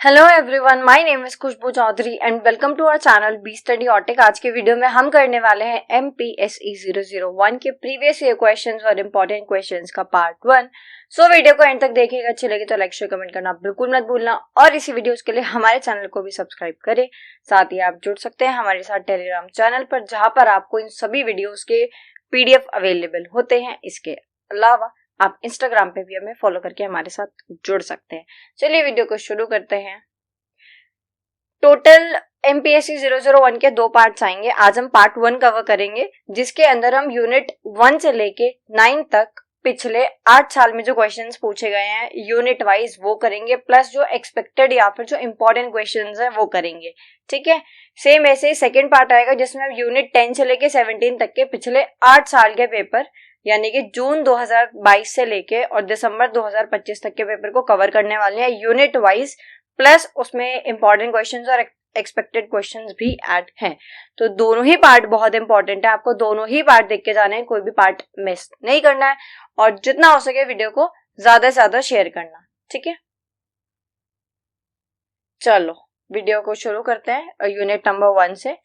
Hello everyone, my name is Khushbu Chaudhary and welcome to our channel B study otic. आज के video में हम करने वाले हैं MPSE 001 के प्रीवियस ईयर क्वेश्चंस और इम्पोर्टेंट क्वेश्चंस का पार्ट 1। सो वीडियो को एंड तक देखिएगा, अच्छी लगी तो लाइक शेयर कमेंट करना बिल्कुल मत भूलना और इसी वीडियोस के लिए हमारे चैनल को भी सब्सक्राइब करें। साथ ही आप जुड़ सकते हैं हमारे साथ टेलीग्राम चैनल पर, जहां पर आपको इन सभी वीडियोज के PDF अवेलेबल होते हैं। इसके अलावा आप इंस्टाग्राम पे भी हमें फॉलो करके हमारे साथ जुड़ सकते हैं। चलिए वीडियो को शुरू करते हैं। टोटल MPSE 001 के 2 पार्ट्स आएंगे। आज हम पार्ट 1 कवर करेंगे, जिसके अंदर हम यूनिट 1 से लेके 9 तक पिछले 8 साल में जो क्वेश्चंस पूछे गए हैं यूनिट वाइज वो करेंगे, प्लस जो एक्सपेक्टेड या फिर जो इंपॉर्टेंट क्वेश्चंस हैं वो करेंगे। ठीक है, सेम ऐसे ही सेकेंड पार्ट आएगा जिसमें हम यूनिट 10 से लेके 17 तक के पिछले 8 साल के पेपर, यानी कि जून 2022 से लेके और दिसंबर 2025 तक के पेपर को कवर करने वाले हैं यूनिट वाइज, प्लस उसमें इंपॉर्टेंट क्वेश्चंस और एक्सपेक्टेड क्वेश्चंस भी ऐड हैं। तो दोनों ही पार्ट बहुत इंपॉर्टेंट है, आपको दोनों ही पार्ट देख के जाने हैं, कोई भी पार्ट मिस नहीं करना है और जितना हो सके वीडियो को ज्यादा से ज्यादा शेयर करना। ठीक है, चलो वीडियो को शुरू करते हैं यूनिट नंबर 1 से।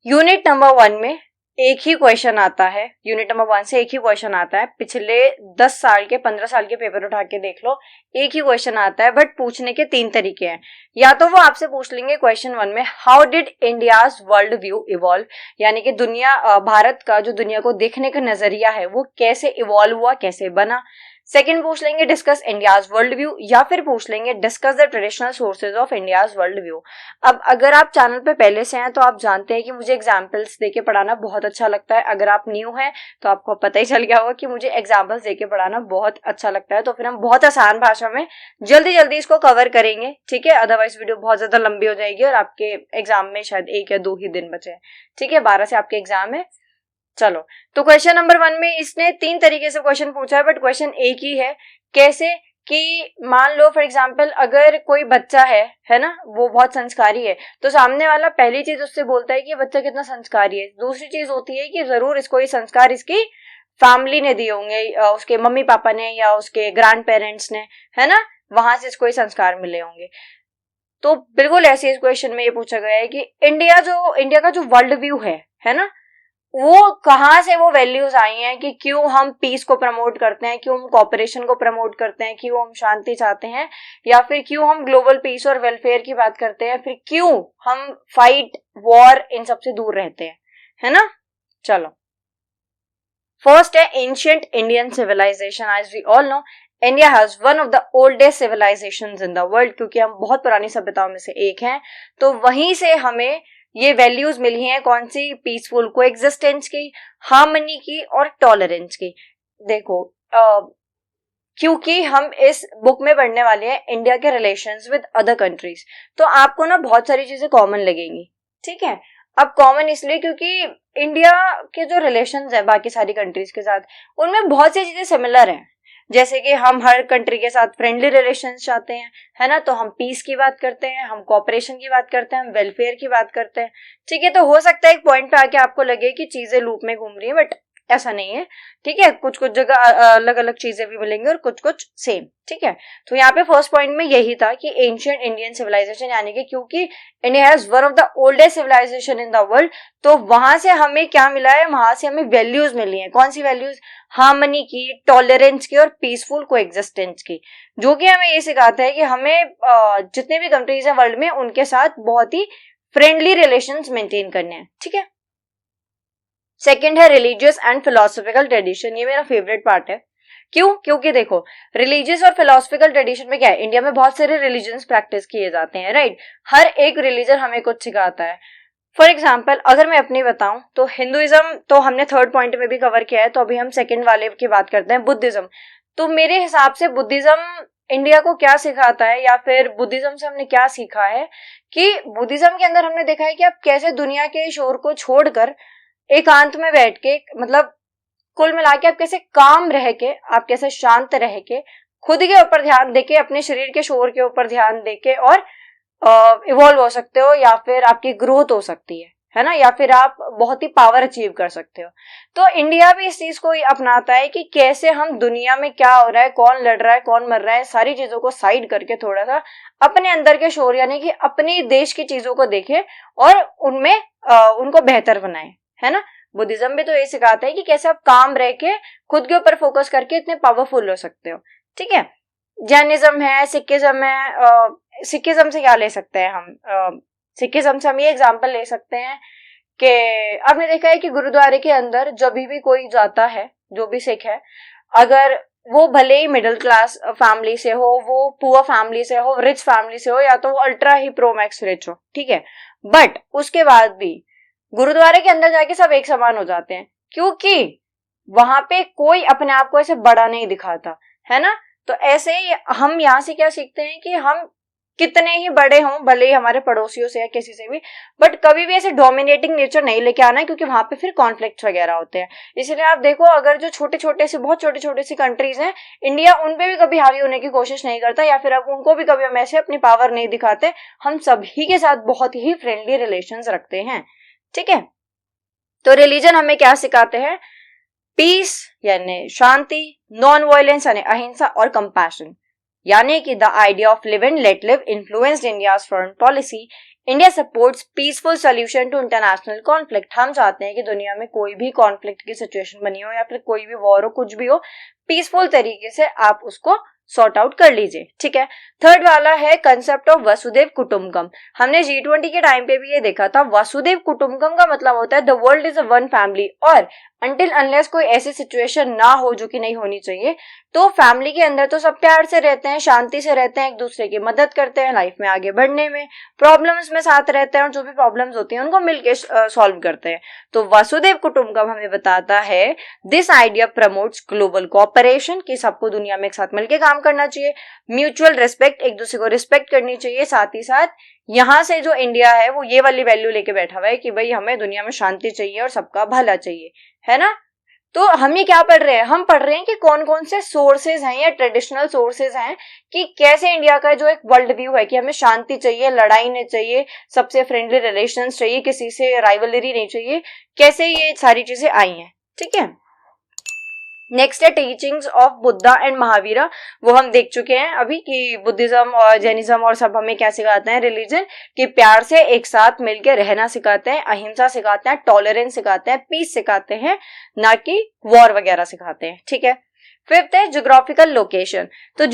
यूनिट नंबर 1 में एक ही क्वेश्चन आता है, यूनिट नंबर 1 से एक ही क्वेश्चन आता है। पिछले 10 साल के 15 साल के पेपर उठा के देख लो, एक ही क्वेश्चन आता है, बट पूछने के 3 तरीके हैं। या तो वो आपसे पूछ लेंगे क्वेश्चन 1 में, how did India's world view evolve, यानी कि भारत का जो दुनिया को देखने का नजरिया है वो कैसे इवॉल्व हुआ, कैसे बना। सेकंड पूछ लेंगे डिस्कस इंडियाज वर्ल्ड व्यू, या फिर पूछ लेंगे discuss the traditional sources of India's world view. अब अगर आप चैनल पे पहले से हैं तो आप जानते हैं कि मुझे एग्जाम्पल्स देके पढ़ाना बहुत अच्छा लगता है। अगर आप न्यू हैं तो आपको पता ही चल गया होगा कि मुझे एग्जाम्पल्स देके पढ़ाना बहुत अच्छा लगता है। तो फिर हम बहुत आसान भाषा में जल्दी जल्दी इसको कवर करेंगे। ठीक है, अदरवाइज वीडियो बहुत ज्यादा लंबी हो जाएगी और आपके एग्जाम में शायद 1 या 2 ही दिन बचे हैं। ठीक है, 12 से आपके एग्जाम है। चलो, तो क्वेश्चन नंबर 1 में इसने 3 तरीके से क्वेश्चन पूछा है, बट क्वेश्चन एक ही है। कैसे कि मान लो फॉर एग्जाम्पल अगर कोई बच्चा है ना, वो बहुत संस्कारी है, तो सामने वाला पहली चीज उससे बोलता है कि बच्चा कितना संस्कारी है। दूसरी चीज होती है कि जरूर इसको ये संस्कार इसकी फैमिली ने दिए होंगे, उसके मम्मी पापा ने या उसके ग्रैंड पेरेंट्स ने, है ना, वहां से इसको ये संस्कार मिले होंगे। तो बिल्कुल ऐसे इस क्वेश्चन में ये पूछा गया है कि इंडिया का जो वर्ल्ड व्यू है ना, वो कहाँ से वो वैल्यूज आई हैं कि क्यों हम पीस को प्रमोट करते हैं, क्यों हम कॉपरेशन को प्रमोट करते हैं, क्यों हम शांति चाहते हैं, या फिर क्यों हम ग्लोबल पीस और वेलफेयर की बात करते हैं, फिर क्यों हम फाइट वॉर इन सब से दूर रहते हैं, है ना। चलो, फर्स्ट है ancient Indian civilization. As we all know, India has one of the oldest civilizations in the world, क्योंकि हम बहुत पुरानी सभ्यताओं में से एक हैं। तो वहीं से हमें ये वैल्यूज मिली हैं, कौन सी, पीसफुल कोएग्जिस्टेंस की, हार्मनी की और टॉलरेंस की। देखो, क्योंकि हम इस बुक में पढ़ने वाले हैं इंडिया के रिलेशंस विद अदर कंट्रीज, तो आपको ना बहुत सारी चीजें कॉमन लगेंगी। ठीक है, अब कॉमन इसलिए क्योंकि इंडिया के जो रिलेशंस है बाकी सारी कंट्रीज के साथ, उनमें बहुत सी चीजें सिमिलर हैं। जैसे कि हम हर कंट्री के साथ फ्रेंडली रिलेशंस चाहते हैं, है ना, तो हम पीस की बात करते हैं, हम कोऑपरेशन की बात करते हैं, हम वेलफेयर की बात करते हैं। ठीक है, तो हो सकता है एक पॉइंट पे आके आपको लगे कि चीजें लूप में घूम रही है, बट ऐसा नहीं है। ठीक है, कुछ कुछ जगह अलग अलग चीजें भी मिलेंगी और कुछ कुछ सेम। ठीक है, तो यहाँ पे फर्स्ट पॉइंट में यही था कि एंशिएंट इंडियन सिविलाइजेशन, यानी कि क्योंकि India has one of the oldest civilization in the world, तो वहां से हमें क्या मिला है, वहां से हमें वैल्यूज मिली हैं। कौन सी वैल्यूज, हार्मनी की, टॉलरेंस की और पीसफुल कोएग्जिस्टेंस की, जो कि हमें ये सिखाता है कि हमें जितने भी कंट्रीज हैं वर्ल्ड में उनके साथ बहुत ही फ्रेंडली रिलेशंस मेंटेन करने हैं। ठीक है, सेकंड है रिलीजियस एंड फिलोसॉफिकल ट्रेडिशन। ये मेरा फेवरेट पार्ट है। क्यों? क्योंकि देखो, रिलीजियस और फिलोसॉफिकल ट्रेडिशन में क्या है, इंडिया में बहुत सारे रिलीजन्स प्रैक्टिस किए जाते हैं, राइट। हर एक रिलीजन हमें कुछ सिखाता है। फॉर एग्जाम्पल अगर मैं अपनी बताऊं तो हिंदुइज्म तो हमने थर्ड पॉइंट में भी कवर किया है, तो अभी हम सेकंड वाले की बात करते हैं, बुद्धिज्म। तो मेरे हिसाब से बुद्धिज्म इंडिया को क्या सिखाता है, या फिर बुद्धिज्म से हमने क्या सीखा है, कि बुद्धिज्म के अंदर हमने देखा है कि आप कैसे दुनिया के शोर को छोड़कर एकांत में बैठ के, मतलब कुल मिला के आप कैसे काम रह के, आप कैसे शांत रह के, खुद के ऊपर ध्यान देके, अपने शरीर के शोर के ऊपर ध्यान देके और इवॉल्व हो सकते हो, या फिर आपकी ग्रोथ हो सकती है। है ना, या फिर आप बहुत ही पावर अचीव कर सकते हो। तो इंडिया भी इस चीज को अपनाता है कि कैसे हम दुनिया में क्या हो रहा है, कौन लड़ रहा है, कौन मर रहा है, सारी चीजों को साइड करके थोड़ा सा अपने अंदर के शोर यानी कि अपने देश की चीजों को देखें और उनमें उनको बेहतर बनाएं, है ना। बुद्धिज्म भी तो ये सिखाता है कि कैसे आप काम रह के खुद के ऊपर फोकस करके इतने पावरफुल हो सकते हो, ठीक है। जैनिज्म है, सिखिज्म है। सिखिज्म से क्या ले सकते हैं हम, सिखिज्म से हम ये एग्जांपल ले सकते हैं कि आपने देखा है कि गुरुद्वारे के अंदर जब भी कोई जाता है, जो भी सिख है, अगर वो भले ही मिडिल क्लास फैमिली से हो, वो पुअर फैमिली से हो, रिच फैमिली से हो, या तो वो अल्ट्रा ही प्रो मैक्स रिच हो, ठीक है, बट उसके बाद भी गुरुद्वारे के अंदर जाके सब एक समान हो जाते हैं, क्योंकि वहां पे कोई अपने आप को ऐसे बड़ा नहीं दिखाता, है ना। तो ऐसे ही हम यहाँ से क्या सीखते हैं कि हम कितने ही बड़े हों, भले ही हमारे पड़ोसियों से या किसी से भी, बट कभी भी ऐसे डोमिनेटिंग नेचर नहीं लेके आना है, क्योंकि वहां पे फिर कॉन्फ्लिक्ट वगैरह होते हैं। इसलिए आप देखो, अगर जो छोटे छोटे से बहुत छोटे छोटे सी कंट्रीज हैं, इंडिया उन पे भी कभी हावी होने की कोशिश नहीं करता, या फिर अब उनको भी कभी हम ऐसे अपनी पावर नहीं दिखाते। हम सभी के साथ बहुत ही फ्रेंडली रिलेशंस रखते हैं, ठीक है। तो रिलीजन हमें क्या सिखाते हैं? पीस यानी शांति, नॉन वायलेंस यानी अहिंसा, और कंपैशन यानी कि the idea of live and let live influenced India's foreign policy. India supports peaceful solution to international conflict. हम चाहते हैं कि दुनिया में कोई भी कॉन्फ्लिक्ट की सिचुएशन बनी हो या फिर कोई भी वॉर हो, कुछ भी हो, पीसफुल तरीके से आप उसको सॉर्ट आउट कर लीजिए, ठीक है। थर्ड वाला है कंसेप्ट ऑफ वसुदेव कुटुंबकम। हमने G20 के टाइम पे भी ये देखा था। वसुदेव कुटुंबकम का मतलब होता है the world is a one family, और अनटिल अनलेस कोई ऐसी सिचुएशन ना हो जो कि नहीं होनी चाहिए, तो फैमिली के अंदर तो सब प्यार से रहते हैं, शांति से रहते हैं, एक दूसरे की मदद करते हैं, लाइफ में आगे बढ़ने में, प्रॉब्लम्स में साथ रहते हैं, और जो भी प्रॉब्लम्स होती हैं उनको मिलके सॉल्व करते हैं। तो वसुदेव कुटुंबकम हमें बताता है this idea promotes global cooperation, कि सबको दुनिया में एक साथ मिलकर काम करना चाहिए, म्यूचुअल रिस्पेक्ट, एक दूसरे को रिस्पेक्ट करनी चाहिए। साथ ही साथ यहाँ से जो इंडिया है वो ये वाली वैल्यू लेके बैठा हुआ है कि भाई हमें दुनिया में शांति चाहिए और सबका भला चाहिए, है ना। तो हम ये क्या पढ़ रहे हैं? हम पढ़ रहे हैं कि कौन कौन से सोर्सेज हैं या ट्रेडिशनल सोर्सेज हैं, कि कैसे इंडिया का जो एक वर्ल्ड व्यू है कि हमें शांति चाहिए, लड़ाई नहीं चाहिए, सबसे फ्रेंडली रिलेशंस चाहिए, किसी से राइवलरी नहीं चाहिए, कैसे ये सारी चीजें आई हैं, ठीक है। नेक्स्ट है teachings of Buddha and Mahavira. वो हम देख चुके हैं अभी कि बुद्धिज्म और जैनिज्म और सब हमें क्या सिखाते हैं, रिलीजन, कि प्यार से एक साथ मिलकर रहना सिखाते हैं, अहिंसा सिखाते हैं, टॉलरेंस सिखाते हैं, पीस सिखाते हैं, ना कि वॉर वगैरह सिखाते हैं, ठीक है। फिफ्थ है ज्योग्राफिकल लोकेशन। तो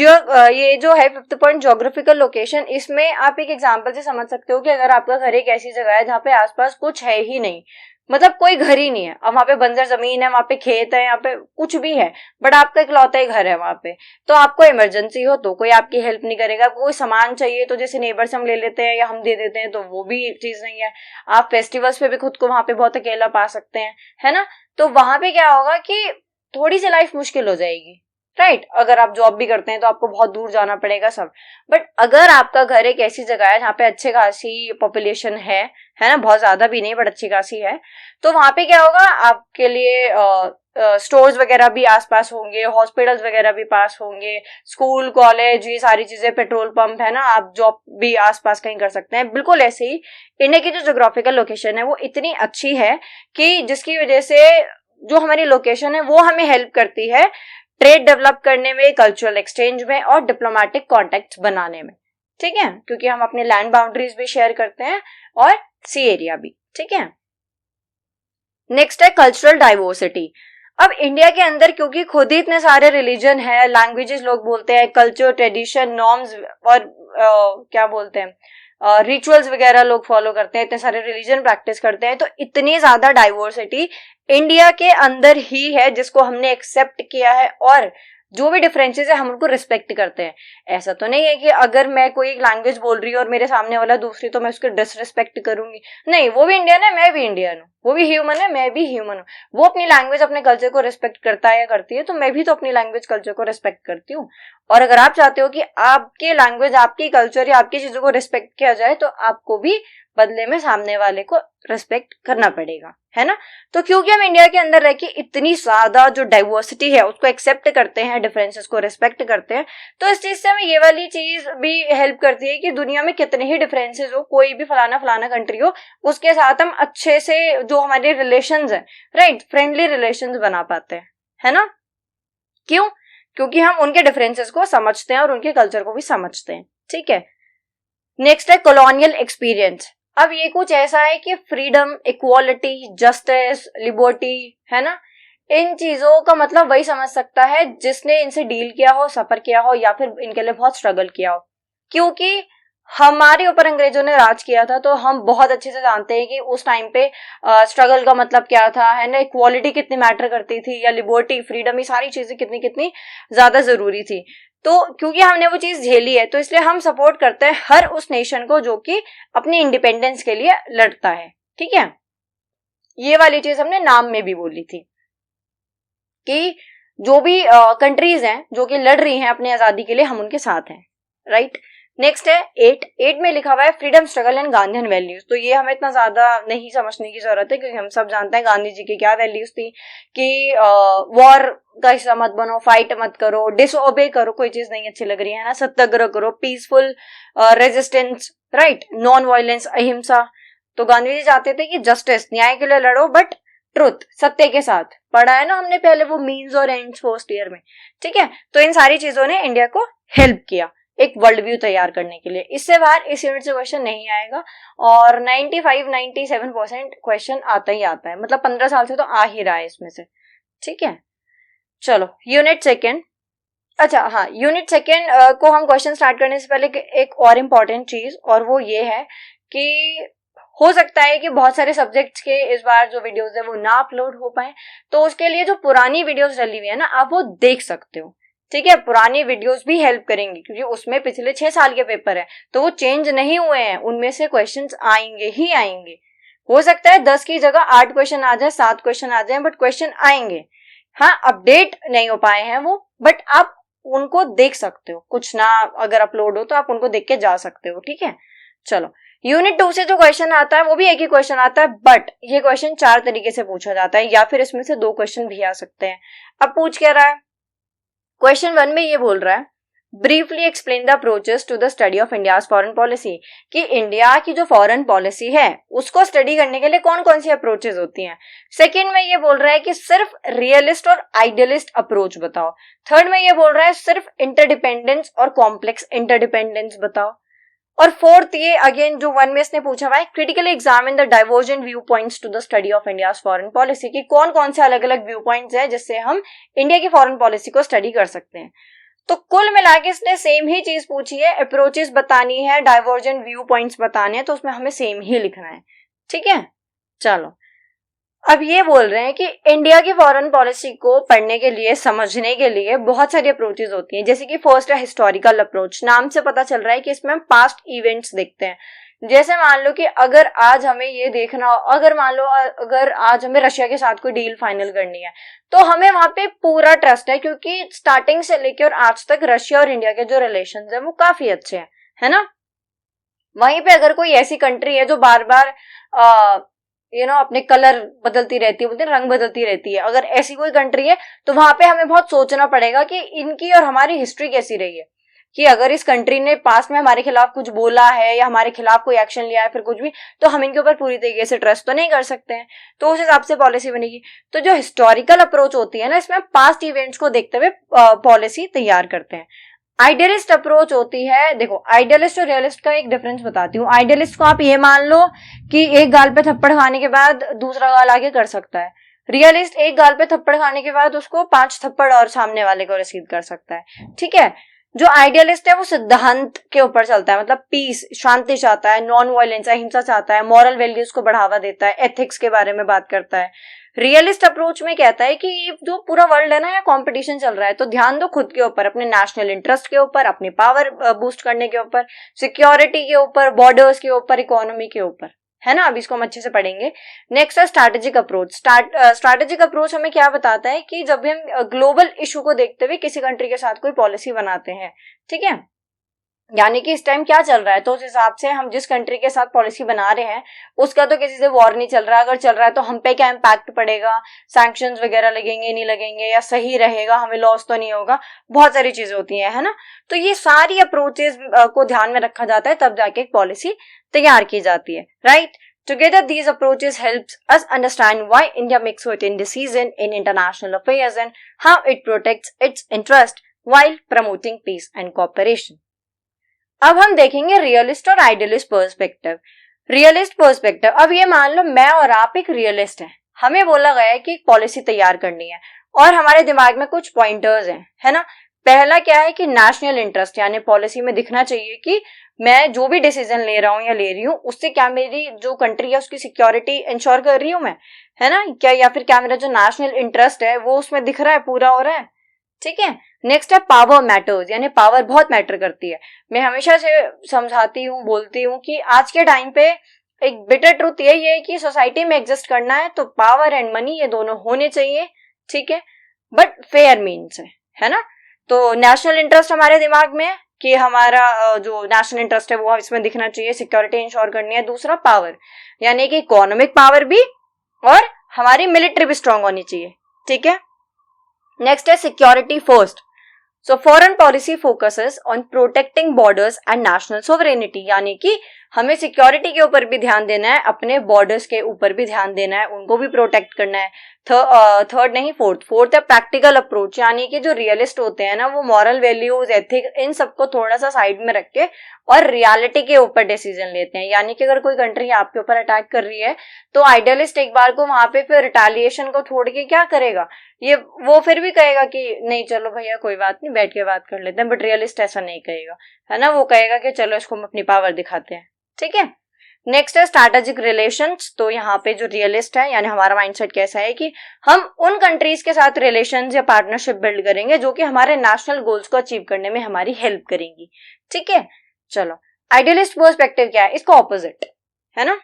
ये जो है फिफ्थ पॉइंट, ज्योग्राफिकल लोकेशन, इसमें आप एक एग्जांपल से समझ सकते हो कि अगर आपका घर एक ऐसी जगह है जहाँ पे आसपास कुछ है ही नहीं, मतलब कोई घर ही नहीं है, अब वहां पे बंजर जमीन है, वहां पे खेत है, यहाँ पे कुछ भी है, बट आपका इकलौता ही घर है वहां पे, तो आपको इमरजेंसी हो तो कोई आपकी हेल्प नहीं करेगा। कोई सामान चाहिए तो जैसे नेबर से हम ले लेते हैं या हम दे देते हैं, तो वो भी चीज नहीं है। आप फेस्टिवल्स पे भी खुद को वहां पे बहुत अकेला पा सकते हैं, है ना। तो वहां पे क्या होगा कि थोड़ी सी लाइफ मुश्किल हो जाएगी, राइट। अगर आप जॉब भी करते हैं तो आपको बहुत दूर जाना पड़ेगा सब। बट अगर आपका घर एक ऐसी जगह है जहाँ पे अच्छे खासी पॉपुलेशन है ना, बहुत ज्यादा भी नहीं बट अच्छी खासी है, तो वहां पे क्या होगा, आपके लिए स्टोर्स वगैरह भी आसपास होंगे, हॉस्पिटल्स वगैरह भी पास होंगे, स्कूल कॉलेज ये सारी चीजें, पेट्रोल पंप, है ना, आप जॉब भी आसपास कहीं कर सकते हैं। बिल्कुल ऐसे ही इंडिया की जो ज्योग्राफिकल लोकेशन है वो इतनी अच्छी है कि जिसकी वजह से जो हमारी लोकेशन है वो हमें हेल्प करती है ट्रेड डेवलप करने में, कल्चरल एक्सचेंज में, और डिप्लोमेटिक कॉन्टेक्ट बनाने में, ठीक है, क्योंकि हम अपने लैंड बाउंड्रीज भी शेयर करते हैं और सी एरिया भी, ठीक है। नेक्स्ट है कल्चरल डाइवर्सिटी। अब इंडिया के अंदर क्योंकि खुद ही इतने सारे रिलीजन है, लैंग्वेजेस लोग बोलते हैं, कल्चर, ट्रेडिशन, नॉर्म्स और क्या बोलते हैं, रिचुअल्स वगैरह लोग फॉलो करते हैं, इतने सारे रिलीजन प्रैक्टिस करते हैं, तो इतनी ज्यादा डाइवर्सिटी इंडिया के अंदर ही है जिसको हमने एक्सेप्ट किया है, और जो भी डिफरेंसेस है हम उनको रिस्पेक्ट करते हैं। ऐसा तो नहीं है कि अगर मैं कोई एक लैंग्वेज बोल रही हूँ और मेरे सामने वाला दूसरी, तो मैं उसको डिसरिस्पेक्ट करूंगी, नहीं। वो भी इंडियन है, मैं भी इंडियन हूँ, वो भी ह्यूमन है, मैं भी ह्यूमन हूँ। वो अपनी लैंग्वेज, अपने कल्चर को रिस्पेक्ट करता है या करती है, तो मैं भी तो अपनी लैंग्वेज कल्चर को रिस्पेक्ट करती हूँ। और अगर आप चाहते हो कि आपकी लैंग्वेज, आपकी कल्चर या आपकी चीजों को रिस्पेक्ट किया जाए, तो आपको भी बदले में सामने वाले को रिस्पेक्ट करना पड़ेगा, है ना। तो क्योंकि हम इंडिया के अंदर रह के इतनी ज्यादा जो डाइवर्सिटी है उसको एक्सेप्ट करते हैं, डिफरेंसेस को रिस्पेक्ट करते हैं, तो इस चीज से हमें ये वाली चीज भी हेल्प करती है कि दुनिया में कितने ही डिफरेंसेस हो, कोई भी फलाना फलाना कंट्री हो, उसके साथ हम अच्छे से जो हमारे रिलेशंस है, राइट, फ्रेंडली रिलेशंस बना पाते हैं, है ना। क्यों? क्योंकि हम उनके डिफरेंसेस को समझते हैं और उनके कल्चर को भी समझते हैं, ठीक है। नेक्स्ट है कॉलोनियल एक्सपीरियंस। अब ये कुछ ऐसा है कि फ्रीडम, इक्वालिटी, जस्टिस, लिबर्टी, है ना, इन चीजों का मतलब वही समझ सकता है जिसने इनसे डील किया हो, सफर किया हो, या फिर इनके लिए बहुत स्ट्रगल किया हो। क्योंकि हमारे ऊपर अंग्रेजों ने राज किया था, तो हम बहुत अच्छे से जानते हैं कि उस टाइम पे स्ट्रगल का मतलब क्या था, है ना, इक्वालिटी कितनी मैटर करती थी, या लिबर्टी, फ्रीडम, ये सारी चीजें कितनी कितनी ज्यादा जरूरी थी। तो क्योंकि हमने वो चीज झेली है, तो इसलिए हम सपोर्ट करते हैं हर उस नेशन को जो कि अपनी इंडिपेंडेंस के लिए लड़ता है, ठीक है। ये वाली चीज हमने नाम में भी बोली थी कि जो भी कंट्रीज हैं जो कि लड़ रही हैं अपनी आजादी के लिए, हम उनके साथ हैं, राइट। नेक्स्ट है 8 में लिखा हुआ है freedom struggle and Gandhian values. तो ये हमें इतना ज्यादा नहीं समझने की जरूरत है, क्योंकि हम सब जानते हैं गांधी जी की क्या वैल्यूज थी कि वॉर का हिस्सा मत बनो, फाइट मत करो, डिसओबे करो, कोई चीज नहीं अच्छी लग रही है ना, सत्याग्रह करो, peaceful resistance, right, non violence, अहिंसा। तो गांधी जी चाहते थे कि जस्टिस, न्याय के लिए लड़ो, बट ट्रुथ, सत्य के साथ। पढ़ा है ना हमने पहले वो मीन्स और एंड्स फर्स्ट ईयर में, ठीक है। तो इन सारी चीजों ने इंडिया को हेल्प किया एक वर्ल्ड व्यू तैयार करने के लिए। इससे बाहर इस यूनिट से क्वेश्चन नहीं आएगा, और 95-97% क्वेश्चन आता ही आता है, मतलब 15 साल से तो आ ही रहा है इसमें से, ठीक है। चलो यूनिट सेकेंड। अच्छा हाँ, यूनिट सेकेंड को हम क्वेश्चन स्टार्ट करने से पहले एक और इम्पॉर्टेंट चीज, और वो ये है कि हो सकता है कि बहुत सारे सब्जेक्ट्स के इस बार जो वीडियोस है वो ना अपलोड हो पाए, तो उसके लिए जो पुरानी वीडियोस डली हुई है ना, आप वो देख सकते हो, ठीक है। पुरानी वीडियोस भी हेल्प करेंगी, क्योंकि उसमें पिछले 6 साल के पेपर है, तो वो चेंज नहीं हुए हैं, उनमें से क्वेश्चंस आएंगे ही आएंगे। हो सकता है 10 की जगह 8 क्वेश्चन आ जाए, 7 क्वेश्चन आ जाए, बट क्वेश्चन आएंगे। हाँ, अपडेट नहीं हो पाए हैं वो, बट आप उनको देख सकते हो, कुछ ना अगर अपलोड हो तो आप उनको देख के जा सकते हो, ठीक है। चलो यूनिट 2 से जो क्वेश्चन आता है वो भी एक ही क्वेश्चन आता है, बट ये क्वेश्चन 4 तरीके से पूछा जाता है, या फिर इसमें से 2 क्वेश्चन भी आ सकते हैं। अब पूछ क्या रहा है, क्वेश्चन 1 में ये बोल रहा है briefly explain the approaches to the study of India's foreign policy, कि इंडिया की जो फॉरेन पॉलिसी है उसको स्टडी करने के लिए कौन कौन सी अप्रोचेस होती हैं। सेकंड में ये बोल रहा है कि सिर्फ रियलिस्ट और आइडियलिस्ट अप्रोच बताओ। थर्ड में ये बोल रहा है सिर्फ इंटरडिपेंडेंस और कॉम्प्लेक्स इंटरडिपेंडेंस बताओ। और फोर्थ ये अगेन जो 1 में इसने पूछा हुआ है, critically examine the divergent view points to the study of India's foreign policy, कि कौन कौन से अलग अलग व्यू पॉइंट्स है जिससे हम इंडिया की फॉरेन पॉलिसी को स्टडी कर सकते हैं। तो कुल मिला के इसने सेम ही चीज पूछी है, अप्रोचेस बतानी है, डाइवर्जेंट व्यू पॉइंट्स बताने हैं, तो उसमें हमें सेम ही लिखना है, ठीक है। चलो अब ये बोल रहे हैं कि इंडिया की फॉरेन पॉलिसी को पढ़ने के लिए, समझने के लिए बहुत सारी अप्रोचेस होती हैं। जैसे कि फर्स्ट है हिस्टोरिकल अप्रोच। नाम से पता चल रहा है कि इसमें हम पास्ट इवेंट्स देखते हैं। जैसे मान लो कि अगर आज हमें ये देखना हो, अगर मान लो अगर आज हमें रशिया के साथ कोई डील फाइनल करनी है, तो हमें वहां पे पूरा ट्रस्ट है, क्योंकि स्टार्टिंग से लेकर आज तक रशिया और इंडिया के जो रिलेशंस है वो काफी अच्छे हैं, है ना। वहीं पे अगर कोई ऐसी कंट्री है जो बार बार अपने कलर बदलती रहती है, बोलते हैं रंग बदलती रहती है, अगर ऐसी कोई कंट्री है तो वहां पे हमें बहुत सोचना पड़ेगा कि इनकी और हमारी हिस्ट्री कैसी रही है, कि अगर इस कंट्री ने पास्ट में हमारे खिलाफ कुछ बोला है या हमारे खिलाफ कोई एक्शन लिया है फिर कुछ भी, तो हम इनके ऊपर पूरी तरीके से ट्रस्ट तो नहीं कर सकते हैं, तो उस हिसाब से पॉलिसी बनेगी। तो जो हिस्टोरिकल अप्रोच होती है ना, इसमें पास्ट इवेंट्स को देखते हुए पॉलिसी तैयार करते हैं। आइडियलिस्ट अप्रोच होती है, देखो आइडियलिस्ट और रियलिस्ट का एक डिफरेंस बताती हूँ। आइडियलिस्ट को आप ये मान लो कि एक गाल पे थप्पड़ खाने के बाद दूसरा गाल आगे कर सकता है। रियलिस्ट एक गाल पे थप्पड़ खाने के बाद उसको 5 थप्पड़ और सामने वाले को रिसीव कर सकता है, ठीक है। जो आइडियलिस्ट है वो सिद्धांत के ऊपर चलता है, मतलब पीस, शांति चाहता है, नॉन वायलेंस, अहिंसा चाहता है, मॉरल वैल्यूज को बढ़ावा देता है, एथिक्स के बारे में बात करता है। रियलिस्ट अप्रोच में कहता है कि जो पूरा वर्ल्ड है ना, या कंपटीशन चल रहा है, तो ध्यान दो खुद के ऊपर, अपने नेशनल इंटरेस्ट के ऊपर, अपनी पावर बूस्ट करने के ऊपर, सिक्योरिटी के ऊपर, बॉर्डर्स के ऊपर, इकोनॉमी के ऊपर, है ना। अब इसको हम अच्छे से पढ़ेंगे। नेक्स्ट है स्ट्रैटेजिक अप्रोच। स्ट्रैटेजिक अप्रोच हमें क्या बताता है कि जब भी हम ग्लोबल इशू को देखते हुए किसी कंट्री के साथ कोई पॉलिसी बनाते हैं, ठीक है, यानी कि इस टाइम क्या चल रहा है, तो उस हिसाब से हम जिस कंट्री के साथ पॉलिसी बना रहे हैं उसका तो किसी से वॉर नहीं चल रहा, अगर चल रहा है तो हम पे क्या इम्पैक्ट पड़ेगा, सैंक्शंस वगैरह लगेंगे नहीं लगेंगे, या सही रहेगा, हमें लॉस तो नहीं होगा, बहुत सारी चीजें होती हैं, है ना। तो ये सारी अप्रोचेस को ध्यान में रखा जाता है, तब जाके एक पॉलिसी तैयार की जाती है, right. Together, these approaches helps us understand why India makes certain decisions in international affairs and how it protects its interest while promoting peace and cooperation. अब हम देखेंगे रियलिस्ट और आइडियलिस्ट पर्सपेक्टिव। रियलिस्ट पर्सपेक्टिव, अब ये मान लो मैं और आप एक रियलिस्ट हैं, हमें बोला गया है कि एक पॉलिसी तैयार करनी है और हमारे दिमाग में कुछ पॉइंटर्स हैं, है ना। पहला क्या है कि नेशनल इंटरेस्ट, यानी पॉलिसी में दिखना चाहिए कि मैं जो भी डिसीजन ले रहा हूँ या ले रही हूँ उससे क्या मेरी जो कंट्री है उसकी सिक्योरिटी इंश्योर कर रही हूँ मैं, है ना, क्या, या फिर क्या मेरा जो नेशनल इंटरेस्ट है वो उसमें दिख रहा है, पूरा हो रहा है, ठीक है। नेक्स्ट है पावर मैटर्स, यानी पावर बहुत मैटर करती है। मैं हमेशा से समझाती हूँ, बोलती हूँ कि आज के टाइम पे एक बिटर ट्रूथ यही है कि सोसाइटी में एग्जिस्ट करना है तो पावर एंड मनी ये दोनों होने चाहिए, ठीक है, बट फेयर मीन्स है ना। तो नेशनल इंटरेस्ट हमारे दिमाग में है कि हमारा जो नेशनल इंटरेस्ट है वो इसमें दिखना चाहिए, सिक्योरिटी इंश्योर करनी है। दूसरा पावर, यानी कि इकोनॉमिक पावर भी और हमारी मिलिट्री भी स्ट्रांग होनी चाहिए, ठीक है। नेक्स्ट है security first. So foreign policy focuses on protecting borders and national sovereignty, यानी कि हमें सिक्योरिटी के ऊपर भी ध्यान देना है, अपने बॉर्डर्स के ऊपर भी ध्यान देना है, उनको भी प्रोटेक्ट करना है। थर्ड नहीं, फोर्थ है प्रैक्टिकल अप्रोच, यानी कि जो रियलिस्ट होते हैं ना वो मॉरल वैल्यूज, एथिक, इन सबको थोड़ा सा साइड में रख के और रियलिटी के ऊपर डिसीजन लेते हैं। यानी कि अगर कोई कंट्री आपके ऊपर अटैक कर रही है तो आइडियलिस्ट एक बार को वहां पे फिर रिटेलिएशन को छोड़ के क्या करेगा, ये वो फिर भी कहेगा कि नहीं चलो भैया कोई बात नहीं, बैठ के बात कर लेते हैं, बट रियलिस्ट ऐसा नहीं कहेगा, है ना। वो कहेगा कि चलो इसको हम अपनी पावर दिखाते हैं, ठीक है। नेक्स्ट है स्ट्रैटेजिक रिलेशंस। तो यहाँ पे जो रियलिस्ट है, यानी हमारा माइंडसेट कैसा है कि हम उन कंट्रीज के साथ रिलेशंस या पार्टनरशिप बिल्ड करेंगे जो कि हमारे नेशनल गोल्स को अचीव करने में हमारी हेल्प करेंगी, ठीक है। चलो, आइडियलिस्ट पर्सपेक्टिव क्या है, इसको ऑपोजिट है ना।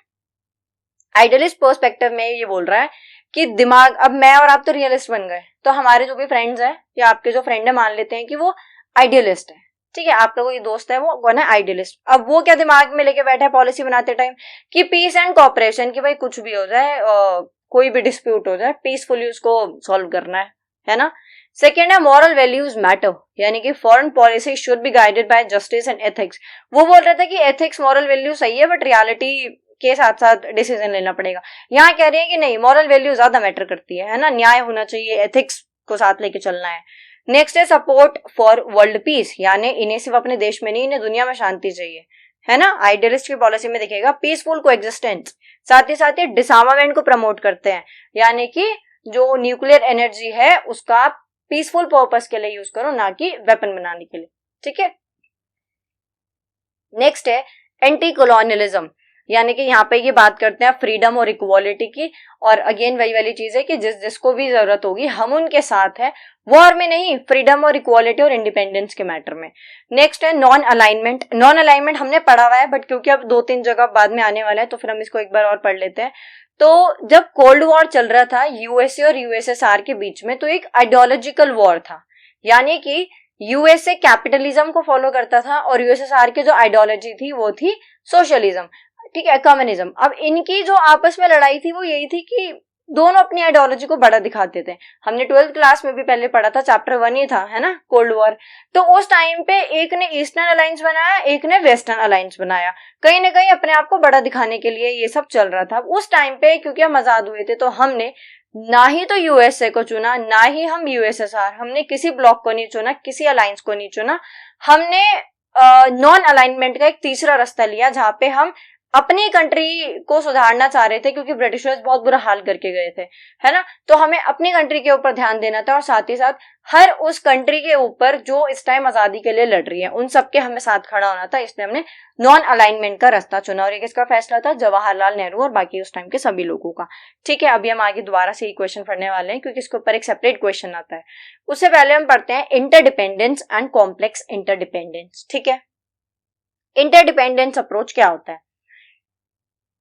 आइडियलिस्ट पर्सपेक्टिव में ये बोल रहा है कि दिमाग, अब मैं और आप तो रियलिस्ट बन गए, तो हमारे जो भी फ्रेंड्स हैं या आपके जो फ्रेंड है मान लेते हैं कि वो आइडियलिस्ट है, ठीक है, आपका कोई दोस्त है वो कौन है, आइडियलिस्ट। अब वो क्या दिमाग में लेके बैठा है पॉलिसी बनाते टाइम कि पीस एंड कोऑपरेशन, कि भाई कुछ भी हो जाए, कोई भी डिस्प्यूट हो जाए, पीसफुली उसको सॉल्व करना है ना। सेकेंड है मॉरल वैल्यूज मैटर, यानी कि foreign policy should be guided by justice and ethics. वो बोल रहा था कि एथिक्स मॉरल वैल्यू सही है बट रियलिटी के साथ साथ डिसीजन लेना पड़ेगा। यहाँ कह रहे हैं कि नहीं, मॉरल वैल्यू ज्यादा मैटर करती है ना, न्याय होना चाहिए, एथिक्स को साथ लेके चलना है। नेक्स्ट है सपोर्ट फॉर वर्ल्ड पीस, यानी इन्हें सिर्फ अपने देश में नहीं, इन्हें दुनिया में शांति चाहिए, है ना। आइडियलिस्ट की पॉलिसी में दिखेगा पीसफुल को एग्जिस्टेंस, साथ ही डिसआर्मामेंट को प्रमोट करते हैं, यानी कि जो न्यूक्लियर एनर्जी है उसका पीसफुल पर्पस के लिए यूज करो, ना कि वेपन बनाने के लिए, ठीक है। नेक्स्ट है एंटी कॉलोनियलिज्म, यानी कि यहाँ पे ये बात करते हैं फ्रीडम और इक्वालिटी की, और अगेन वही वाली चीज है कि जिसको भी जरूरत होगी हम उनके साथ है, वॉर में नहीं, फ्रीडम और इक्वालिटी और इंडिपेंडेंस के मैटर में। नेक्स्ट है नॉन अलाइनमेंट। नॉन अलाइनमेंट हमने पढ़ा हुआ है बट क्योंकि अब 2-3 जगह बाद में आने वाला है तो फिर हम इसको एक बार और पढ़ लेते हैं। तो जब कोल्ड वॉर चल रहा था यूएसए और यूएसएसआर के बीच में, तो एक आइडियोलॉजिकल वॉर था, यानी कि यूएसए कैपिटलिज्म को फॉलो करता था और यूएसएसआर की जो आइडियोलॉजी थी वो थी सोशलिज्म, ठीक है, कम्युनिज्म। अब इनकी जो आपस में लड़ाई थी वो यही थी कि दोनों अपनी आइडियोलॉजी को बड़ा दिखाते थे। हमने 12th क्लास में भी पहले पढ़ा था, चैप्टर 1 ही था, है ना, कोल्ड वॉर। तो उस टाइम पे एक ने ईस्टर्न अलायंस बनाया, एक ने वेस्टर्न अलायंस बनाया, कहीं ना कहीं अपने आप को बड़ा दिखाने के लिए ये सब चल रहा था। उस टाइम पे क्योंकि हम आजाद हुए थे तो हमने ना ही तो यूएसए को चुना, ना ही हम यूएसएसआर, हमने किसी ब्लॉक को नहीं चुना, किसी अलायंस को नहीं चुना, हमने नॉन अलाइनमेंट का एक तीसरा रास्ता लिया जहां पे हम अपनी कंट्री को सुधारना चाह रहे थे क्योंकि ब्रिटिशर्स बहुत बुरा हाल करके गए थे, है ना। तो हमें अपनी कंट्री के ऊपर ध्यान देना था और साथ ही साथ हर उस कंट्री के ऊपर जो इस टाइम आजादी के लिए लड़ रही है उन सबके हमें साथ खड़ा होना था, इसलिए हमने नॉन अलाइनमेंट का रास्ता चुना। और ये किसका फैसला था, जवाहरलाल नेहरू और बाकी उस टाइम के सभी लोगों का, ठीक है। अभी हम आगे दोबारा से ये क्वेश्चन पढ़ने वाले हैं क्योंकि इसके ऊपर एक सेपरेट क्वेश्चन आता है। उससे पहले हम पढ़ते हैं इंटरडिपेंडेंस एंड कॉम्प्लेक्स इंटरडिपेंडेंस, ठीक है। इंटरडिपेंडेंस अप्रोच क्या होता है,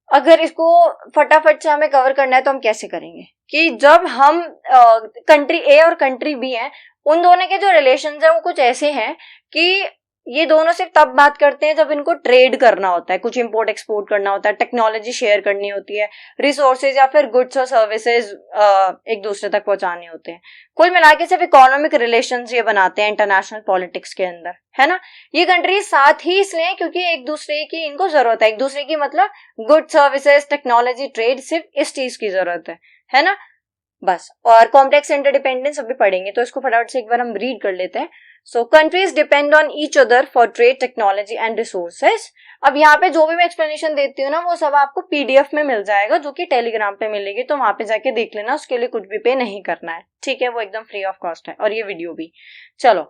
अगर इसको फटाफट से हमें कवर करना है तो हम कैसे करेंगे कि जब हम कंट्री ए और कंट्री बी हैं, उन दोनों के जो रिलेशंस हैं वो कुछ ऐसे हैं कि ये दोनों सिर्फ तब बात करते हैं जब इनको ट्रेड करना होता है, कुछ इंपोर्ट एक्सपोर्ट करना होता है, टेक्नोलॉजी शेयर करनी होती है, रिसोर्सेज या फिर गुड्स और सर्विसेज एक दूसरे तक पहुंचाने होते हैं। कुल मिला के सिर्फ इकोनॉमिक रिलेशंस ये बनाते हैं इंटरनेशनल पॉलिटिक्स के अंदर, है ना। ये कंट्रीज साथ ही इसलिए क्योंकि एक दूसरे की इनको जरूरत है, एक दूसरे की मतलब गुड सर्विसेज, टेक्नोलॉजी, ट्रेड, सिर्फ इस चीज की जरूरत है ना, बस। और कॉम्प्लेक्स इंटरडिपेंडेंस अभी पढ़ेंगे, तो इसको फटाफट से एक बार हम रीड कर लेते हैं। So countries depend on each other for trade, technology and resources. अब यहाँ पे जो भी मैं एक्सप्लेनेशन देती हूँ ना, वो सब आपको पीडीएफ में मिल जाएगा, जो कि टेलीग्राम पे मिलेगी, तो वहां पे जाके देख लेना, उसके लिए कुछ भी पे नहीं करना है, ठीक है, वो एकदम फ्री ऑफ कॉस्ट है, और ये वीडियो भी। चलो,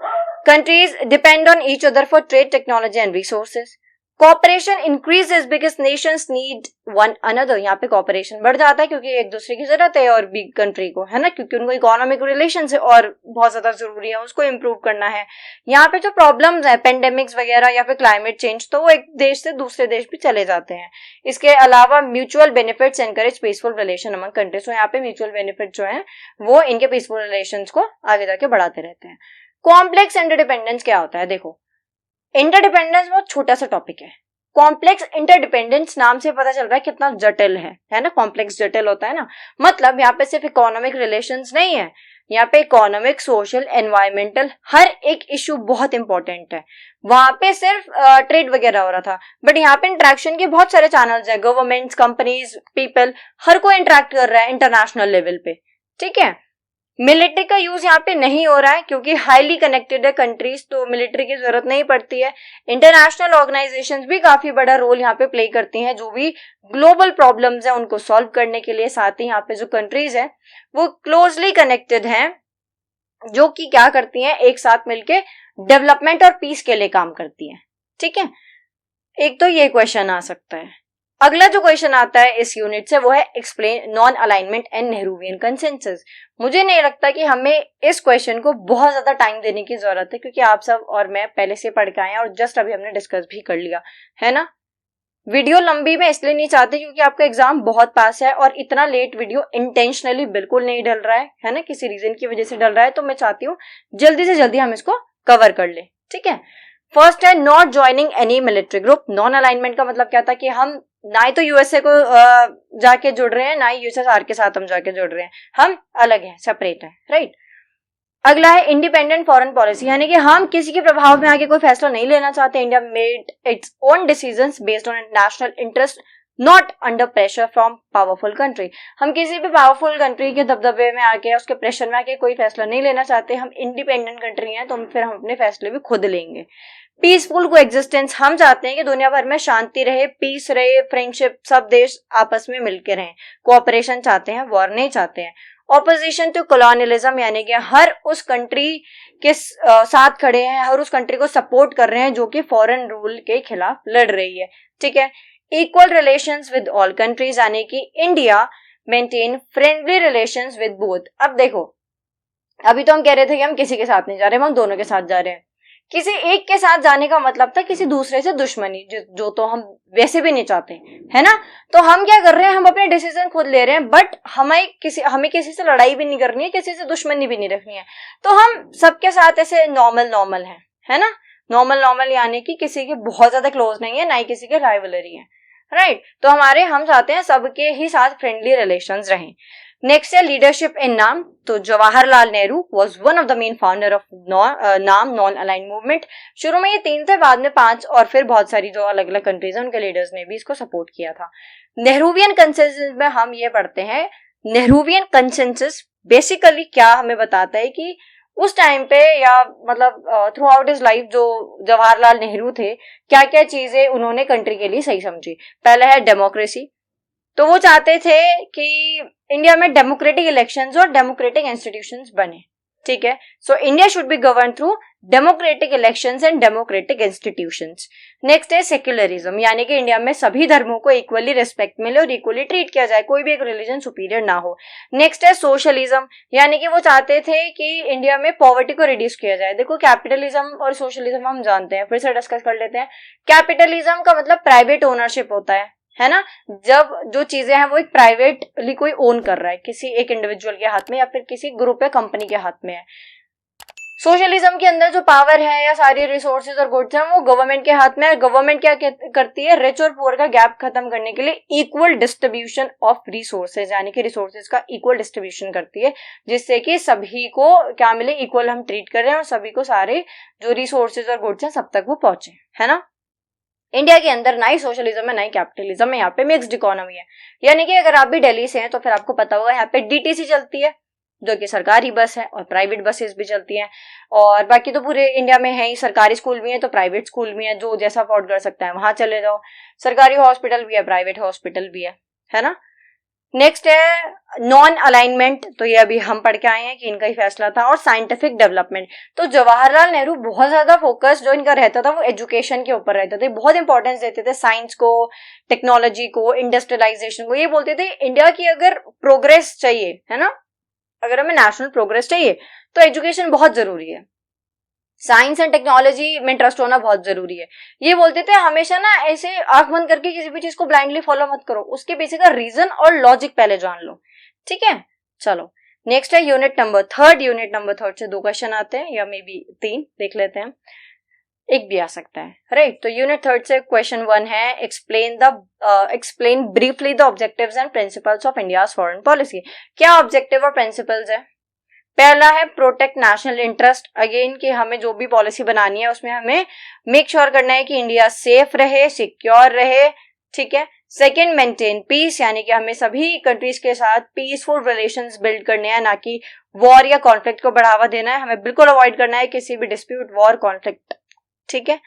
countries depend on each other for trade, technology and resources. Cooperation increases because nations need one another. यहाँ पे कॉपरेशन बढ़ जाता है क्योंकि एक दूसरे की जरूरत है और भी कंट्री को, है ना, क्योंकि उनको इकोनॉमिक रिलेशन है और बहुत ज्यादा जरूरी है, उसको इम्प्रूव करना है। यहाँ पे जो प्रॉब्लम्स है, पेंडेमिक्स वगैरह या फिर क्लाइमेट चेंज, तो वो एक देश से दूसरे देश भी चले जाते हैं। इसके अलावा mutual benefits encourage peaceful relation among countries. तो यहाँ पे म्यूचुअल बेनिफिट जो है वो इनके पीसफुल रिलेशन को आगे जाके बढ़ाते रहते हैं। कॉम्प्लेक्स इंटरडिपेंडेंस क्या होता है? देखो, इंटरडिपेंडेंस बहुत छोटा सा टॉपिक है। कॉम्प्लेक्स इंटरडिपेंडेंस नाम से पता चल रहा है कितना जटिल है ना। कॉम्प्लेक्स जटिल होता है ना, मतलब यहाँ पे सिर्फ इकोनॉमिक रिलेशंस नहीं है, यहाँ पे इकोनॉमिक, सोशल, एनवायरमेंटल हर एक इशू बहुत इंपॉर्टेंट है। वहां पे सिर्फ ट्रेड वगैरह हो रहा था, बट यहाँ पे इंटरेक्शन के बहुत सारे चैनल्स है, गवर्नमेंट्स, कंपनीज, पीपल, हर कोई इंटरेक्ट कर रहा है इंटरनेशनल लेवल पे, ठीक है। मिलिट्री का यूज यहाँ पे नहीं हो रहा है क्योंकि हाईली कनेक्टेड है कंट्रीज, तो मिलिट्री की जरूरत नहीं पड़ती है। इंटरनेशनल ऑर्गेनाइजेशंस भी काफी बड़ा रोल यहाँ पे प्ले करती हैं, जो भी ग्लोबल प्रॉब्लम्स हैं उनको सॉल्व करने के लिए। साथ ही यहाँ पे जो कंट्रीज हैं वो क्लोजली कनेक्टेड हैं, जो कि क्या करती हैं, एक साथ मिलके डेवलपमेंट और पीस के लिए काम करती हैं, ठीक है। एक तो ये क्वेश्चन आ सकता है। अगला जो क्वेश्चन आता है इस यूनिट से वो है explain non alignment and Nehruvian consensus. मुझे नहीं लगता कि हमें इस क्वेश्चन को बहुत ज्यादा टाइम देने की जरूरत है, क्योंकि आप सब और मैं पहले से पढ़ के आए हैं और जस्ट अभी हमने डिस्कस भी कर लिया है ना। वीडियो लंबी मैं इसलिए नहीं चाहती क्योंकि आपका एग्जाम बहुत पास है, और इतना लेट वीडियो इंटेंशनली बिल्कुल नहीं डल रहा है ना, किसी रीजन की वजह से डल रहा है, तो मैं चाहती हूँ जल्दी से जल्दी हम इसको कवर कर ले, ठीक है। फर्स्ट है not joining any military group. Non alignment का मतलब क्या था कि हम ना ही तो यूएसए को जाके जुड़ रहे हैं, ना ही यूएसएसआर के साथ हम जाके जुड़ रहे हैं, हम अलग हैं, सेपरेट हैं, राइट। अगला है इंडिपेंडेंट फॉरेन पॉलिसी, यानी कि हम किसी के प्रभाव में आके कोई फैसला नहीं लेना चाहते। India made its own decisions based on national interest, not under pressure from powerful country. हम किसी भी पावरफुल कंट्री के दबदबे में आके, उसके प्रेशर में आके कोई फैसला नहीं लेना चाहते। हम इंडिपेंडेंट कंट्री हैं, तो फिर हम अपने फैसले भी खुद लेंगे। पीसफुल को एग्जिस्टेंस, हम चाहते हैं कि दुनिया भर में शांति रहे, पीस रहे, फ्रेंडशिप, सब देश आपस में मिलकर रहें। कोऑपरेशन चाहते हैं, वॉर नहीं चाहते हैं। ऑपोजिशन टू कॉलोनियलिज्म, यानी कि हर उस कंट्री के साथ खड़े हैं, हर उस कंट्री को सपोर्ट कर रहे हैं जो कि फॉरेन रूल के खिलाफ लड़ रही है, ठीक है। Equal relations with all countries, यानी कि India maintain friendly relations with both. अब देखो, अभी तो हम कह रहे थे कि हम किसी के साथ नहीं जा रहे, हम दोनों के साथ जा रहे हैं। किसी एक के साथ जाने का मतलब था किसी दूसरे से दुश्मनी, जो तो हम वैसे भी नहीं चाहते, है ना। तो हम क्या कर रहे हैं, हम अपने डिसीजन खुद ले रहे हैं, बट हमें किसी से लड़ाई भी नहीं करनी है, किसी से दुश्मनी भी नहीं रखनी है। तो हम सबके साथ ऐसे नॉर्मल है ना। नॉर्मल यानी कि किसी के बहुत ज्यादा क्लोज नहीं है, ना ही किसी के राइवलरी है, राइट। तो हम चाहते हैं सबके ही साथ फ्रेंडली रिलेशंस रहें। नेक्स्ट है लीडरशिप इन नाम। तो Jawaharlal Nehru was one of the main founder of नाम नॉन अलाइन मूवमेंट। शुरू में ये 3 थे, बाद में 5, और फिर बहुत सारी जो अलग अलग कंट्रीज हैं उनके लीडर्स ने भी इसको सपोर्ट किया था। नेहरूवियन कंसेंसस में हम ये पढ़ते हैं, नेहरूवियन कंसेंसस बेसिकली क्या हमें बताता है कि उस टाइम पे, या मतलब थ्रू आउट हिज लाइफ, जो जवाहरलाल नेहरू थे, क्या क्या चीजें उन्होंने कंट्री के लिए सही समझी। पहला है डेमोक्रेसी। तो वो चाहते थे कि इंडिया में डेमोक्रेटिक इलेक्शंस और डेमोक्रेटिक इंस्टीट्यूशंस बने, ठीक है। So India should be govern through democratic elections and democratic institutions. Next है सेक्युलरिज्म, यानी कि इंडिया में सभी धर्मों को इक्वली रिस्पेक्ट मिले और इक्वली ट्रीट किया जाए, कोई भी एक रिलीजन सुपीरियर ना हो। नेक्स्ट है सोशलिज्म, यानी कि वो चाहते थे कि इंडिया में पॉवर्टी को रिड्यूस किया जाए। देखो, कैपिटलिज्म और सोशलिज्म हम जानते हैं, फिर से डिस्कस कर लेते हैं। कैपिटलिज्म का मतलब प्राइवेट ओनरशिप होता है ना, जब जो चीजें हैं वो एक प्राइवेटली कोई ओन कर रहा है, किसी एक इंडिविजुअल के हाथ में या फिर किसी ग्रुप या कंपनी के हाथ में है। सोशलिज्म के अंदर जो पावर है या सारी रिसोर्सेज और गुड्स हैं वो गवर्नमेंट के हाथ में है। गवर्नमेंट क्या करती है, रिच और पुअर का गैप खत्म करने के लिए इक्वल डिस्ट्रीब्यूशन ऑफ रिसोर्सेज, यानी कि रिसोर्सेज का इक्वल डिस्ट्रीब्यूशन करती है, जिससे कि सभी को क्या मिले, इक्वल हम ट्रीट कर रहे हैं और सभी को सारे जो रिसोर्सेज और गुड्स हैं सब तक वो पहुंचे, है ना। इंडिया के अंदर ना ही सोशलिज्म है ना ही कैपिटलिज्म है, यहाँ पे मिक्स्ड इकोनॉमी है। यानी कि अगर आप भी दिल्ली से हैं तो फिर आपको पता होगा यहाँ पे डीटीसी चलती है जो कि सरकारी बस है, और प्राइवेट बसेस भी चलती हैं, और बाकी तो पूरे इंडिया में है ही, सरकारी स्कूल भी है तो प्राइवेट स्कूल भी है, जो जैसा अफोर्ड कर सकता है वहां चले जाओ, सरकारी हॉस्पिटल भी है, प्राइवेट हॉस्पिटल भी है ना। नेक्स्ट है नॉन अलाइनमेंट, तो ये अभी हम पढ़ के आए हैं कि इनका ही फैसला था। और साइंटिफिक डेवलपमेंट, तो जवाहरलाल नेहरू बहुत ज्यादा फोकस जो इनका रहता था वो एजुकेशन के ऊपर रहता था, बहुत इंपॉर्टेंस देते थे साइंस को, टेक्नोलॉजी को, इंडस्ट्रियलाइजेशन को। ये बोलते थे इंडिया की अगर प्रोग्रेस चाहिए, है ना, अगर हमें नेशनल प्रोग्रेस चाहिए तो एजुकेशन बहुत जरूरी है, साइंस एंड टेक्नोलॉजी में इंटरेस्ट होना बहुत जरूरी है। ये बोलते थे हमेशा ना ऐसे आंख बंद करके किसी भी चीज को ब्लाइंडली फॉलो मत करो, उसके पीछे का रीजन और लॉजिक पहले जान लो, ठीक है। चलो नेक्स्ट है unit number third. Unit number third से 2 क्वेश्चन आते हैं या मे बी 3, देख लेते हैं, एक भी आ सकता है, राइट। तो यूनिट थर्ड से क्वेश्चन 1 है, explain briefly the objectives and principles of India's foreign policy. क्या ऑब्जेक्टिव और प्रिंसिपल्स है? पहला है प्रोटेक्ट नेशनल इंटरेस्ट, अगेन कि हमें जो भी पॉलिसी बनानी है उसमें हमें मेक श्योर करना है कि इंडिया सेफ रहे, सिक्योर रहे, ठीक है। सेकेंड, मेंटेन पीस, यानी कि हमें सभी कंट्रीज के साथ पीसफुल रिलेशंस बिल्ड करने हैं, ना कि वॉर या कॉन्फ्लिक्ट को बढ़ावा देना है। हमें बिल्कुल अवॉइड करना है किसी भी डिस्प्यूट, वॉर, कॉन्फ्लिक्ट, ठीक है,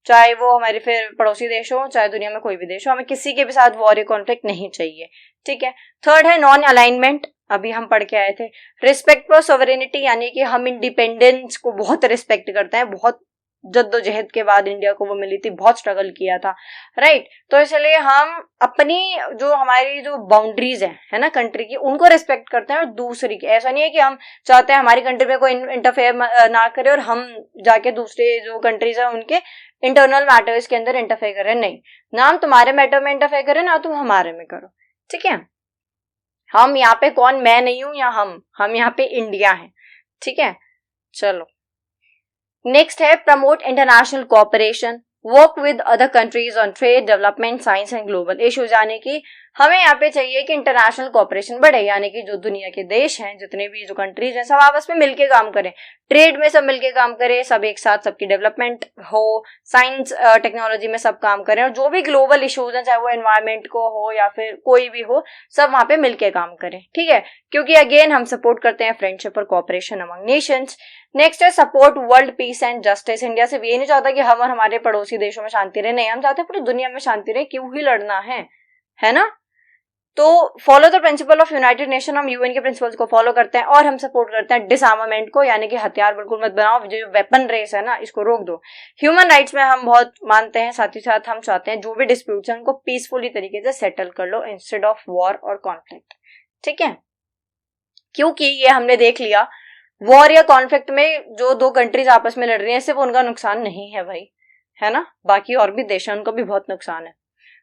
चाहे वो हमारे फिर पड़ोसी देश हो, चाहे दुनिया में कोई भी देश हो, हमें किसी के भी साथ वॉर या कॉन्फ्लिक्ट नहीं चाहिए, ठीक है। थर्ड है नॉन अलाइनमेंट, अभी हम पढ़ के आए थे। रिस्पेक्ट फॉर सोवरेनिटी, यानी कि हम इंडिपेंडेंस को बहुत रिस्पेक्ट करते हैं, बहुत जद्दोजहद के बाद इंडिया को वो मिली थी, बहुत स्ट्रगल किया था, राइट। तो इसलिए हम अपनी जो हमारी जो बाउंड्रीज है ना कंट्री की, उनको रिस्पेक्ट करते हैं, और दूसरी की ऐसा नहीं है कि हम चाहते हैं हमारी कंट्री में कोई इंटरफेयर ना करे और हम जाके दूसरे जो कंट्रीज है उनके इंटरनल मैटर्स के अंदर इंटरफेयर करें, नहीं, ना हम तुम्हारे मैटर में इंटरफेयर करें ना तुम हमारे में करो, ठीक है। हम यहाँ पे कौन, मैं नहीं हूं या हम यहाँ पे इंडिया है, ठीक है। चलो नेक्स्ट है promote international cooperation, work with other countries on trade, development, science and global issues, यानी कि हमें यहाँ पे चाहिए कि इंटरनेशनल कोऑपरेशन बढ़े, यानी कि जो दुनिया के देश हैं, जितने भी जो कंट्रीज हैं, सब आपस में मिलके काम करें, ट्रेड में सब मिलके काम करें, सब एक साथ सबकी डेवलपमेंट हो, साइंस टेक्नोलॉजी में सब काम करें, और जो भी ग्लोबल इश्यूज हैं, चाहे वो एनवायरमेंट को हो या फिर कोई भी हो, सब वहां पे मिलके काम करें, ठीक है। क्योंकि अगेन हम सपोर्ट करते हैं फ्रेंडशिप और कोऑपरेशन अमंग नेशंस। नेक्स्ट है support world peace and justice, India सिर्फ ये नहीं चाहता कि हम और हमारे पड़ोसी देशों में शांति रहे, नहीं, हम चाहते हैं पूरी दुनिया में शांति रहे, क्यों ही लड़ना है ना। तो follow the principle of United nation, हम यूएन के प्रिंसिपल्स को फॉलो करते हैं, और हम सपोर्ट करते हैं डिसआर्मामेंट को, यानी कि हथियार बिल्कुल मत बनाओ, जो वेपन रेस है ना इसको रोक दो। ह्यूमन राइट्स में हम बहुत मानते हैं, साथ ही साथ हम चाहते हैं जो भी डिस्प्यूट्स हैं उनको पीसफुली तरीके से सेटल कर लो इंस्टेड ऑफ वॉर और कॉन्फ्लिक्ट, ठीक है। क्योंकि ये हमने देख लिया, वॉर या कॉन्फ्लिक्ट में जो 2 कंट्रीज आपस में लड़ रही हैं सिर्फ उनका नुकसान नहीं है भाई, है ना, बाकी और भी देश हैं उनको भी बहुत नुकसान है।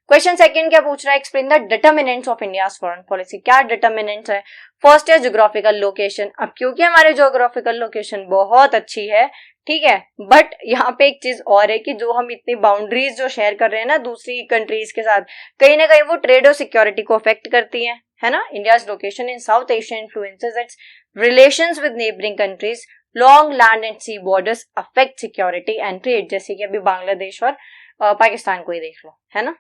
क्वेश्चन सेकंड क्या पूछ रहा है, explain the determinants of India's foreign policy. क्या डिटर्मिनेंट्स है? फर्स्ट है ज्योग्राफिकल लोकेशन, अब क्योंकि हमारी ज्योग्राफिकल लोकेशन बहुत अच्छी है, ठीक है, बट यहाँ पे एक चीज और है कि जो हम इतनी बाउंड्रीज जो शेयर कर रहे हैं ना दूसरी कंट्रीज के साथ, कहीं ना कहीं वो ट्रेड और सिक्योरिटी को अफेक्ट करती है ना। India's location in South Asia influences its relations with neighbouring countries, long land and sea borders affect security and trade, जैसे कि अभी बांग्लादेश और पाकिस्तान को ही देख लो, है ना,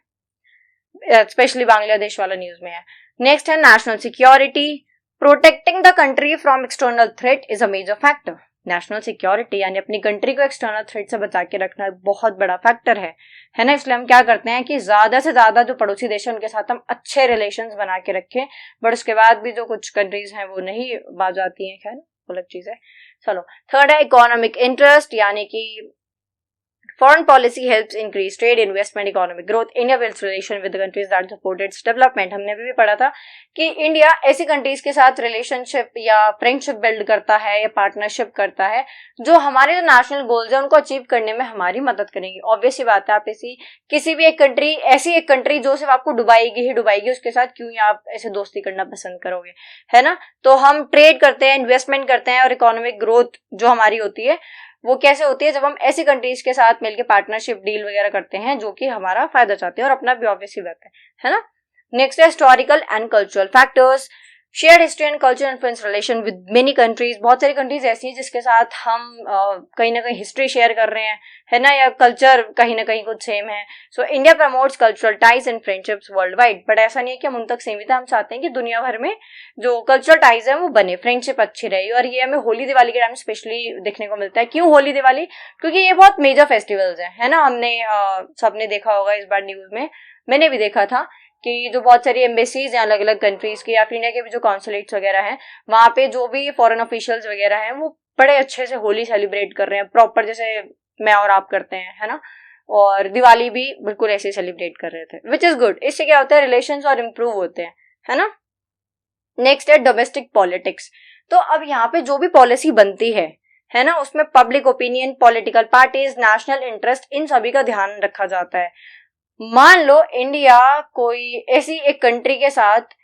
स्पेशली बांग्लादेश वाला न्यूज में है। नेक्स्ट है national security, protecting the country from external threat is a major factor. National security यानी अपनी कंट्री को एक्सटर्नल थ्रेट से बचा के रखना बहुत बड़ा फैक्टर है ना। इसलिए हम क्या करते हैं कि ज्यादा से ज्यादा जो पड़ोसी देश है उनके साथ हम अच्छे रिलेशंस बना के रखें, बट उसके बाद भी जो कुछ कंट्रीज हैं वो नहीं बाज जाती हैं, खैर अलग चीज है। चलो थर्ड है इकोनॉमिक इंटरेस्ट, यानी कि foreign policy helps increase trade, investment, economic growth. India builds relation with countries that support its development. हमने भी पढ़ा था कि इंडिया ऐसी कंट्रीज के साथ रिलेशनशिप या फ्रेंडशिप बिल्ड करता है या पार्टनरशिप करता है जो हमारे जो नेशनल गोल्स हैं उनको अचीव करने में हमारी मदद करेंगी. ऑब्वियस सी बात है, आप किसी भी एक कंट्री, ऐसी एक कंट्री जो सिर्फ आपको डुबाएगी ही डुबाएगी, उसके साथ क्यों ही आप ऐसे दोस्ती करना पसंद करोगे, है ना. तो हम ट्रेड करते हैं, इन्वेस्टमेंट करते हैं, और इकोनॉमिक ग्रोथ जो हमारी होती है वो कैसे होती है, जब हम ऐसी कंट्रीज के साथ मिलकर पार्टनरशिप डील वगैरह करते हैं जो कि हमारा फायदा चाहते हैं और अपना भी ऑब्वियस सी बात है ना. नेक्स्ट है historical and cultural factors. Share history and culture influence relation with many countries. बहुत सारी कंट्रीज ऐसी हैं जिसके साथ हम कहीं ना कहीं हिस्ट्री शेयर कर रहे हैं, है ना, या कल्चर कहीं ना कहीं कुछ सेम है. So India promotes cultural ties and friendships world wide. But ऐसा नहीं है कि हम उन तक सीमित है, हम चाहते हैं कि दुनिया भर में जो कल्चरल टाइज है वो बने, फ्रेंडशिप अच्छी रही. और ये हमें होली दिवाली के टाइम स्पेशली देखने को मिलता है. क्यों होली दिवाली? क्योंकि ये बहुत मेजर फेस्टिवल्स है ना. हमने सबने देखा होगा इस बार न्यूज में, मैंने भी देखा था कि जो बहुत सारी एम्बेसीज हैं अलग अलग कंट्रीज की, या फिर इंडिया के भी जो कॉन्सुलेट्स वगैरह हैं, वहाँ पे जो भी फॉरेन ऑफिशियल्स वगैरह हैं वो बड़े अच्छे से होली सेलिब्रेट कर रहे हैं, प्रॉपर जैसे मैं और आप करते हैं, है ना. और दिवाली भी बिल्कुल ऐसे सेलिब्रेट कर रहे थे, विच इज गुड. इससे क्या होता है, रिलेशंस और इम्प्रूव होते हैं, है ना. नेक्स्ट है डोमेस्टिक पॉलिटिक्स. तो अब यहाँ पे जो भी पॉलिसी बनती है ना, उसमें public opinion, political parties, national interest, इन सभी का ध्यान रखा जाता है. मान लो इंडिया कोई ऐसी एक कंट्री के साथ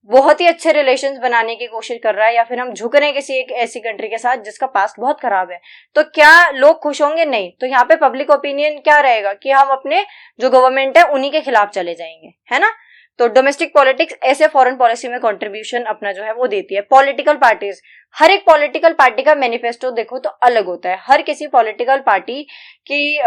बहुत ही अच्छे रिलेशंस बनाने की कोशिश कर रहा है, या फिर हम झुक रहे हैं किसी एक ऐसी कंट्री के साथ जिसका पास्ट बहुत खराब है, तो क्या लोग खुश होंगे? नहीं. तो यहाँ पे पब्लिक ओपिनियन क्या रहेगा कि हम अपने जो गवर्नमेंट है उन्हीं के खिलाफ चले जाएंगे, है ना. तो डोमेस्टिक पॉलिटिक्स ऐसे फॉरेन पॉलिसी में कंट्रीब्यूशन अपना जो है वो देती है. पॉलिटिकल पार्टीज, हर एक पॉलिटिकल पार्टी का मैनिफेस्टो देखो तो अलग होता है. हर किसी पॉलिटिकल पार्टी की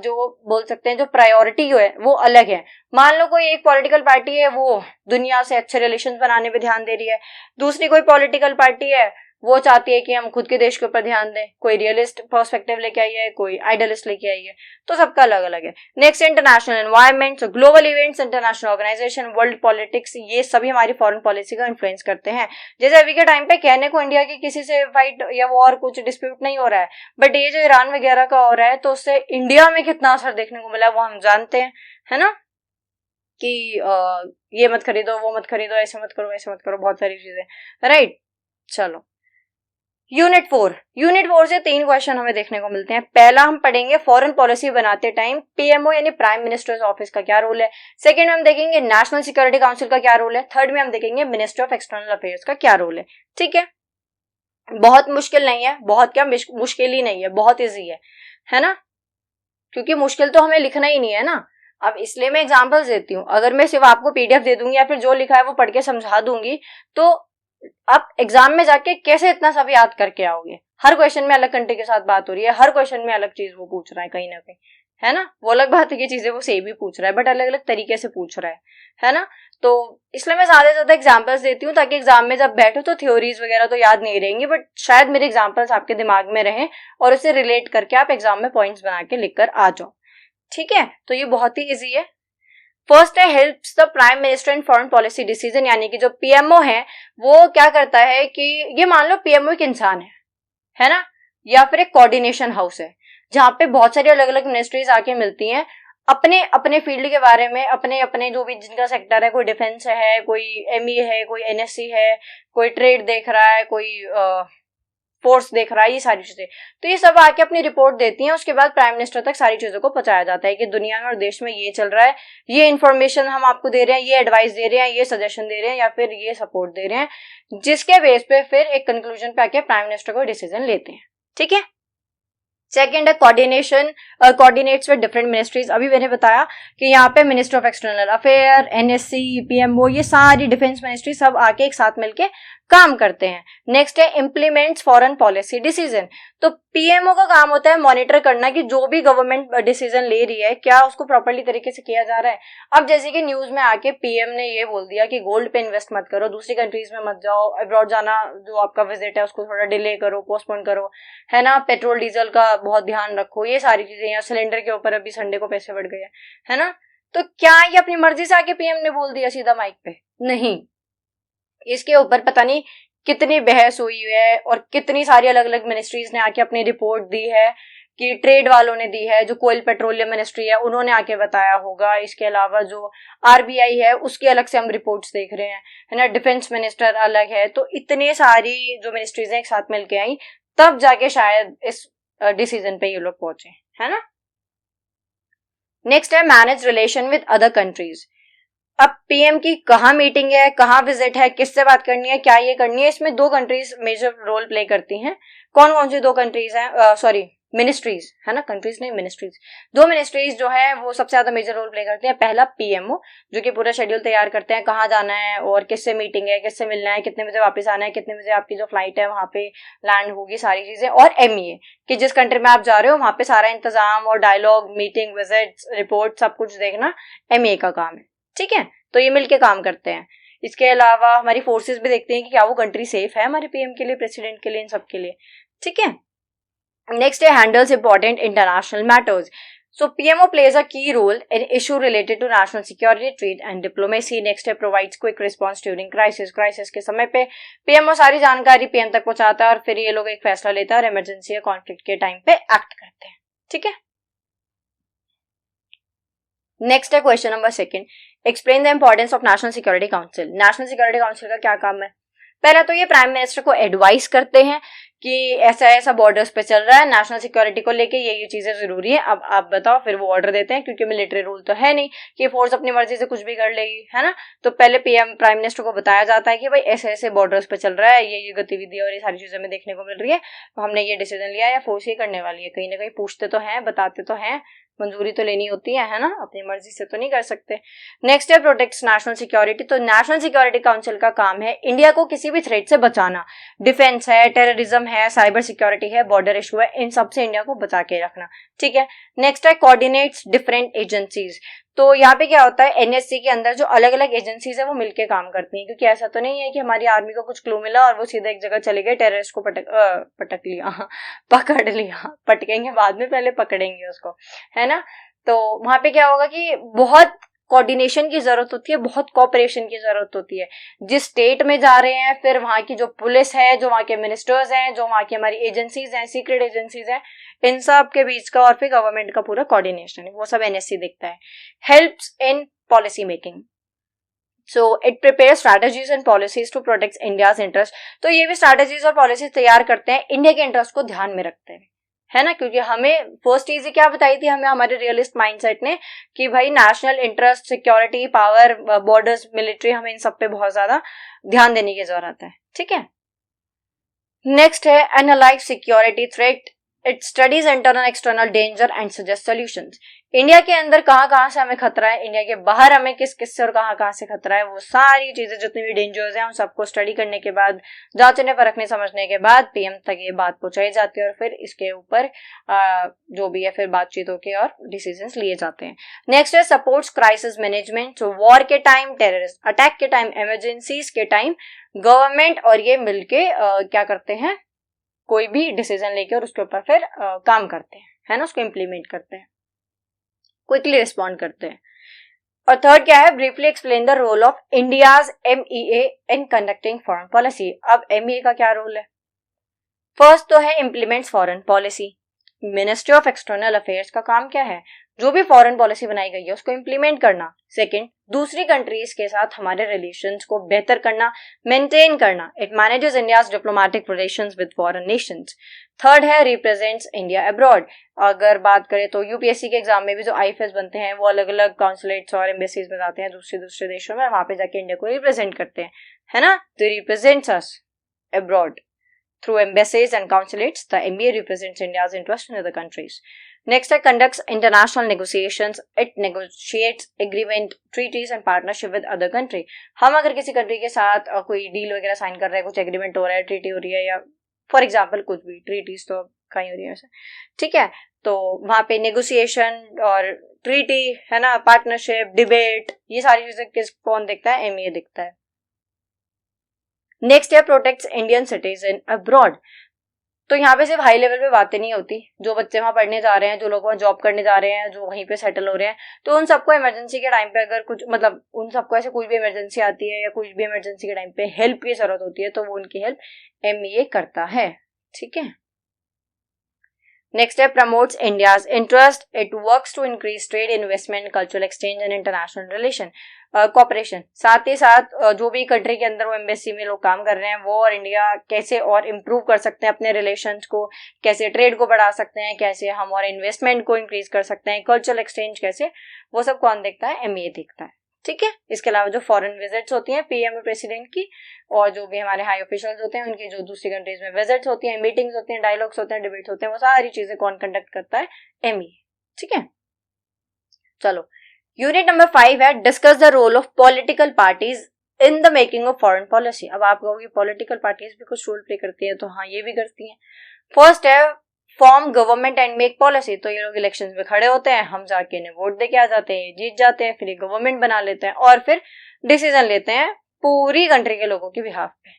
जो बोल सकते हैं जो प्रायोरिटी है वो अलग है. मान लो कोई एक पॉलिटिकल पार्टी है वो दुनिया से अच्छे रिलेशन बनाने पे ध्यान दे रही है, दूसरी कोई पॉलिटिकल पार्टी है वो चाहती है कि हम खुद के देश के ऊपर ध्यान दें. कोई रियलिस्ट पर्सपेक्टिव लेके आई है, कोई आइडियलिस्ट लेके आई है, तो सबका अलग अलग है. Next international environment, global events, international organization, world politics, ये सभी हमारी फॉरेन पॉलिसी का इन्फ्लुएंस करते हैं. जैसे अभी के टाइम पे कहने को इंडिया की किसी से फाइट या वॉर कुछ डिस्प्यूट नहीं हो रहा है, बट ये जो ईरान वगैरह का हो रहा है तो उससे इंडिया में कितना असर देखने को मिला है वो हम जानते हैं, है ना, कि ये मत खरीदो, वो मत खरीदो, ऐसे मत करो, वैसे मत करो, बहुत सारी चीजें, राइट. चलो यूनिट 4 से 3 क्वेश्चन हमें देखने को मिलते हैं. पहला हम पढ़ेंगे फॉरेन पॉलिसी बनाते टाइम पीएमओ यानी प्राइम मिनिस्टर्स ऑफिस का क्या रोल है. सेकंड में हम देखेंगे नेशनल सिक्योरिटी काउंसिल का क्या रोल है. थर्ड में हम देखेंगे मिनिस्ट्री ऑफ एक्सटर्नल अफेयर्स का क्या रोल है. ठीक है, बहुत मुश्किल नहीं है, बहुत क्या मुश्किल ही नहीं है, बहुत इजी है ना, क्योंकि मुश्किल तो हमें लिखना ही नहीं है ना. अब इसलिए मैं एग्जांपल्स देती हूँ. अगर मैं सिर्फ आपको पीडीएफ दे दूंगी या फिर जो लिखा है वो पढ़ के समझा दूंगी तो आप एग्जाम में जाके कैसे इतना सब याद करके आओगे. हर क्वेश्चन में अलग कंट्री के साथ बात हो रही है, हर क्वेश्चन में अलग चीज वो पूछ रहा है कहीं ना कहीं, है ना. वो अलग बात है कि चीजें वो सेम ही पूछ रहा है बट अलग अलग तरीके से पूछ रहा है ना. तो इसलिए मैं ज्यादा से ज्यादा एग्जाम्पल्स देती हूँ ताकि एग्जाम में जब बैठो तो थ्योरीज वगैरह तो याद नहीं रहेंगी, बट शायद मेरे एग्जाम्पल्स आपके दिमाग में रहें और उसे रिलेट करके आप एग्जाम में पॉइंट्स बना के लिख कर आ जाओ. ठीक है, तो ये बहुत ही ईजी है. फर्स्ट है helps the prime minister in foreign policy decision, यानी कि जो पीएमओ है वो क्या करता है कि ये मान लो पीएमओ एक इंसान है ना, या फिर एक कोऑर्डिनेशन हाउस है जहाँ पे बहुत सारी अलग अलग मिनिस्ट्रीज आके मिलती हैं अपने अपने फील्ड के बारे में, अपने अपने जो भी जिनका सेक्टर है, कोई डिफेंस है, कोई एमई है, कोई एनएससी है, कोई ट्रेड देख रहा है, कोई फोर्स देख रहा है, ये सारी चीजें. तो ये सब आके अपनी रिपोर्ट देती हैं. उसके बाद प्राइम मिनिस्टर तक सारी चीजों को पहुंचाया जाता है कि दुनिया में और देश में ये चल रहा है, ये इन्फॉर्मेशन हम आपको दे रहे हैं, ये एडवाइस दे रहे हैं, ये सजेशन दे रहे हैं या फिर ये सपोर्ट दे रहे हैं, जिसके बेस पे फिर एक कंक्लूजन पे आके प्राइम मिनिस्टर को डिसीजन लेते हैं. ठीक है. सेकेंड है coordination, coordinates with different ministries. अभी मैंने बताया कि यहाँ पे minister of external affair, NSC, PMO, ये सारी डिफेंस मिनिस्ट्री सब आके एक साथ मिलके काम करते हैं. नेक्स्ट है इम्प्लीमेंट्स फॉरेन पॉलिसी डिसीजन. तो पीएमओ का काम होता है मॉनिटर करना कि जो भी गवर्नमेंट डिसीजन ले रही है क्या उसको प्रॉपर्ली तरीके से किया जा रहा है. अब जैसे कि न्यूज में आके पीएम ने ये बोल दिया कि गोल्ड पे इन्वेस्ट मत करो, दूसरी कंट्रीज में मत जाओ, अब्रॉड जाना जो आपका विजिट है उसको थोड़ा डिले करो, पोस्टपोन करो, है ना, पेट्रोल डीजल का बहुत ध्यान रखो, ये सारी चीजें. या सिलेंडर के ऊपर अभी संडे को पैसे बढ़ गए है ना. तो क्या ये अपनी मर्जी से आके पीएम ने बोल दिया सीधा माइक पे? नहीं, इसके ऊपर पता नहीं कितनी बहस हुई है और कितनी सारी अलग अलग मिनिस्ट्रीज ने आके अपनी रिपोर्ट दी है कि ट्रेड वालों ने दी है, जो कोयल पेट्रोलियम मिनिस्ट्री है उन्होंने आके बताया होगा, इसके अलावा जो आरबीआई है उसकी अलग से हम रिपोर्ट्स देख रहे हैं, है ना, डिफेंस मिनिस्टर अलग है, तो इतने सारी जो मिनिस्ट्रीज हैं एक साथ मिलके आई, तब जाके शायद इस डिसीजन पे ये लोग पहुंचे, है ना। नेक्स्ट है manage relation with other countries. अब पीएम की कहाँ मीटिंग है, कहाँ विजिट है, किससे बात करनी है, क्या ये करनी है, इसमें दो कंट्रीज मेजर रोल प्ले करती हैं। कौन कौन सी दो कंट्रीज हैं, सॉरी मिनिस्ट्रीज, है ना, कंट्रीज नहीं मिनिस्ट्रीज। दो मिनिस्ट्रीज जो है वो सबसे ज्यादा मेजर रोल प्ले करती हैं। पहला पीएमओ, जो कि पूरा शेड्यूल तैयार करते हैं, कहाँ जाना है और किससे मीटिंग है, किससे मिलना है, कितने बजे वापस आना है, कितने बजे आपकी जो फ्लाइट है वहां पे लैंड होगी, सारी चीजें। और एमईए, कि जिस कंट्री में आप जा रहे हो वहां पे सारा इंतजाम और डायलॉग, मीटिंग, विजिट, रिपोर्ट सब कुछ देखना एमईए का काम है, ठीक है। तो ये मिलके काम करते हैं। इसके अलावा हमारी फोर्सेस भी देखते हैं कि क्या वो कंट्री सेफ है हमारे पीएम के लिए, प्रेसिडेंट के लिए, इन सब के लिए, ठीक है। नेक्स्ट है handles important international matters. So PMO plays a key role in issue related to national security, trade and diplomacy. Next है provides quick response during crisis. Crisis के समय पे PMO सारी जानकारी पीएम तक पहुंचाता है और फिर ये लोग एक फैसला लेता है और इमरजेंसी या कॉन्फ्लिक्ट के टाइम पे एक्ट करते हैं, ठीक है। नेक्स्ट है question number 2, explain the importance of national security council. National security council का क्या काम है? पहला तो ये प्राइम मिनिस्टर को एडवाइस करते हैं कि ऐसा ऐसा बॉर्डर्स पे चल रहा है, नेशनल सिक्योरिटी को लेके ये चीजें जरूरी है, अब आप बताओ। फिर वो ऑर्डर देते हैं, क्योंकि मिलिट्री रूल तो है नहीं कि फोर्स अपनी मर्जी से कुछ भी कर लेगी, है ना। तो पहले पीएम प्राइम मिनिस्टर को बताया जाता है कि भाई ऐसे ऐसे बॉर्डर्स पे चल रहा है, ये गतिविधि और ये सारी चीजें हमें देखने को मिल रही है, तो हमने ये डिसीजन लिया या फोर्स ये करने वाली है। कहीं ना कहीं पूछते तो हैं, बताते तो हैं, मंजूरी तो लेनी होती है ना, अपनी मर्जी से तो नहीं कर सकते। नेक्स्ट है प्रोटेक्ट्स नेशनल सिक्योरिटी। तो नेशनल सिक्योरिटी काउंसिल का काम है इंडिया को किसी भी थ्रेट से बचाना। डिफेंस है, टेररिज्म है, साइबर सिक्योरिटी है, बॉर्डर इशू है, इन सब से इंडिया को बचा के रखना, ठीक है। नेक्स्ट है कोऑर्डिनेट्स डिफरेंट एजेंसीज। तो यहाँ पे क्या होता है, एनएससी के अंदर जो अलग अलग एजेंसीज है वो मिलकर काम करती हैं, क्योंकि ऐसा तो नहीं है कि हमारी आर्मी को कुछ क्लू मिला और वो सीधे एक जगह चले गए, टेररिस्ट को पटक लिया पकड़ लिया, पटकेंगे बाद में, पहले पकड़ेंगे उसको, है ना। तो वहां पे क्या होगा कि बहुत कोऑर्डिनेशन की जरूरत होती है, बहुत कोऑपरेशन की जरूरत होती है। जिस स्टेट में जा रहे हैं, फिर वहां की जो पुलिस है, जो वहां के मिनिस्टर्स हैं, जो वहां की हमारी एजेंसीज हैं, सीक्रेट एजेंसीज हैं, इन सब के बीच का और फिर गवर्नमेंट का पूरा कोऑर्डिनेशन है, वो सब एनएससी देखता है। Helps in policy making, so it prepare strategies and policies to protect India's interest. तो ये भी स्ट्रैटेजीज और पॉलिसीज तैयार करते हैं, इंडिया के इंटरेस्ट को ध्यान में रखते हैं, है ना। क्योंकि हमें फर्स्ट चीज क्या बताई थी हमें हमारे रियलिस्ट माइंडसेट ने, कि भाई national interest, security, power, borders, military, हमें इन सब पे बहुत ज्यादा ध्यान देने की जरूरत है, ठीक है। नेक्स्ट है analyse security threat, it studies internal external danger and suggest solutions. India के अंदर कहाँ से हमें खतरा है, इंडिया के बाहर हमें किस किस से और कहाँ से खतरा है, वो सारी चीजें जितनी भी डेंजर्स हैं उन सबको स्टडी करने के बाद, जांचने परखने समझने के बाद पीएम तक ये बात पहुंचाई जाती है और फिर इसके ऊपर जो भी है फिर बातचीत होकर और डिसीजंस लिए जाते हैं। नेक्स्ट है सपोर्ट्स क्राइसिस मैनेजमेंट। तो वॉर के टाइम, टेररिस्ट अटैक के टाइम, इमरजेंसीज के टाइम गवर्नमेंट और ये मिलके क्या करते हैं, कोई भी डिसीजन लेके और उसके ऊपर फिर काम करते हैं, है ना, उसको इम्प्लीमेंट करते हैं, क्विकली रिस्पॉन्ड करते हैं। और थर्ड क्या है, briefly explain the role of India's MEA in conducting foreign policy. अब एमईए का क्या रोल है? फर्स्ट तो है implements foreign policy. Ministry of external affairs का काम क्या है, जो भी फॉरेन पॉलिसी बनाई गई है उसको इम्प्लीमेंट करना। सेकंड, दूसरी कंट्रीज के साथ हमारे रिलेशंस को बेहतर करना, मेंटेन करना। It manages India's diplomatic relations with foreign Nations. Third है रिप्रेजेंट्स इंडिया अब्रॉड। अगर बात करें तो यूपीएससी के एग्जाम में भी जो आईएफएस बनते हैं वो अलग अलग काउंसुलेट्स और एम्बेसीज में जाते हैं दूसरे देशों में, वहां पे जाके इंडिया को रिप्रेजेंट करते हैं, है ना। तो represents us abroad through embassies and consulates. The MBA represents India's interest in other countries. Next, it conducts international negotiations. It negotiates agreement, treaties and partnership with other country. हम अगर किसी country के साथ कोई डील वगैरह sign कर रहे हैं, कुछ एग्रीमेंट हो रहा है, ट्रीटी हो रही है, या फॉर एग्जाम्पल कुछ भी, ट्रीटीज तो कहीं हो रही है वैसे, ठीक है। तो वहां पे नेगोशिएशन और ट्रीटी, है ना, पार्टनरशिप, डिबेट, ये सारी चीजें कौन देखता है? एमईए दिखता है। नेक्स्ट है प्रोटेक्ट्स इंडियन सिटीजन अब्रॉड। तो यहाँ पे सिर्फ हाई लेवल पे बातें नहीं होती, जो बच्चे वहां पढ़ने जा रहे हैं, जो लोग वहां जॉब करने जा रहे हैं, जो वहीं पे सेटल हो रहे हैं, तो उन सबको इमरजेंसी के टाइम पे अगर कुछ, मतलब उन सबको ऐसे कोई भी इमरजेंसी आती है या कुछ भी इमरजेंसी के टाइम पे हेल्प की जरूरत होती है, तो वो उनकी हेल्प एमईए करता है, ठीक है। नेक्स्ट है promotes India's interest, it works to increase trade, investment, cultural exchange and international relation cooperation. साथ ही साथ जो भी कंट्री के अंदर वो एम्बेसी में लोग काम कर रहे हैं वो और इंडिया कैसे और इम्प्रूव कर सकते हैं अपने रिलेशंस को, कैसे ट्रेड को बढ़ा सकते हैं, कैसे हम और इन्वेस्टमेंट को इंक्रीज कर सकते हैं, कल्चरल एक्सचेंज कैसे, वो सब कौन देखता है, एमईए देखता है। ठीक है, इसके अलावा जो फॉरेन विजिट्स होती हैं पीएम और प्रेसिडेंट की, और जो भी हमारे हाई ऑफिशियल्स होते हैं उनकी जो दूसरी कंट्रीज में विजिट्स होती हैं, मीटिंग्स होती हैं, डायलॉग्स होते हैं, डिबेट्स होते हैं, वो सारी चीजें कौन कंडक्ट करता है, एमईए। ठीक है, चलो यूनिट नंबर 5 है discuss the role of political parties in the making of foreign policy. अब आप कहोगे पॉलिटिकल पार्टीज भी कुछ रोल प्ले करती है, तो हाँ ये भी करती हैं। फर्स्ट है form government and make policy. तो ये लोग इलेक्शंस में खड़े होते हैं, हम जाके इन्हें वोट दे के आ जाते हैं, जीत जाते हैं, फिर ये गवर्नमेंट बना लेते हैं और फिर डिसीजन लेते हैं पूरी कंट्री के लोगों के बिहाफ पे,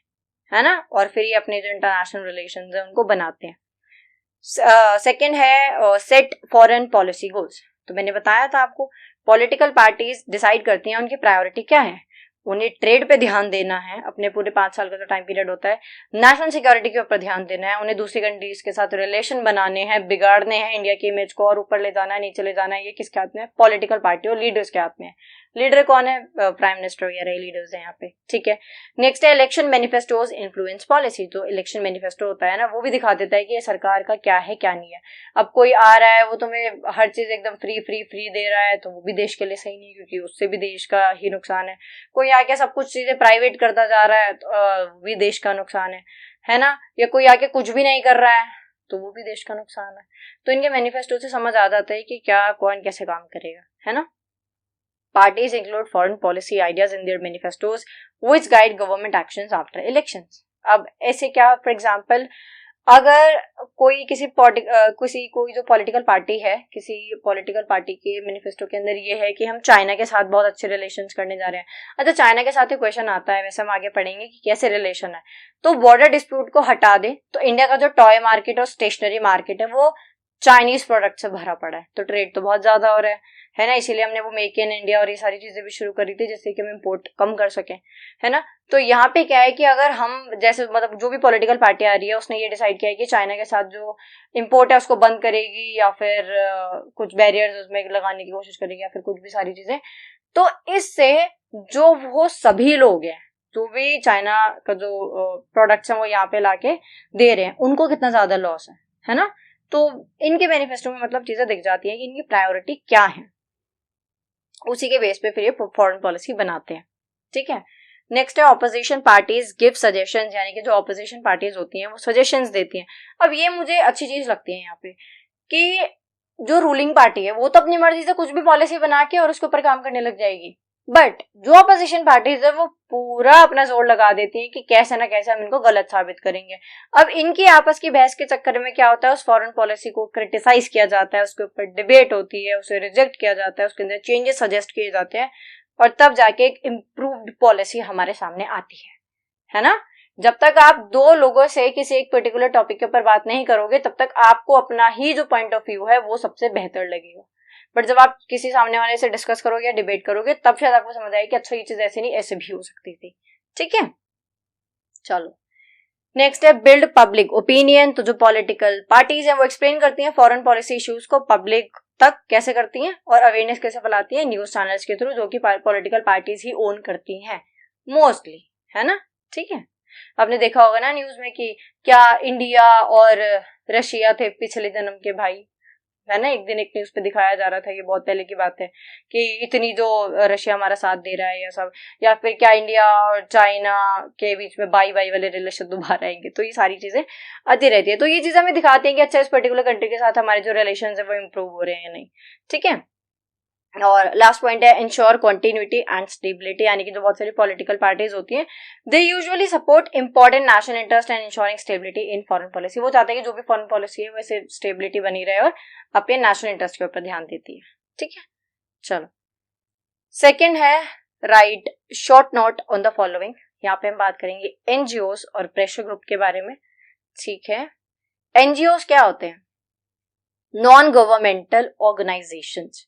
है ना, और फिर ये अपने जो इंटरनेशनल रिलेशंस है उनको बनाते हैं। सेकेंड है सेट फॉरेन पॉलिसी गोल्स। तो मैंने बताया था आपको पॉलिटिकल पार्टीज डिसाइड करती हैं उनकी प्रायोरिटी क्या है। उन्हें ट्रेड पे ध्यान देना है, अपने पूरे 5 साल का जो टाइम पीरियड होता है, नेशनल सिक्योरिटी के ऊपर ध्यान देना है, उन्हें दूसरी कंट्रीज के साथ रिलेशन बनाने हैं, बिगाड़ने हैं इंडिया की इमेज को और ऊपर ले जाना है, नीचे ले जाना है, ये किसके हाथ में है, पॉलिटिकल पार्टी और लीडर्स के हाथ में है। लीडर कौन है, प्राइम मिनिस्टर वगैरह लीडर्स हैं यहाँ पे। ठीक है, नेक्स्ट है इलेक्शन मैनिफेस्टोज इन्फ्लुएंस पॉलिसी। तो इलेक्शन मैनिफेस्टो होता है ना, वो भी दिखा देता है कि ये सरकार का क्या है क्या नहीं है। अब कोई आ रहा है वो तुम्हें हर चीज एकदम फ्री फ्री फ्री दे रहा है, तो वो भी देश के लिए सही नहीं, क्योंकि उससे भी देश का ही नुकसान है। कोई आके सब कुछ चीजें प्राइवेट करता जा रहा है, तो भी देश का नुकसान है ना। या कोई आके कुछ भी नहीं कर रहा है, तो वो भी देश का नुकसान है। तो इनके मैनिफेस्टो से समझ आ जाता है कि क्या कौन कैसे काम करेगा, है ना। Parties include foreign policy ideas in their manifestos which guide government actions after elections. अब ऐसे क्या, फॉर एग्जाम्पल अगर कोई कोई जो पॉलिटिकल पार्टी है, किसी पॉलिटिकल पार्टी के मैनिफेस्टो के अंदर ये है कि हम चाइना के साथ बहुत अच्छे रिलेशंस करने जा रहे हैं। अच्छा, चाइना के साथ ही क्वेश्चन आता है, वैसे हम आगे पढ़ेंगे कि कैसे रिलेशन है। तो बॉर्डर डिस्प्यूट को हटा दे तो इंडिया का जो टॉय मार्केट और स्टेशनरी मार्केट है वो चाइनीज प्रोडक्ट से भरा पड़ा है, तो ट्रेड तो बहुत ज्यादा हो रहा है ना। इसीलिए हमने वो मेक इन इंडिया और ये सारी चीजें भी शुरू करी थी जिससे कि हम इम्पोर्ट कम कर सकें, है ना। तो यहाँ पे क्या है कि अगर हम जैसे मतलब जो भी पॉलिटिकल पार्टी आ रही है उसने ये डिसाइड किया है कि चाइना के साथ जो इम्पोर्ट है उसको बंद करेगी या फिर कुछ बैरियर्स उसमें लगाने की कोशिश करेगी या फिर कुछ भी सारी चीजें, तो इससे जो वो सभी लोग हैं जो भी चाइना का जो प्रोडक्ट्स हैं वो यहाँ पे लाके दे रहे हैं उनको कितना ज्यादा लॉस है ना। तो इनके मैनिफेस्टो में मतलब चीजें दिख जाती हैं कि इनकी प्रायोरिटी क्या है, उसी के बेस पे फिर ये फॉरेन पॉलिसी बनाते हैं। ठीक है, नेक्स्ट है ऑपोजिशन पार्टीज गिव सजेशंस, यानी कि जो ऑपोजिशन पार्टीज होती हैं वो सजेशंस देती हैं। अब ये मुझे अच्छी चीज लगती है यहाँ पे कि जो रूलिंग पार्टी है वो तो अपनी मर्जी से कुछ भी पॉलिसी बना के और उसके ऊपर काम करने लग जाएगी, बट जो अपोजिशन पार्टीज है वो पूरा अपना जोर लगा देती है कि कैसे ना कैसे हम इनको गलत साबित करेंगे। अब इनकी आपस की बहस के चक्कर में क्या होता है, उस फॉरेन पॉलिसी को क्रिटिसाइज किया जाता है, उसके ऊपर डिबेट होती है, उसे रिजेक्ट किया जाता है, उसके अंदर चेंजेस सजेस्ट किए जाते हैं और तब जाके एक इम्प्रूव्ड पॉलिसी हमारे सामने आती है ना। जब तक आप दो लोगों से किसी एक पर्टिकुलर टॉपिक के ऊपर बात नहीं करोगे तब तक आपको अपना ही जो पॉइंट ऑफ व्यू है वो सबसे बेहतर लगेगा, बट जब आप किसी सामने वाले से डिस्कस करोगे या डिबेट करोगे तब शायद आपको समझ आएगी कि अच्छा ये चीज ऐसे नहीं ऐसे भी हो सकती थी। ठीक है, चलो नेक्स्ट है बिल्ड पब्लिक ओपिनियन। तो जो पॉलिटिकल पार्टीज हैं वो एक्सप्लेन करती हैं फॉरेन पॉलिसी इश्यूज को पब्लिक तक कैसे करती हैं और अवेयरनेस कैसे फैलाती हैं, न्यूज चैनल्स के थ्रू जो कि पॉलिटिकल पार्टीज ही ओन करती हैं मोस्टली, है ना। ठीक है, आपने देखा होगा ना न्यूज में कि क्या इंडिया और रशिया थे पिछले जन्म के भाई, है ना। एक दिन एक न्यूज पे दिखाया जा रहा था, ये बहुत पहले की बात है, कि इतनी जो रशिया हमारा साथ दे रहा है या सब, या फिर क्या इंडिया और चाइना के बीच में बाई बाई वाले रिलेशन दोबारा आएंगे। तो ये सारी चीजें आती रहती है, तो ये चीजें हमें दिखाती हैं कि अच्छा इस पर्टिकुलर कंट्री के साथ हमारे जो रिलेशन है वो इम्प्रूव हो रहे हैं या नहीं। ठीक है, और लास्ट पॉइंट है इंश्योर कंटिन्यूटी एंड स्टेबिलिटी, यानी कि जो बहुत सारी पॉलिटिकल पार्टीज होती हैं they usually support important national interest and ensuring stability in foreign policy. वो चाहते हैं कि जो भी फॉरेन पॉलिसी है वैसे स्टेबिलिटी बनी रहे और अपने नेशनल इंटरेस्ट के ऊपर ध्यान देती है। ठीक है, चलो सेकेंड है right short note on the following. यहाँ पे हम बात करेंगे एनजीओस और प्रेशर ग्रुप के बारे में। ठीक है, एनजीओस क्या होते हैं, नॉन गवर्नमेंटल ऑर्गेनाइजेशंस।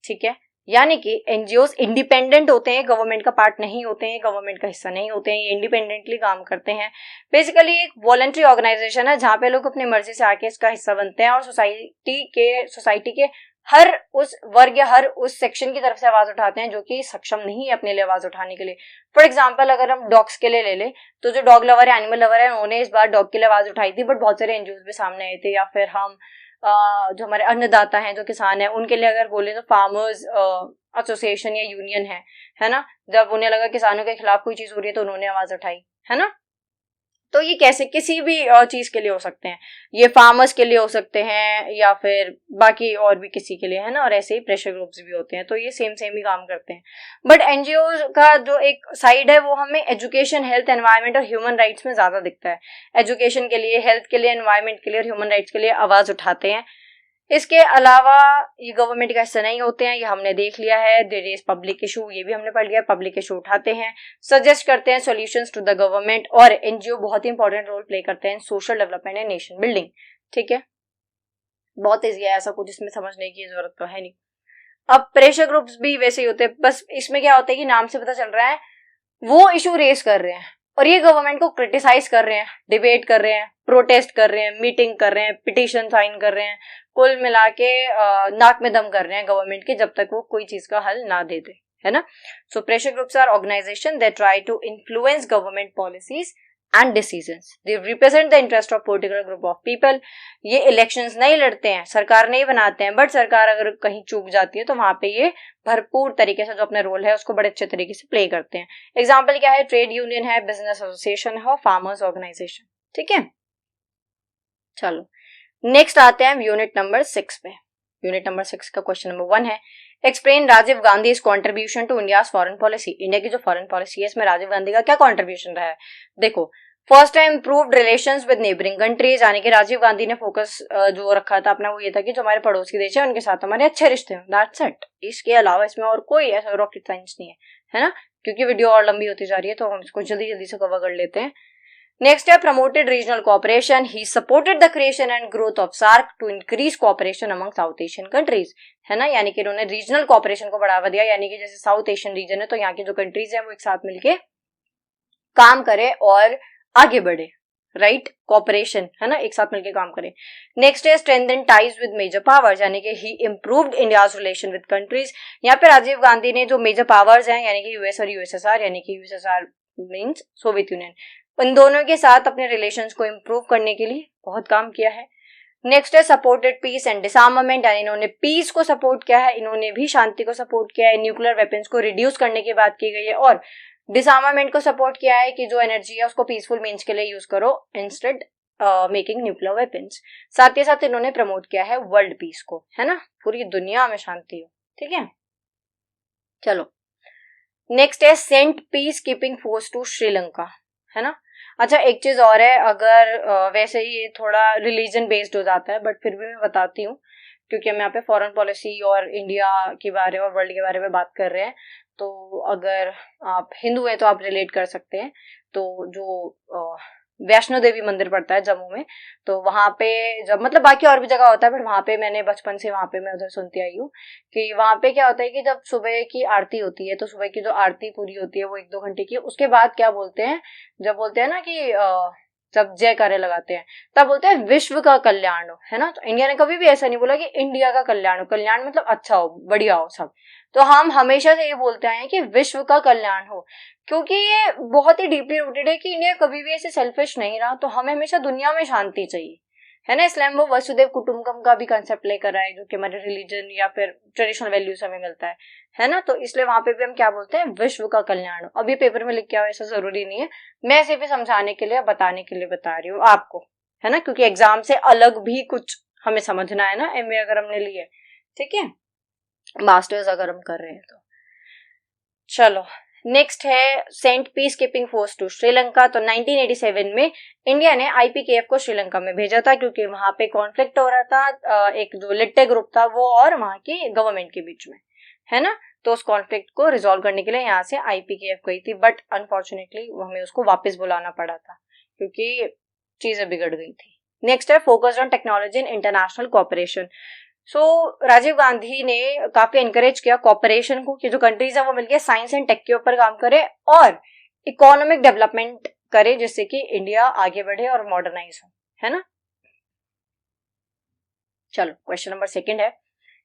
ठीक है, यानी कि एनजीओज इंडिपेंडेंट होते हैं, गवर्नमेंट का पार्ट नहीं होते हैं, गवर्नमेंट का हिस्सा नहीं होते हैं, ये इंडिपेंडेंटली काम करते हैं। बेसिकली एक वॉलंटरी ऑर्गेनाइजेशन है जहाँ पे लोग अपनी मर्जी से आके इसका हिस्सा बनते हैं और सोसाइटी के हर उस वर्ग या हर उस सेक्शन की तरफ से आवाज उठाते हैं जो कि सक्षम नहीं है अपने लिए आवाज उठाने के लिए। फॉर एग्जाम्पल अगर हम डॉग्स के लिए ले लें तो जो डॉग लवर है, एनिमल लवर है, उन्होंने इस बार डॉग के लिए आवाज उठाई थी, बट बहुत सारे एनजीओज भी सामने आए थे। या फिर हम जो हमारे अन्नदाता हैं, जो किसान हैं, उनके लिए अगर बोले तो फार्मर्स एसोसिएशन या यूनियन है ना, जब उन्हें लगा किसानों के खिलाफ कोई चीज हो रही है तो उन्होंने आवाज उठाई, है ना। तो ये कैसे किसी भी चीज के लिए हो सकते हैं, ये फार्मर्स के लिए हो सकते हैं या फिर बाकी और भी किसी के लिए, है ना। और ऐसे ही प्रेशर ग्रुप्स भी होते हैं, तो ये सेम ही काम करते हैं। बट एनजीओ का जो एक साइड है वो हमें एजुकेशन, हेल्थ, एनवायरनमेंट और ह्यूमन राइट्स में ज्यादा दिखता है। एजुकेशन के लिए, हेल्थ के लिए, एनवायरनमेंट के लिए और ह्यूमन राइट्स के लिए आवाज उठाते हैं। इसके अलावा ये गवर्नमेंट का हिस्सा नहीं होते हैं, ये हमने देख लिया है। देयर इज पब्लिक इशू, ये भी हमने पढ़ लिया। पब्लिक इशू उठाते हैं, सजेस्ट करते हैं सॉल्यूशंस टू द गवर्नमेंट, और एनजीओ बहुत ही इंपॉर्टेंट रोल प्ले करते हैं social development and nation building. ठीक है, बहुत ईजी है, ऐसा कुछ इसमें समझने की जरूरत तो है नहीं। अब प्रेशर ग्रुप्स भी वैसे ही होते हैं, बस इसमें क्या होता है कि नाम से पता चल रहा है वो इशू रेस कर रहे हैं और ये गवर्नमेंट को क्रिटिसाइज कर रहे हैं, डिबेट कर रहे हैं, प्रोटेस्ट कर रहे हैं, मीटिंग कर रहे हैं, पिटीशन साइन कर रहे हैं, कुल मिला के नाक में दम कर रहे हैं गवर्नमेंट के, जब तक वो कोई चीज का हल ना दे दे, है ना। So pressure groups are organization that try to influence government policies and decisions. They represent the interest of particular group of people. ये इलेक्शंस नहीं लड़ते हैं, सरकार नहीं बनाते हैं, बट सरकार अगर कहीं चूक जाती है तो वहां पे ये भरपूर तरीके से जो अपना रोल है उसको बड़े अच्छे तरीके से प्ले करते हैं। एग्जाम्पल क्या है, ट्रेड यूनियन है, बिजनेस एसोसिएशन है और फार्मर्स ऑर्गेनाइजेशन। ठीक है, चलो नेक्स्ट आते हैं यूनिट नंबर 6 पे। यूनिट नंबर 6 का क्वेश्चन नंबर 1 है, explain Rajiv Gandhi contribution to India foreign policy. India की जो फॉरेन पॉलिसी है इसमें राजीव गांधी का क्या कॉन्ट्रीब्यूशन रहा है। देखो, first time improved relations with neighbouring countries, यानी कि राजीव गांधी ने फोकस जो रखा था अपना वो ये था कि जो हमारे पड़ोसी देश है उनके साथ हमारे अच्छे रिश्ते हैं, दैट्स इट। इसके अलावा इसमें और कोई ऐसा रॉकेट साइंस नहीं है ना। क्योंकि वीडियो और लंबी होती जा रही है तो हम इसको जल्दी जल्दी से कवर कर लेते हैं। नेक्स्ट है promoted regional cooperation. He supported the creation and growth of SAARC to increase cooperation among South Asian countries, है ना। यानी कि इन्होंने रीजनल कोऑपरेशन को बढ़ावा दिया, यानी कि जैसे साउथ एशियन रीजन है तो यहाँ की जो कंट्रीज है वो एक साथ मिलके काम करे और आगे बढ़े, राइट। कोऑपरेशन, है ना, एक साथ मिलके काम करें। नेक्स्ट है strengthen ties with major powers, यानी कि he improved India's relation with countries. यहाँ पे राजीव गांधी ने जो मेजर पावर्स हैं यानी कि यूएस और यूएसएसआर, यानी कि यूएसएसआर मींस सोवियत यूनियन, उन दोनों के साथ अपने रिलेशंस को इम्प्रूव करने के लिए बहुत काम किया है। नेक्स्ट है सपोर्टेड पीस एंड डिसआर्मामेंट, यानी इन्होंने पीस को सपोर्ट किया है, इन्होंने भी शांति को सपोर्ट किया है, न्यूक्लियर वेपन्स को रिड्यूस करने की बात की गई है, और डिसआर्मामेंट को सपोर्ट किया है कि जो एनर्जी है उसको पीसफुल मीन्स के लिए यूज करो इंस्टेड मेकिंग न्यूक्लियर वेपन्स। साथ ही साथ इन्होंने प्रमोट किया है वर्ल्ड पीस को, है ना, पूरी दुनिया में शांति हो। ठीक है, चलो नेक्स्ट है sent peace keeping force to Sri Lanka, है ना। अच्छा, एक चीज और है, अगर वैसे ही ये थोड़ा रिलीजन बेस्ड हो जाता है बट फिर भी मैं बताती हूँ क्योंकि हम यहाँ पे फॉरेन पॉलिसी और इंडिया के बारे और वर्ल्ड के बारे में बात कर रहे हैं, तो अगर आप हिंदू हैं तो आप रिलेट कर सकते हैं। तो जो वैष्णो देवी मंदिर पड़ता है जम्मू में, तो वहां पे जब मतलब बाकी और भी जगह होता है बट वहां पे मैंने बचपन से वहां पे मैं उधर सुनती आई हूँ कि वहां पे क्या होता है कि जब सुबह की आरती होती है तो सुबह की जो आरती पूरी होती है वो 1-2 घंटे की, उसके बाद क्या बोलते हैं, जब बोलते हैं ना कि जब जयकारे लगाते हैं तब बोलते हैं विश्व का कल्याण हो, है ना। तो इंडिया ने कभी भी ऐसा नहीं बोला कि इंडिया का कल्याण हो, कल्याण मतलब अच्छा हो, बढ़िया हो सब। तो हम हमेशा से ये बोलते आए हैं कि विश्व का कल्याण हो, क्योंकि ये बहुत ही डीपली रूटेड है कि इंडिया कभी भी ऐसे सेल्फिश नहीं रहा, तो हमें हमेशा दुनिया में शांति चाहिए, है ना। इसलिए वो वसुदेव कुटुंबकम का भी कंसेप्ट लेकर आए जो कि हमारे रिलीजन या फिर ट्रेडिशनल वैल्यूज हमें मिलता है ना। तो इसलिए वहां पे भी हम क्या बोलते हैं, विश्व का कल्याण हो। अब ये पेपर में लिख के आओ ऐसा जरूरी नहीं है, मैं सिर्फ समझाने के लिए बताने के लिए बता रही हूँ आपको, है ना, क्योंकि एग्जाम से अलग भी कुछ हमें समझना है ना। एमए अगर हमने लिए, ठीक है, मास्टर्स अगर हम कर रहे हैं तो। चलो नेक्स्ट है sent peace keeping force to Sri Lanka. तो 1987 में इंडिया ने आईपीकेएफ को श्रीलंका में भेजा था क्योंकि वहां पे कॉन्फ्लिक्ट हो रहा था, एक जो लिट्टे ग्रुप था वो और वहां की गवर्नमेंट के बीच में, है ना। तो उस कॉन्फ्लिक्ट को रिजोल्व करने के लिए यहाँ से आईपीकेएफ गई थी, बट अनफॉर्चुनेटली हमें उसको वापस बुलाना पड़ा था क्योंकि चीजें बिगड़ गई थी। नेक्स्ट है focused on technology and international cooperation. Rajiv Gandhi ने काफी एनकरेज किया कॉपरेशन को कि जो कंट्रीज है वो मिलकर साइंस एंड टेक के ऊपर काम करे और इकोनॉमिक डेवलपमेंट करे, जिससे कि इंडिया आगे बढ़े और मॉडर्नाइज हो, है ना। चलो क्वेश्चन नंबर 2 है,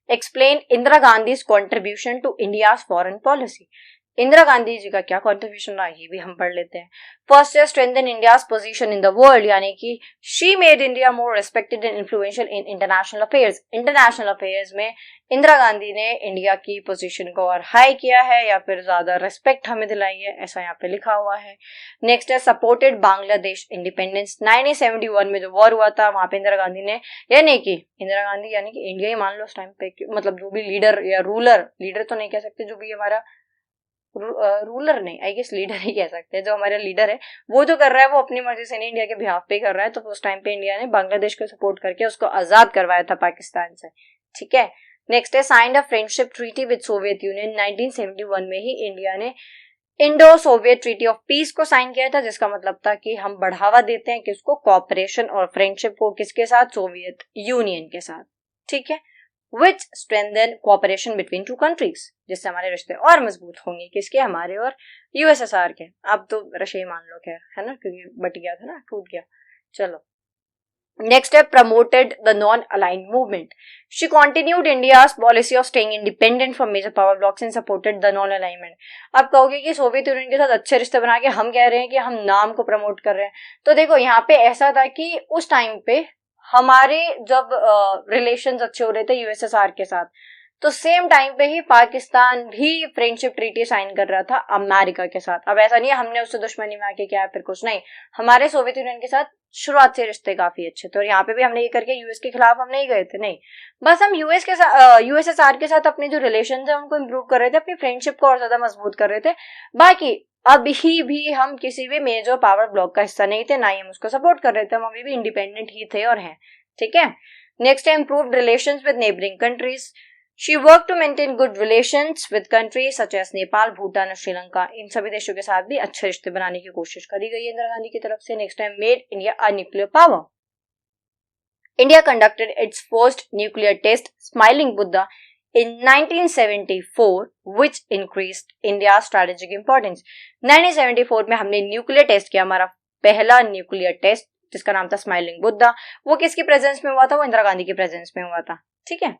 explain Indira Gandhi contribution to India foreign policy. Indira Gandhi ji का क्या कॉन्ट्रीब्यूशन रहा ये भी हम पढ़ लेते हैं। फर्स्ट है strengthen India's position in the world, यानी कि she made India more respected and influential in international affairs. International affairs में इंदिरा गांधी ने इंडिया की पोजीशन को और हाई किया है या फिर ज्यादा रिस्पेक्ट हमें दिलाई है, ऐसा यहाँ पे लिखा हुआ है। नेक्स्ट है सपोर्टेड बांग्लादेश इंडिपेंडेंस। 1971 में जो वॉर हुआ था वहां पे इंदिरा गांधी ने, यानी कि इंदिरा गांधी यानी कि इंडिया ही मान लो उस टाइम पे, मतलब जो भी लीडर या लीडर तो नहीं कह सकते, जो भी हमारा रूलर नहीं, आई गेस लीडर ही कह सकते हैं, जो हमारा लीडर है वो जो कर रहा है वो अपनी मर्जी से नहीं, इंडिया के बिहाफ पे कर रहा है। तो उस टाइम पे इंडिया ने बांग्लादेश को सपोर्ट करके उसको आजाद करवाया था पाकिस्तान से, ठीक है। नेक्स्ट है signed a friendship treaty with Soviet union. 1971 में ही इंडिया ने Indo Soviet treaty of piece को साइन किया था, जिसका मतलब था कि हम बढ़ावा देते हैं किसको, कॉपरेशन और फ्रेंडशिप को, किसके साथ, सोवियत यूनियन के साथ, ठीक है। which strengthen cooperation between two countries, जिससे हमारे रिश्ते और मजबूत होंगे, किसके, हमारे और यूएसएसआर के। अब तो रशिया मान लो खैर, है ना, क्योंकि बट गया था ना, टूट गया। चलो नेक्स्ट है promoted the non aligned movement. She continued India's policy of staying independent from major power blocs and supported the non alignment. आप कहोगे कि सोवियत यूनियन के साथ अच्छे रिश्ते बना के हम कह रहे हैं कि हम नाम को प्रमोट कर रहे हैं, तो देखो यहाँ पे ऐसा था कि उस टाइम पे हमारे जब रिलेशंस अच्छे हो रहे थे यूएसएसआर के साथ, तो सेम टाइम पे ही पाकिस्तान भी फ्रेंडशिप ट्रीटी साइन कर रहा था अमेरिका के साथ। अब ऐसा नहीं है हमने उससे दुश्मनी में आके किया फिर कुछ, नहीं, हमारे सोवियत यूनियन के साथ शुरुआत से रिश्ते काफी अच्छे थे और यहाँ पे भी हमने ये करके यूएस के खिलाफ हम नहीं गए थे, नहीं, बस हम यूएस के साथ यूएसएसआर के साथ अपने जो रिलेशन है उनको इम्प्रूव कर रहे थे, अपनी फ्रेंडशिप को और ज्यादा मजबूत कर रहे थे। बाकी अभी भी हम किसी भी मेजर पावर ब्लॉक का हिस्सा नहीं थे, ना ही हम उसको सपोर्ट कर रहे थे, हम अभी भी इंडिपेंडेंट ही थे और हैं, ठीक है। नेक्स्ट है improved relations with neighbouring countries. She work to maintain good relations with countries such as Nepal, Bhutan और श्रीलंका। इन सभी देशों के साथ भी अच्छे रिश्ते बनाने की कोशिश करी गई है इंदिरा गांधी की तरफ से। Next time made India a nuclear power. India conducted its first nuclear test smiling Buddha in 1974, which increased India's strategic importance. 1974 में हमने न्यूक्लियर टेस्ट किया, हमारा पहला न्यूक्लियर टेस्ट, जिसका नाम था स्माइलिंग बुद्धा। वो किसकी प्रेजेंस में हुआ था, वो इंदिरा गांधी की प्रेजेंस में हुआ था, ठीक है।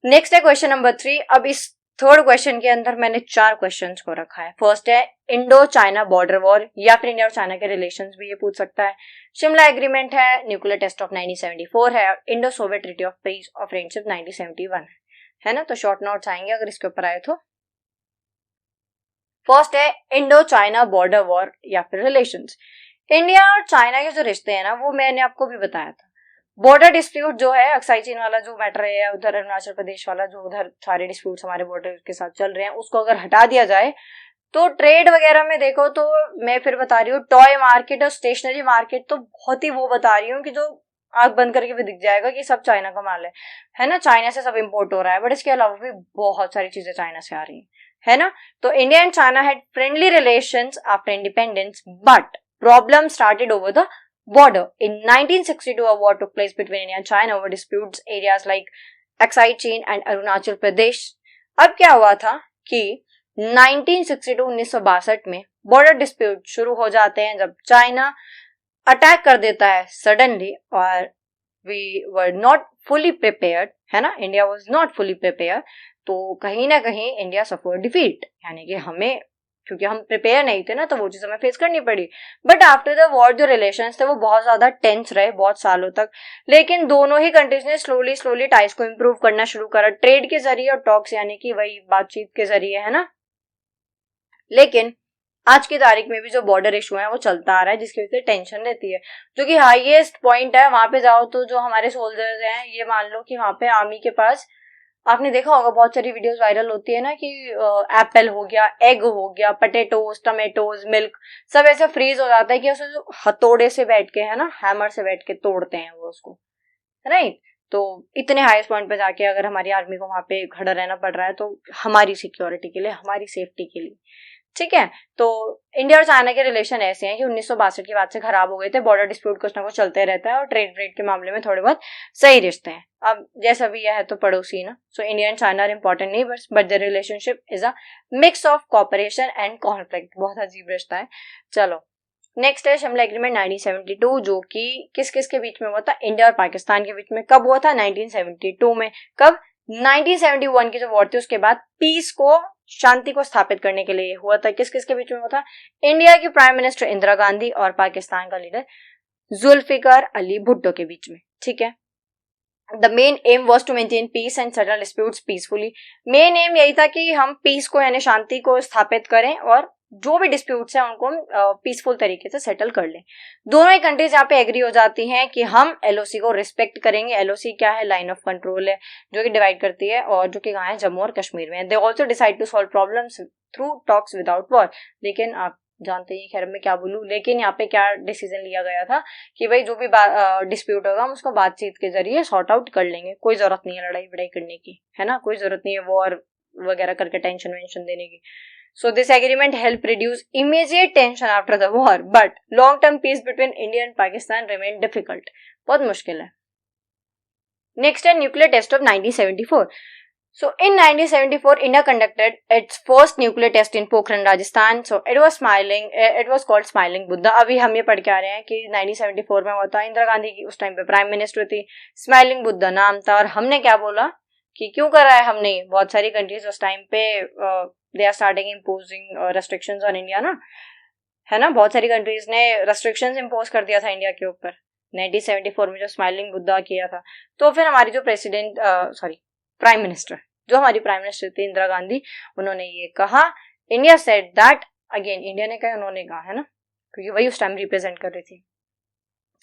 नेक्स्ट है क्वेश्चन नंबर 3। अब इस थर्ड क्वेश्चन के अंदर मैंने 4 क्वेश्चंस को रखा है। फर्स्ट है इंडो चाइना बॉर्डर वॉर, या फिर इंडिया और चाइना के रिलेशंस भी ये पूछ सकता है। शिमला एग्रीमेंट है, न्यूक्लियर टेस्ट ऑफ 1974 है, Indo Soviet treaty of piece और फ्रेंडशिप 1971 है ना। तो शॉर्ट नोट्स आएंगे अगर इसके ऊपर आए तो। फर्स्ट है इंडो चाइना बॉर्डर वॉर या फिर रिलेशंस। इंडिया और चाइना के जो रिश्ते हैं ना, वो मैंने आपको भी बताया था। बॉर्डर डिस्प्यूट जो है, अक्साई चीन वाला जो मैटर है, उधर अरुणाचल प्रदेश वाला जो उधर सारे डिस्प्यूट्स हमारे बॉर्डर के साथ चल रहे हैं, उसको अगर हटा दिया जाए तो ट्रेड वगैरह में देखो तो मैं फिर बता रही हूँ, टॉय मार्केट और स्टेशनरी मार्केट तो बहुत ही वो बता रही हूँ कि जो आंख बंद करके भी दिख जाएगा कि सब चाइना का माल है ना, चाइना से सब इंपोर्ट हो रहा है, बट इसके अलावा भी बहुत सारी चीजें चाइना से आ रही है ना। तो India and China had friendly relations after independence, but problem started over the border. In 1962, a war took place between India and China over disputes areas like Aksai Chin and Arunachal Pradesh. अब क्या हुआ था कि 1962 में border dispute शुरू हो जाते हैं जब चाइना अटैक कर देता है सडनली, और we were not fully prepared, है ना, India was not fully prepare. तो कहीं ना कहीं इंडिया सफर डिफीट, यानी कि हमें, क्योंकि हम प्रिपेयर नहीं थे ना, तो वो चीज हमें फेस करनी पड़ी। बट आफ्टर द वॉर जो रिलेशंस थे वो बहुत ज्यादा टेंस रहे बहुत सालों तक, लेकिन दोनों ही कंट्रीज ने स्लोली टाइज को इम्प्रूव करना शुरू करा, ट्रेड के जरिए और टॉक्स यानी कि वही बातचीत के जरिए, है ना। लेकिन आज की तारीख में भी जो बॉर्डर इशू है वो चलता आ रहा है, जिसकी वजह से टेंशन रहती है, जो कि हाईएस्ट पॉइंट है। वहां पे जाओ तो जो हमारे सोल्जर्स हैं, ये मान लो कि वहां पे आर्मी के पास, आपने देखा होगा बहुत सारी वीडियोस वायरल होती है ना कि एप्पल हो गया, एग हो गया, पटेटोज, टमेटोज, मिल्क, सब ऐसे फ्रीज हो जाता है कि उसे जो हथौड़े से बैठ के, है ना, हैमर से बैठ के तोड़ते हैं वो उसको, राइट। तो इतने हाईएस्ट पॉइंट पे जाके अगर हमारी आर्मी को वहां पे खड़ा रहना पड़ रहा है, तो हमारी सिक्योरिटी के लिए, हमारी सेफ्टी के लिए, ठीक है। तो इंडिया और चाइना के रिलेशन ऐसे हैं कि 1962 के बाद से खराब हो गए थे, बॉर्डर डिस्प्यूट कुछ ना कुछ चलते रहता है और ट्रेड के मामले में थोड़े बहुत सही रिश्ते हैं। अब जैसा भी यह है तो पड़ोसी ना, so India and China are important neighbours but the relationship is a mix of cooperation and conflict. बहुत अजीब रिश्ता है। चलो नेक्स्ट है शिमला एग्रीमेंट 1972, जो कि किस किस के बीच में हुआ था, इंडिया और पाकिस्तान के बीच में। कब हुआ था, 1972 में। कब, 1971 की जो वॉर थी उसके बाद पीस को, शांति को स्थापित करने के लिए हुआ था। किस किस के बीच में हुआ था, इंडिया की प्राइम मिनिस्टर इंदिरा गांधी और पाकिस्तान का लीडर जुल्फिकार अली भुट्टो के बीच में। ठीक है। The main aim was to maintain peace and settle disputes peacefully. Main aim यही था कि हम पीस को यानी शांति को स्थापित करें और जो भी डिस्प्यूट्स हैं उनको पीसफुल तरीके से सेटल कर लें। दोनों ही कंट्रीज यहाँ पे एग्री हो जाती हैं कि हम एलओसी को रिस्पेक्ट करेंगे। एलओसी क्या है, लाइन ऑफ कंट्रोल है जो कि डिवाइड करती है और जो कि कहाँ है, जम्मू और कश्मीर में। They also decide to solve problems through talks without war. लेकिन आप जानते हैं, खैर मैं क्या बोलूं, लेकिन यहाँ पे क्या डिसीजन लिया गया था कि भाई जो भी डिस्प्यूट होगा हम उसको बातचीत के जरिए सॉर्ट आउट कर लेंगे। कोई जरूरत नहीं है लड़ाई वड़ाई करने की, है ना, कोई जरूरत नहीं है वॉर वगैरह करके टेंशन वेंशन देने की। So this agreement helped reduce immediate tension after the war, but long-term peace between India and Pakistan remained difficult. बहुत मुश्किल है। Next है nuclear test of 1974. So in 1974, India conducted its first nuclear test in Pokhran, Rajasthan. So it was called Smiling Buddha. अभी हम ये पढ़ के आ रहे हैं कि 1974 में हुआ था। इंदिरा गांधी की उस टाइम पे प्राइम मिनिस्टर थी, स्माइलिंग बुद्धा नाम था। और हमने क्या बोला कि क्यों करा है हमने, बहुत सारी कंट्रीज उस टाइम पे they are starting imposing restrictions on India ना, है ना, बहुत सारी कंट्रीज ने रेस्ट्रिक्शंस इम्पोज कर दिया था इंडिया के ऊपर 1974 में जो स्माइलिंग बुद्धा किया था। तो फिर हमारी जो प्राइम मिनिस्टर, जो हमारी प्राइम मिनिस्टर थी इंदिरा गांधी, उन्होंने ये कहा, India said that, again India ने कहा, उन्होंने कहा, है ना, क्योंकि वही उस टाइम रिप्रेजेंट कर रही थी।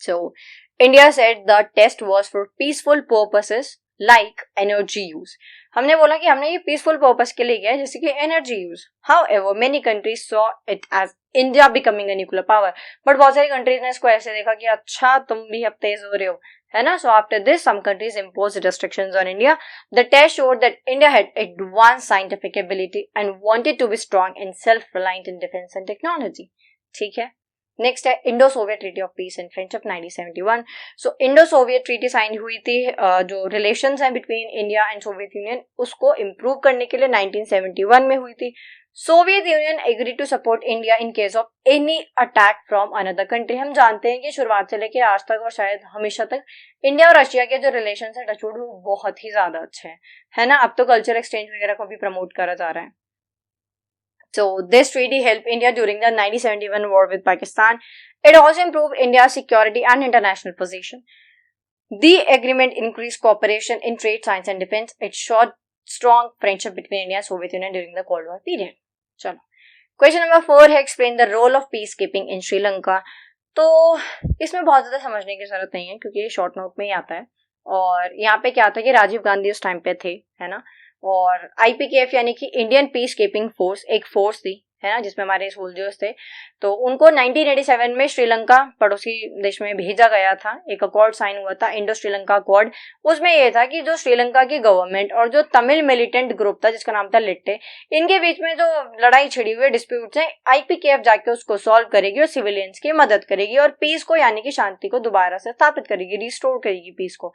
So India said the test was for peaceful purposes like energy use. हमने बोला कि हमने ये पीसफुल पर्पस के लिए किया है, जैसे कि energy use. However many countries saw it as India becoming a nuclear power, but बहुत सारी कंट्रीज ने इसको ऐसे देखा कि अच्छा तुम भी अब तेज हो रहे हो, है ना। So after this some countries imposed restrictions on India. The test showed that India had advanced scientific ability and wanted to be strong and self-reliant in defense and technology. ठीक है। नेक्स्ट है Indo Soviet treaty of peace and friendship 1971. So Indo Soviet treaty sign हुई थी, जो relations हैं between India and Soviet Union उसको improve करने के लिए 1971 में हुई थी। Soviet Union agree to support India in case of any attack from another country. हम जानते हैं कि शुरुआत से लेकर आज तक और शायद हमेशा तक इंडिया और रशिया के जो रिलेशन है टचवुड वो बहुत ही ज्यादा अच्छे हैं, है ना। अब तो कल्चर एक्सचेंज वगैरह को भी प्रमोट करा जा रहा है। So this treaty helped India during the 1971 war with Pakistan. It also improved India's security and international position. The agreement increased cooperation in trade, science and defense. It showed strong friendship between India and Soviet Union during the Cold War period. चलो, question number 4 है explain the role of peace keeping in Sri Lanka. तो इसमें बहुत ज्यादा समझने की जरूरत नहीं है क्योंकि ये शॉर्ट नोट में ही आता है। और यहाँ पे क्या था कि राजीव गांधी उस टाइम पे थे, है ना, और आईपीकेएफ यानी कि इंडियन पीस कीपिंग फोर्स एक फोर्स थी, है ना, जिसमें हमारे सोल्जर्स थे। तो उनको 1987 में श्रीलंका पड़ोसी देश में भेजा गया था। एक अकॉर्ड साइन हुआ था, इंडो श्रीलंका अकॉर्ड। उसमें यह था कि जो श्रीलंका की गवर्नमेंट और जो तमिल मिलिटेंट ग्रुप था जिसका नाम था लिट्टे, इनके बीच में जो लड़ाई छिड़ी हुई डिस्प्यूट्स हैं, आईपीकेएफ जाके उसको सॉल्व करेगी और सिविलियंस की मदद करेगी और पीस को यानी कि शांति को दोबारा से स्थापित करेगी, रिस्टोर करेगी पीस को।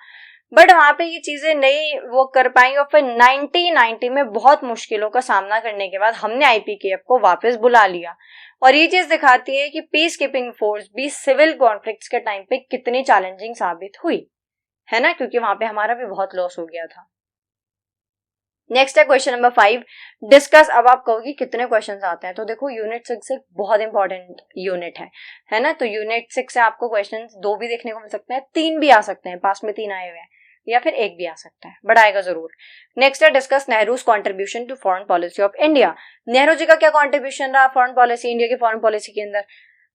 बट वहां पे ये चीजें नहीं वो कर पाई और फिर 1990 में बहुत मुश्किलों का सामना करने के बाद हमने आईपीकेएफ को वापस बुला लिया। और ये चीज दिखाती है कि पीस कीपिंग फोर्स भी सिविल कॉन्फ्लिक्ट्स के टाइम पे कितनी चैलेंजिंग साबित हुई, है ना, क्योंकि वहां पे हमारा भी बहुत लॉस हो गया था। नेक्स्ट है क्वेश्चन नंबर 5 डिस्कस। अब आप कहोगे कितने क्वेश्चंस आते हैं, तो देखो यूनिट 6 एक बहुत इंपॉर्टेंट यूनिट है ना। तो यूनिट 6 से आपको क्वेश्चंस 2 भी देखने को मिल सकते हैं, 3 भी आ सकते हैं, पास में 3 आए हुए हैं, या फिर 1 भी आ सकता है, बट आएगा जरूर। नेक्स्ट है discuss Nehru's contribution to foreign policy of India. Nehru ji का क्या कॉन्ट्रीब्यूशन रहा फॉरेन पॉलिसी, इंडिया की फॉरेन पॉलिसी के अंदर।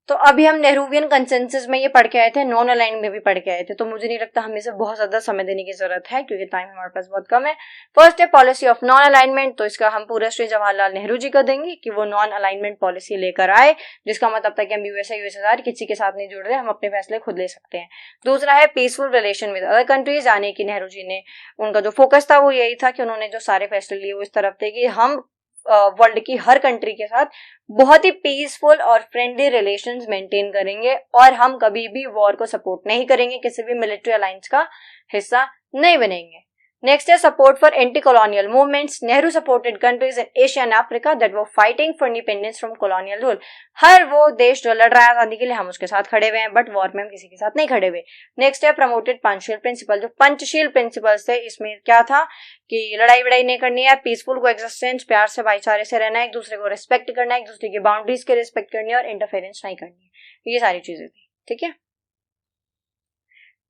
तो अभी हम नेहरूवियन कंसेंसस में ये पढ़ के आए थे, नॉन अलाइन में भी पढ़ के आए थे, तो मुझे नहीं लगता हमें से बहुत ज्यादा समय देने की जरूरत है क्योंकि टाइम हमारे पास बहुत कम है। फर्स्ट है पॉलिसी ऑफ नॉन अलाइनमेंट, तो इसका हम पूरा श्रेय जवाहरलाल नेहरू जी को देंगे कि वो नॉन अलाइनमेंट पॉलिसी लेकर आए, जिसका मतलब था कि हम यूएसएसआर किसी के साथ नहीं जुड़ रहे, हम अपने फैसले खुद ले सकते हैं। दूसरा है peaceful relation with other countries, यानी कि नेहरू जी ने उनका जो फोकस था वो यही था कि उन्होंने जो सारे फैसले लिए वो इस तरफ थे कि हम वर्ल्ड की हर कंट्री के साथ बहुत ही पीसफुल और फ्रेंडली रिलेशंस मेंटेन करेंगे और हम कभी भी वॉर को सपोर्ट नहीं करेंगे, किसी भी मिलिट्री अलायंस का हिस्सा नहीं बनेंगे। नेक्स्ट है support for anti colonial movements. Nehru supported countries in Asia and Africa that were fighting for independence from colonial rule. हर वो देश जो लड़ रहा है आजादी के लिए, हम उसके साथ खड़े हुए हैं, बट वॉर में हम किसी के साथ नहीं खड़े हुए। नेक्स्ट है प्रमोटेड पंचशील प्रिंसिपल। जो पंचशील प्रिंसिपल्स थे, इसमें क्या था कि लड़ाई वड़ाई नहीं करनी है, पीसफुल को एक्सिस्टेंस, प्यार से भाईचारे से रहना है, एक दूसरे को रिस्पेक्ट करना है, एक दूसरे की बाउंड्रीज के रिस्पेक्ट करनी है और इंटरफेरेंस नहीं करनी है। ये सारी चीजें थी, ठीक है।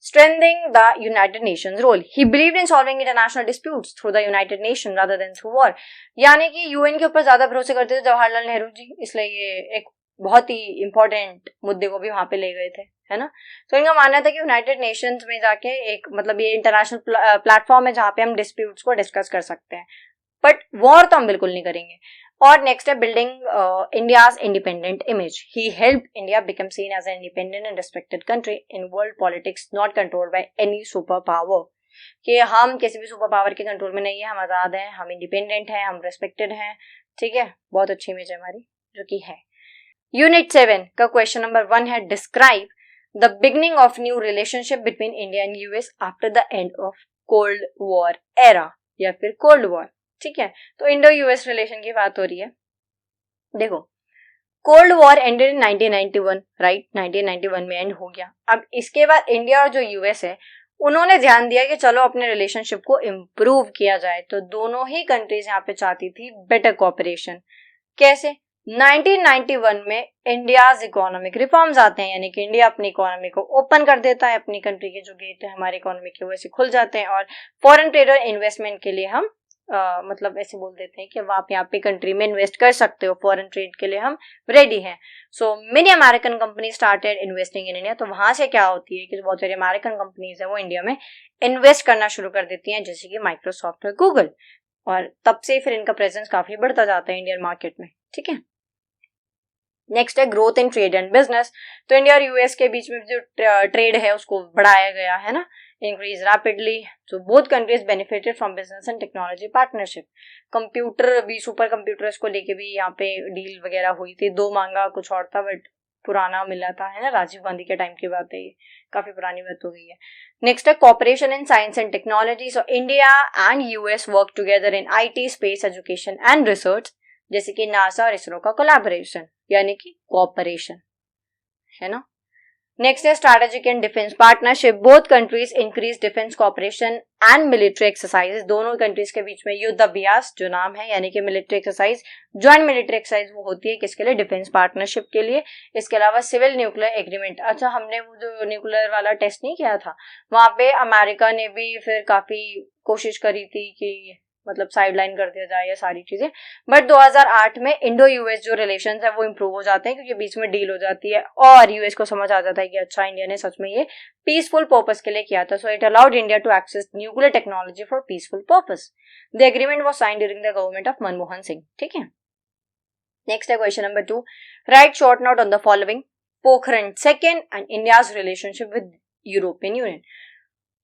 Strengthening the United Nations role. He believed in solving international disputes through the United Nations rather than through war. यानी कि यूएन के ऊपर ज्यादा भरोसे करते थे जवाहरलाल नेहरू जी, इसलिए ये एक बहुत ही इंपॉर्टेंट मुद्दे को भी वहां पे ले गए थे, है ना। तो इनका मानना था कि यूनाइटेड नेशंस में जाके एक मतलब ये इंटरनेशनल प्लेटफॉर्म है जहाँ पे हम डिस्प्यूट्स को डिस्कस कर सकते हैं, बट वॉर तो हम बिल्कुल नहीं करेंगे। और नेक्स्ट है बिल्डिंग इंडियाज इंडिपेंडेंट इमेज। ही help India become seen as an independent and respected country in world politics, not controlled by any super power. कि हम किसी भी सुपर पावर के कंट्रोल में नहीं है, हम आजाद हैं, हम इंडिपेंडेंट हैं, हम रिस्पेक्टेड हैं, ठीक है। बहुत अच्छी इमेज है हमारी, जो कि है। यूनिट 7 का क्वेश्चन नंबर 1 है describe the beginning of new relationship between India and US after the end of cold war era, या फिर कोल्ड वॉर, ठीक है। तो इंडो यूएस रिलेशन की बात हो रही है। देखो, cold war ended in 1991, right, 1991 में एंड हो गया। अब इसके बाद इंडिया और जो यूएस है उन्होंने ध्यान दिया कि चलो अपने रिलेशनशिप को इम्प्रूव किया जाए। तो दोनों ही कंट्रीज यहाँ पे चाहती थी बेटर कोऑपरेशन। कैसे? 1991 में इंडियाज इकोनॉमिक रिफॉर्म्स आते हैं, यानी कि इंडिया अपनी इकोनॉमी को ओपन कर देता है, अपनी कंट्री के जो गेट है हमारे इकोनॉमी के वैसे खुल जाते हैं और फॉरेन ट्रेड और इन्वेस्टमेंट के लिए हम मतलब ऐसे बोल देते हैं कि आप यहाँ पे कंट्री में इन्वेस्ट कर सकते हो, फॉरेन ट्रेड के लिए हम रेडी हैं। So many American company started investing in India. तो वहां से क्या होती है कि बहुत सारी अमेरिकन कंपनीज है वो इंडिया में इन्वेस्ट करना शुरू कर देती हैं, जैसे कि माइक्रोसॉफ्ट और गूगल, और तब से फिर इनका प्रेजेंस काफी बढ़ता जाता है इंडियन मार्केट में, ठीक है। नेक्स्ट है growth in trade and business. तो इंडिया और यूएस के बीच में जो ट्रेड है उसको बढ़ाया गया है ना, इंक्रीज रैपिडली। तो both countries benefited from business and technology partnership. Computer भी, सुपर कंप्यूटर्स को लेके भी यहाँ पे डील वगैरह हुई थी। दो मांगा कुछ और था, बट पुराना मिला था, है ना, राजीव गांधी के टाइम की बात है, ये काफी पुरानी बात हो गई है। नेक्स्ट है cooperation in science and technology. So India and US work together in IT, space, education and research, जैसे कि नासा और इसरो का कोलैबोरेशन, यानी कि कॉपरेशन, है ना। नेक्स्ट है strategic and defence partnership. Both countries increase defence cooperation and military exercise. दोनों कंट्रीज के बीच में युद्ध अभ्यास जो नाम है, यानी कि military exercise, joint military exercise वो होती है किसके लिए? डिफेंस पार्टनरशिप के लिए। इसके अलावा सिविल न्यूक्लियर एग्रीमेंट। अच्छा, हमने वो जो न्यूक्लियर वाला टेस्ट नहीं किया था, वहां पे अमेरिका ने भी फिर काफी कोशिश करी थी कि मतलब साइडलाइन कर दिया जाए ये सारी चीजें, बट 2008 में इंडो यूएस जो रिलेशंस है वो इंप्रूव हो जाते हैं, क्योंकि बीच में डील हो जाती है और यूएस को समझ आ जाता है कि अच्छा इंडिया ने सच में ये पीसफुल पर्पस के लिए किया था। So it allowed India to access nuclear technology for peaceful purpose. The agreement was signed during the government of Manmohan Singh, ठीक है। नेक्स्ट है question number 2, write short note on the following. Pokhran second and India's relationship with European Union.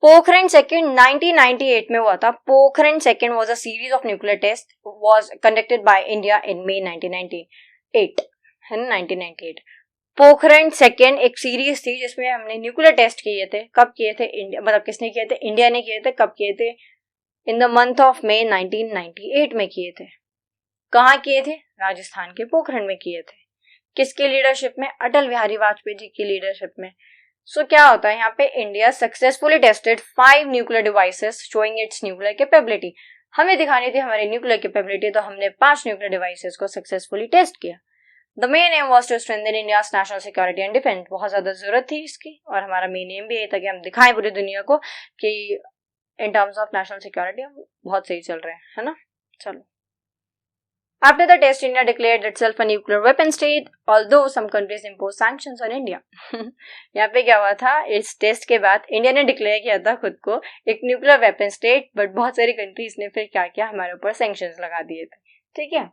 Pokhran second 1998 में हुआ था। Pokhran second was a series of nuclear test was conducted by India in May 1998, है ना, 1998। Pokhran second एक series थी जिसमें हमने nuclear test किए थे। कब किए थे? इंडिया, मतलब किसने किए थे? इंडिया ने किए थे। कब किए थे? In the month of May 1998 में किए थे। कहाँ किए थे? राजस्थान के पोखरण में किए थे। किसकी लीडरशिप में? अटल बिहारी वाजपेयी जी की लीडरशिप में। सो क्या होता है यहाँ पे? India successfully tested 5 nuclear devices showing its nuclear capability. हमें दिखानी थी हमारी न्यूक्लियर कैपेबिलिटी, तो हमने 5 न्यूक्लियर डिवाइसेस को सक्सेसफुली टेस्ट किया। The main aim was to strengthen India's national security and defence. बहुत ज्यादा जरूरत थी इसकी, और हमारा मेन एम भी यही था कि हम दिखाएं पूरी दुनिया को कि in terms of national security हम बहुत सही चल रहे हैं, है ना। चलो, after the test, India declared itself a nuclear weapon state, although some countries imposed sanctions on India. यहाँ पे क्या हुआ था? इस टेस्ट के बाद इंडिया ने डिक्लेयर किया था खुद को एक न्यूक्लियर वेपन स्टेट, बट बहुत सारी कंट्रीज ने फिर क्या किया? हमारे ऊपर सैंक्शंस लगा दिए थे, ठीक है।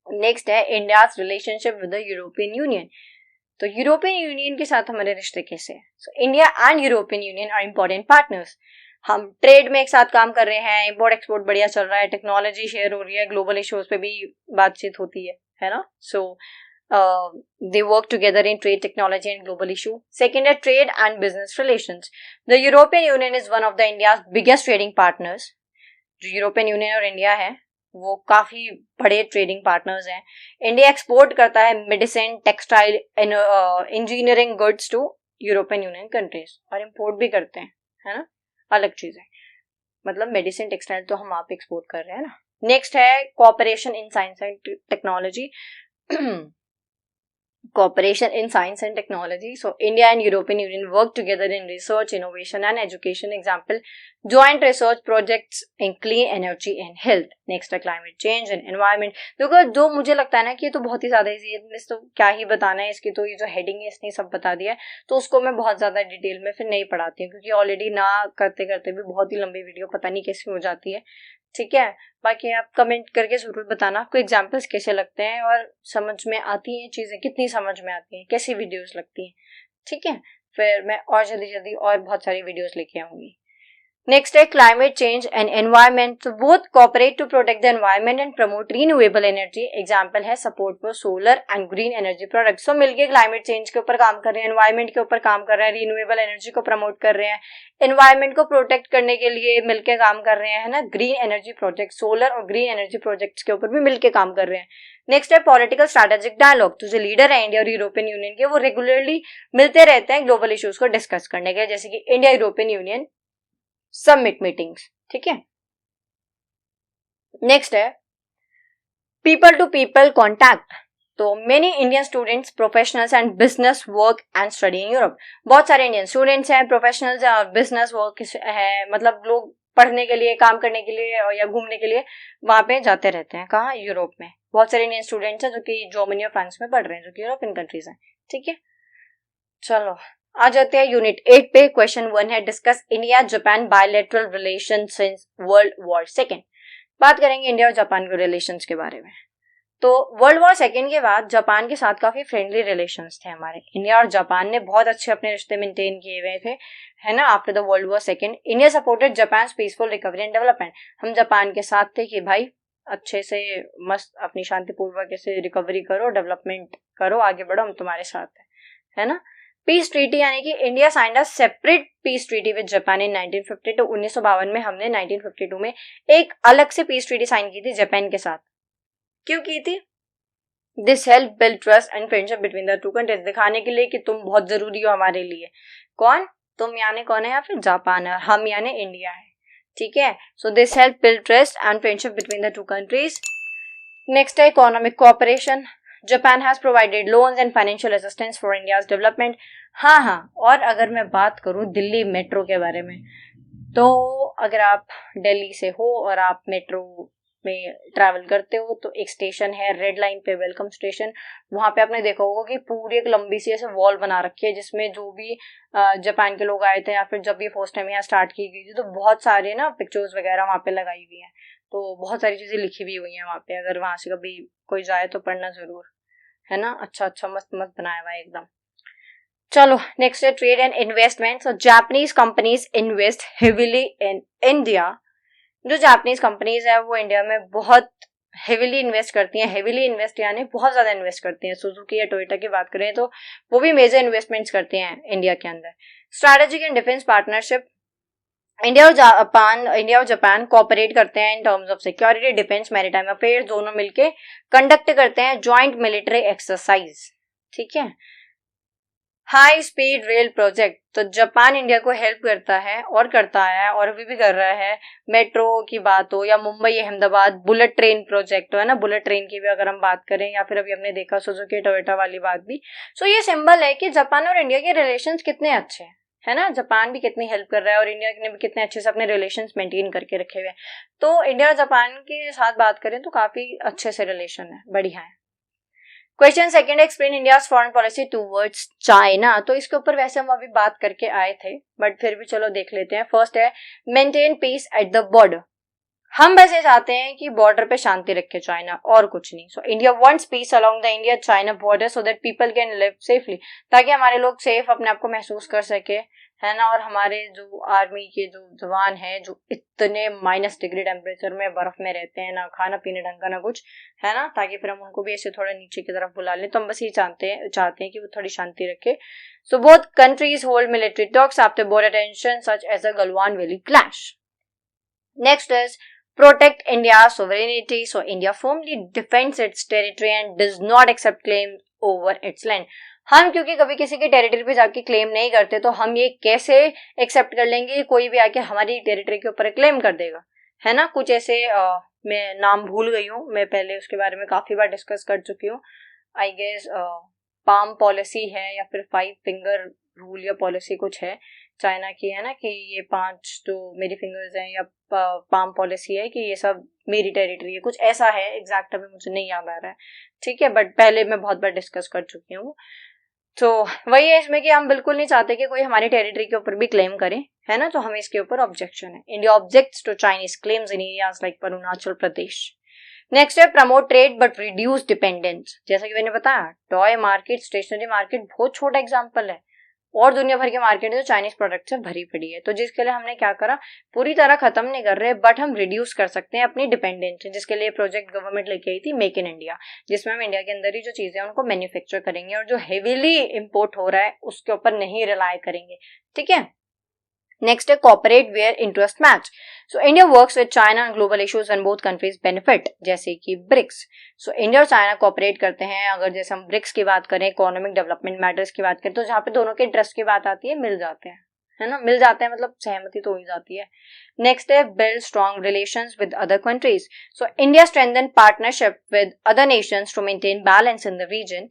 नेक्स्ट है India's relationship with the European Union. तो यूरोपियन यूनियन के साथ हमारे रिश्ते कैसे हैं? So India and European Union are important partners. हम ट्रेड में एक साथ काम कर रहे हैं, इम्पोर्ट एक्सपोर्ट बढ़िया चल रहा है, टेक्नोलॉजी शेयर हो रही है, ग्लोबल इश्यूज पे भी बातचीत होती है ना. सो they work together in trade, technology and global issue. Second है trade and business relations. The European Union is one of the India's biggest trading partners. जो यूरोपियन यूनियन और इंडिया है वो काफी बड़े ट्रेडिंग पार्टनर्स हैं. इंडिया एक्सपोर्ट करता है medicine, textile, engineering goods to European Union countries, और इम्पोर्ट भी करते हैं, है ना, अलग चीज है. मतलब मेडिसिन, टेक्सटाइल तो हम वहाँ पे एक्सपोर्ट कर रहे हैं ना. नेक्स्ट है cooperation in science and technology. Cooperation in science and technology. So India and European Union work together in research, innovation and education. Example, joint research projects in clean energy and health. Next है climate change and environment. देखो जो मुझे लगता है ना कि ये तो बहुत ही ज़्यादा इजी है, तो क्या ही बताना है, इसकी तो ये जो हेडिंग है इसने सब बता दिया है, तो उसको मैं बहुत ज़्यादा डिटेल में फिर नहीं पढ़ाती हूँ, क्योंकि ऑलरेडी ना करते करते भी बहुत ही लंबी वीडियो पता नहीं कैसी हो जाती है. ठीक है, बाकी आप कमेंट करके जरूर बताना आपको एग्जाम्पल्स कैसे लगते हैं और समझ में आती हैं चीज़ें, कितनी समझ में आती हैं, कैसी वीडियोस लगती हैं. ठीक है, फिर मैं और जल्दी जल्दी और बहुत सारी वीडियोस लेके आऊँगी. नेक्स्ट है climate change and environment. Both cooperate to protect the environment and promote renewable energy. Example है support for solar and green energy products. So मिलके क्लाइमेट चेंज के ऊपर काम कर रहे हैं, एनवायरमेंट के ऊपर काम कर रहे हैं, रिन्यूएबल एनर्जी को प्रमोट कर रहे हैं, एनवायरमेंट को प्रोटेक्ट करने के लिए मिलके काम कर रहे हैं, है ना. ग्रीन एनर्जी प्रोजेक्ट, सोलर और ग्रीन एनर्जी प्रोजेक्ट्स के ऊपर भी मिलके काम कर रहे हैं. नेक्स्ट है पॉलिटिकल स्ट्रैटेजिक डायलॉग. तो जो लीडर है इंडिया और यूरोपियन यूनियन के, वो रेगुलरली मिलते रहते हैं ग्लोबल इश्यूज को डिस्कस करने के लिए, जैसे कि India European union summit meetings. ठीक है. नेक्स्ट है पीपल टू पीपल कॉन्टैक्ट. तो many Indian students, professionals and business work and study in Europe. बहुत सारे इंडियन स्टूडेंट्स हैं, प्रोफेशनल्स हैं और बिजनेस वर्क है, मतलब लोग पढ़ने के लिए, काम करने के लिए या घूमने के लिए वहां पे जाते रहते हैं. कहाँ? यूरोप में. बहुत सारे इंडियन स्टूडेंट्स हैं जो कि जर्मनी और फ्रांस में पढ़ रहे हैं, जो कि यूरोपियन कंट्रीज हैं. ठीक है, चलो आ जाते हैं यूनिट 8 पे. क्वेश्चन 1 है discuss India Japan bilateral relation since world war second. बात करेंगे इंडिया और जापान के रिलेशंस के बारे में. तो वर्ल्ड वॉर सेकेंड के बाद जापान के साथ काफी फ्रेंडली रिलेशंस थे हमारे. इंडिया और जापान ने बहुत अच्छे अपने रिश्ते मेंटेन किए हुए थे, है ना. After the world war second India supported Japan peaceful recovery and development. हम जापान के साथ थे कि भाई अच्छे से मस्त अपनी शांतिपूर्वक ऐसे रिकवरी करो, डेवलपमेंट करो, आगे बढ़ो, हम तुम्हारे साथ है ना. पीस ट्रीटी यानी कि India signed a separate peace treaty with Japan in 1952. 1952 में हमने 1952 में एक अलग से पीस ट्रीटी साइन की थी जापान के साथ. क्यों की थी? This help build trust and friendship between the two countries. दिखाने के लिए कि तुम बहुत जरूरी हो हमारे लिए. कौन? तुम यानी कौन है यहाँ पे? जापान है, हम यानी इंडिया है. ठीक है. So this help build trust and friendship between the two countries. Next है economic cooperation. Japan has provided loans and financial assistance for India's development. हाँ, और अगर मैं बात करूँ दिल्ली मेट्रो के बारे में, तो अगर आप दिल्ली से हो और आप मेट्रो में ट्रैवल करते हो तो एक स्टेशन है रेड लाइन पे, वेलकम स्टेशन. वहां पे आपने देखा होगा कि पूरी एक लंबी सी ऐसे वॉल बना रखी है, जिसमें जो भी जापान के लोग आए थे या फिर जब भी फर्स्ट टाइम यहाँ स्टार्ट की गई थी, तो बहुत सारे ना पिक्चर्स वगैरह वहाँ पे लगाई हुई हैं. तो बहुत सारी चीजें लिखी हुई हुई हैं वहाँ पे. अगर वहां से कभी कोई जाए तो पढ़ना जरूर, है ना. अच्छा मस्त बनाया हुआ है एकदम. चलो नेक्स्ट है trade and investment. So Japanese companies invest heavily in India. जो जापानीज कंपनीज है वो इंडिया में बहुत हेविली इन्वेस्ट करती हैं. हेविली इन्वेस्ट यानी बहुत ज्यादा इन्वेस्ट करती हैं. सुजुकी या टोयोटा की बात करें तो वो भी मेजर इन्वेस्टमेंट्स करते हैं इंडिया के अंदर. Strategic and defence partnership. India और जापान कोऑपरेट करते हैं in terms of security, defence, maritime affairs. दोनों मिलके कंडक्ट करते हैं ज्वाइंट मिलिट्री एक्सरसाइज. ठीक है. High speed rail project. तो जापान इंडिया को हेल्प करता है और करता है और अभी भी कर रहा है. मेट्रो की बात हो या Mumbai Ahmedabad bullet train project है ना, बुलेट ट्रेन की भी अगर हम बात करें, या फिर अभी हमने देखा सुजुकी टोयोटा वाली बात भी. सो ये सिंबल है कि जापान और इंडिया के रिलेशंस कितने अच्छे हैं, है ना. जापान भी कितनी हेल्प कर रहा है और इंडिया ने भी कितने अच्छे से अपने रिलेशंस मेंटेन करके रखे हुए हैं. तो इंडिया और जापान के साथ बात करें तो काफी अच्छे से रिलेशन है, बढ़िया है. Question second, explain India's foreign policy towards China. तो इसके ऊपर वैसे हम अभी बात करके आए थे, बट फिर भी चलो देख लेते हैं. फर्स्ट है maintain piece at the border. हम वैसे चाहते हैं कि बॉर्डर पे शांति रखे चाइना, और कुछ नहीं. So India wants peace along the India China border so that people can live safely. ताकि हमारे लोग सेफ अपने आप को महसूस कर सके, है ना, और हमारे जो आर्मी के जो जवान हैं जो इतने -डिग्री टेम्परेचर में बर्फ में रहते हैं, ना खाना पीने ढंग का ना कुछ, है ना, ताकि फिर हम उनको भी ऐसे थोड़ा नीचे की तरफ बुला लें। तो हम बस ये चाहते हैं कि वो थोड़ी शांति रखे। So both countries hold military talks after border tension such as a Galwan Valley clash. Next is protect India's sovereignty. So India firmly defends its territory and does not accept claims over its land. हम क्योंकि कभी किसी के territory पे जाके claim नहीं करते, तो हम ये कैसे एक्सेप्ट कर लेंगे कि कोई भी आके हमारी टेरिटरी के ऊपर क्लेम कर देगा, है ना। कुछ ऐसे मैं नाम भूल गई हूँ, मैं पहले उसके बारे में काफी बार डिस्कस कर चुकी हूँ। आई गेस पाम पॉलिसी है या फिर 5 फिंगर रूल या पॉलिसी कुछ है चाइना की, है ना, कि ये 5 जो मेरी फिंगर्स हैं, या पाम पॉलिसी है कि ये सब मेरी टेरिटरी है, कुछ ऐसा है, एग्जैक्ट अभी मुझे नहीं याद आ रहा है, ठीक है, बट पहले मैं बहुत बार डिस्कस कर चुकी हूँ। तो वही है इसमें कि हम बिल्कुल नहीं चाहते कि कोई हमारी टेरिटरी के ऊपर भी क्लेम करे, है ना, तो हमें इसके ऊपर ऑब्जेक्शन है। India objects to Chinese claims in areas like Arunachal Pradesh. Next है promote trade but reduce dependence. जैसा कि मैंने बताया, टॉय मार्केट, स्टेशनरी मार्केट बहुत छोटा एग्जांपल है, और दुनिया भर के मार्केट जो चाइनीज प्रोडक्ट से भरी पड़ी है। तो जिसके लिए हमने क्या करा, पूरी तरह खत्म नहीं कर रहे, बट हम रिड्यूस कर सकते हैं अपनी डिपेंडेंसी, जिसके लिए प्रोजेक्ट गवर्नमेंट लेके आई थी मेक इन इंडिया, जिसमें हम इंडिया के अंदर ही जो चीजें हैं उनको मैन्युफैक्चर करेंगे और जो हेवीली इम्पोर्ट हो रहा है उसके ऊपर नहीं रिलाय करेंगे, ठीक है। नेक्स्ट है कॉपरेट वेयर इंटरेस्ट मैच। सो India works with China on global issues and both countries benefit, जैसे कि ब्रिक्स। सो इंडिया और चाइना कॉपरेट करते हैं, अगर जैसे हम ब्रिक्स की बात करें, इकोनॉमिक डेवलपमेंट मैटर्स की बात करें, तो जहाँ पे दोनों के इंटरेस्ट की बात आती है मिल जाते हैं, है ना, मिल जाते हैं मतलब सहमति तो हो ही जाती है। नेक्स्ट है build strong relations with other countries. So India strengthen partnership with other nations to maintain balance in the region.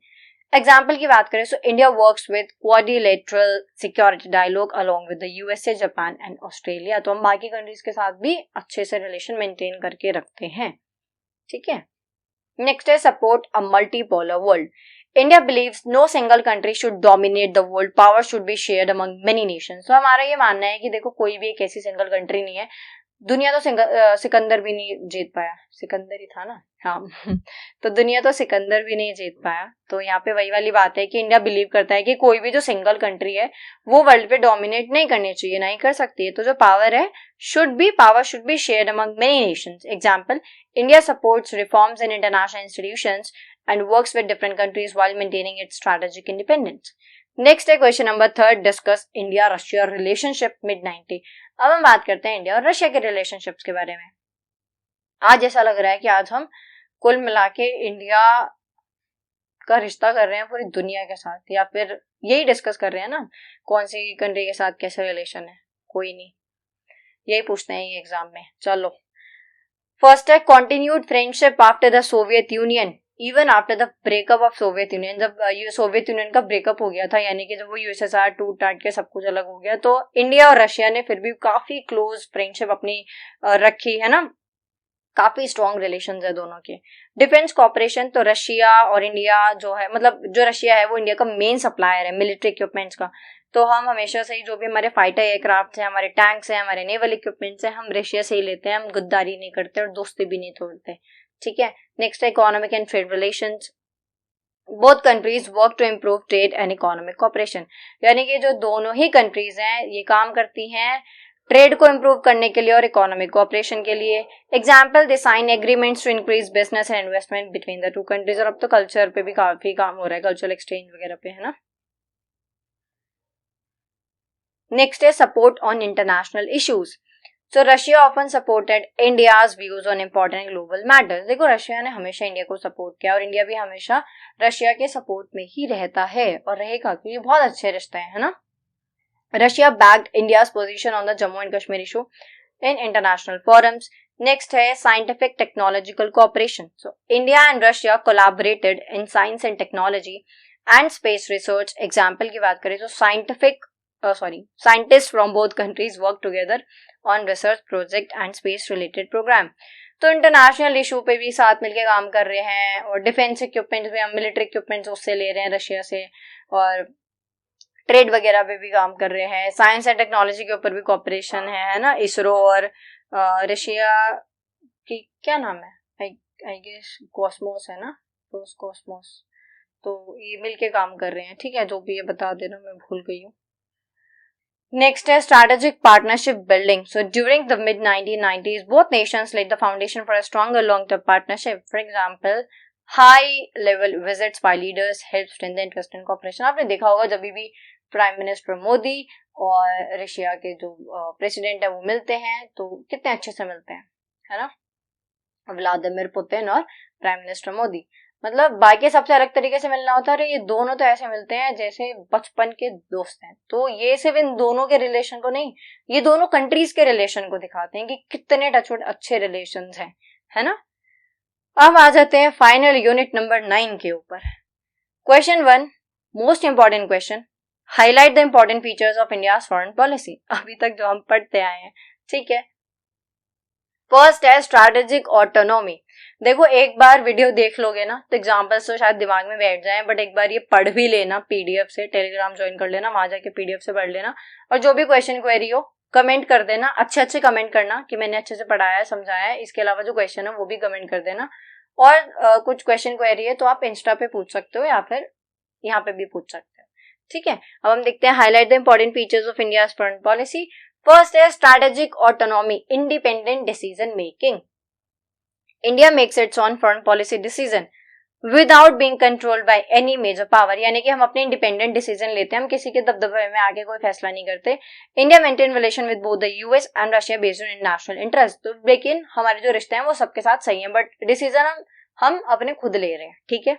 Example की बात करें, so India works with Quadrilateral Security Dialogue along with the USA, Japan and Australia. तो हम बाकी countries के साथ भी अच्छे से रिलेशन मेंटेन करके रखते हैं, ठीक है। नेक्स्ट है support a multipolar world. India believes no single country should dominate the world, power should be shared among many nations. तो हमारा ये मानना है कि देखो कोई भी एक ऐसी सिंगल कंट्री नहीं है, दुनिया तो सिकंदर भी नहीं जीत पाया, सिकंदर ही था ना, हाँ तो दुनिया तो सिकंदर भी नहीं जीत पाया। तो यहाँ पे वही वाली बात है कि इंडिया बिलीव करता है कि कोई भी जो सिंगल कंट्री है वो वर्ल्ड पे डोमिनेट नहीं करनी चाहिए, नहीं कर सकती है। तो जो पावर है power should be shared among many nations. Example, India supports reforms in international institutions and works with different countries while maintaining its strategic independence. Next है question number 3, discuss India Russia relationship mid 90। अब हम बात करते हैं India और Russia के relationships के बारे में। आज ऐसा लग रहा है कि आज हम कुल मिला के इंडिया का रिश्ता कर रहे हैं पूरी दुनिया के साथ, या फिर यही डिस्कस कर रहे हैं ना कौन सी कंट्री के साथ कैसे रिलेशन है, कोई नहीं, यही पूछते हैं ये एग्जाम में। चलो, फर्स्ट है continued friendship after the Soviet union even after the breakup of Soviet union. जब सोवियत यूनियन का ब्रेकअप हो गया था, यानी कि जब वो यूएसएसआर टूट टाट के सब कुछ अलग हो गया, तो इंडिया और रशिया ने फिर भी काफी क्लोज फ्रेंडशिप अपनी रखी, है ना, काफी स्ट्रॉन्ग रिलेशंस है दोनों के। डिफेंस कॉपरेशन, तो रशिया और इंडिया जो है, मतलब जो रशिया है वो इंडिया का मेन सप्लायर है मिलिट्री इक्विपमेंट्स का। तो हम हमेशा से ही जो भी हमारे फाइटर एयरक्राफ्ट हैं, हमारे टैंक्स हैं, हमारे नेवल इक्विपमेंट्स हैं, हम रशिया से ही लेते हैं, हम गद्दारी नहीं करते और दोस्ती भी नहीं तोड़ते, ठीक है। नेक्स्ट है economic and trade relations. Both countries work to improve trade and economic cooperation, यानी कि जो दोनों ही कंट्रीज हैं ये काम करती हैं ट्रेड को इम्प्रूव करने के लिए और इकोनॉमिक कोऑपरेशन के लिए। Example, they sign agreements to increase business and investment between the two countries. और अब तो कल्चर पे भी काफी काम हो रहा है, कल्चरल एक्सचेंज वगैरह पे, है ना। नेक्स्ट है support on international issues. So Russia often supported India's views on important global matters. देखो रशिया ने हमेशा इंडिया को सपोर्ट किया और इंडिया भी हमेशा रशिया के सपोर्ट में ही रहता है और रहेगा, क्योंकि बहुत अच्छे रिश्ते हैं, है ना। Russia backed India's position on the Jammu and Kashmir issue in international forums. Next है scientific technological cooperation. So India and Russia collaborated in science and technology and space research. Example की बात करें तो scientists from both countries work together on research project and space related program. तो international issue पे भी साथ मिलके काम कर रहे हैं और डिफेंस इक्विपमेंट्स में हम मिलिट्री इक्विपमेंट्स उससे ले रहे हैं रशिया से, और ट्रेड वगैरह पे भी काम कर रहे हैं, साइंस एंड टेक्नोलॉजी के ऊपर भी कॉपरेशन है ना। इसरो और रशिया की क्या नाम है, आई गेस कॉस्मोस है ना, कॉस्मोस, तो ये मिलके काम कर रहे हैं, ठीक है, जो भी ये बता देना, मैं भूल गई हूँ। Next is strategic partnership building. So during the mid 1990s, both nations laid the foundation for a stronger long-term partnership. For example, high-level visits by leaders helped strengthen trust and cooperation. आपने देखा होगा जब भी prime minister Modi और Russia के जो president है वो मिलते हैं तो कितने अच्छे से मिलते हैं, है ना, व्लादिमीर पुतिन और प्राइम मिनिस्टर मोदी. मतलब बाकी सबसे अलग तरीके से मिलना होता है और ये दोनों तो ऐसे मिलते हैं जैसे बचपन के दोस्त हैं. तो ये सिर्फ इन दोनों के रिलेशन को नहीं, ये दोनों कंट्रीज के रिलेशन को दिखाते हैं कि कितने टचवुड अच्छे रिलेशंस हैं, है ना. अब आ जाते हैं फाइनल यूनिट नंबर 9 के ऊपर. Question 1, most important question, highlight the important features of India's foreign policy. अभी तक जो हम पढ़ते आए हैं, ठीक है. फर्स्ट है स्ट्रैटेजिक ऑटोनॉमी. देखो एक बार वीडियो देख लोगे ना तो एग्जांपल्स तो शायद दिमाग में बैठ जाएं, बट एक बार ये पढ़ भी लेना पीडीएफ से, टेलीग्राम ज्वाइन कर लेना, वहां जाके पीडीएफ से पढ़ लेना. और जो भी क्वेश्चन क्वेरी हो कमेंट कर देना, अच्छे अच्छे कमेंट करना कि मैंने अच्छे से पढ़ाया है, समझाया है. इसके अलावा जो क्वेश्चन है वो भी कमेंट कर देना. और कुछ क्वेश्चन क्वेरी है तो आप इंस्टा पे पूछ सकते हो या फिर यहाँ पे भी पूछ सकते हो, ठीक है. अब हम देखते हैं highlight the important features of India's foreign policy. First है strategic autonomy, independent decision making. India makes its own foreign policy decision without being controlled by any major power. यानी कि हम अपने इंडिपेंडेंट डिसीजन लेते हैं, हम किसी के दबदबे में आगे कोई फैसला नहीं करते. India maintain relation with both the US and Russia based on national interest. तो लेकिन हमारे जो रिश्ते हैं वो सबके साथ सही हैं, बट डिसीजन हम अपने खुद ले रहे हैं, ठीक है.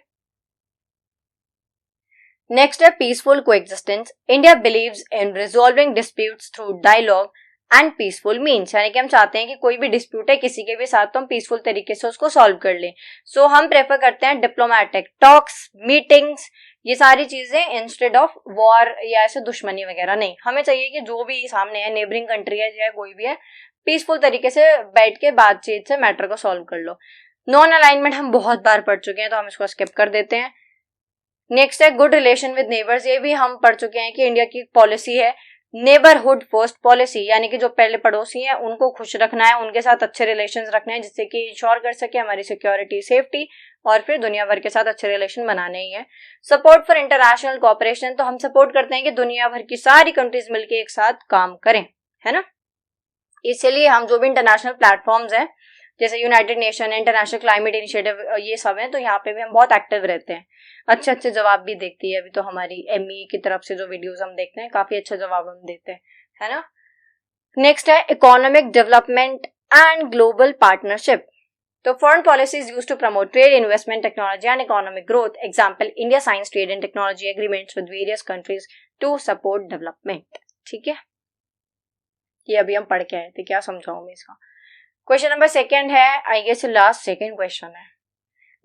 नेक्स्ट है peaceful coexistence. India believes in resolving disputes through dialogue and peaceful means. यानी कि हम चाहते हैं कि कोई भी डिस्प्यूट है किसी के भी साथ तो हम पीसफुल तरीके से उसको सॉल्व कर लें. सो हम प्रेफर करते हैं डिप्लोमेटिक टॉक्स, मीटिंग्स, ये सारी चीजें इंस्टेड ऑफ वॉर या ऐसे दुश्मनी वगैरह नहीं. हमें चाहिए कि जो भी सामने है, नेबरिंग कंट्री है या कोई भी है, पीसफुल तरीके से बैठ के बातचीत से मैटर को सॉल्व कर लो. नॉन अलाइनमेंट हम बहुत बार पढ़ चुके हैं तो हम इसको स्किप कर देते हैं. नेक्स्ट है गुड रिलेशन विद नेबर्स. ये भी हम पढ़ चुके हैं कि इंडिया की पॉलिसी है नेबरहुड फर्स्ट पॉलिसी, यानी कि जो पहले पड़ोसी हैं उनको खुश रखना है, उनके साथ अच्छे रिलेशंस रखने हैं जिससे कि इंश्योर कर सके हमारी सिक्योरिटी, सेफ्टी, और फिर दुनिया भर के साथ अच्छे रिलेशन बनाने ही है. Support for international cooperation. तो हम सपोर्ट करते हैं कि दुनिया भर की सारी कंट्रीज मिलकर एक साथ काम करें, है ना. इसलिए हम जो भी इंटरनेशनल प्लेटफॉर्म्स हैं जैसे United nation, international climate initiative, ये सब हैं, तो यहाँ पे भी हम बहुत एक्टिव रहते हैं. अच्छे अच्छे जवाब भी देखती है. अभी तो हमारी एमई की तरफ से जो वीडियोस हम देखते हैं काफी अच्छे जवाब हम देते हैं, है ना. नेक्स्ट है economic development and global partnership. तो foreign policy is used to promote trade, investment, technology and economic growth. Example, India signs trade and technology agreements with various countries to support development, ठीक है. ये अभी हम पढ़ के आए थे, क्या समझाऊं मैं इसका. क्वेश्चन नंबर 2 है, I guess last second question है.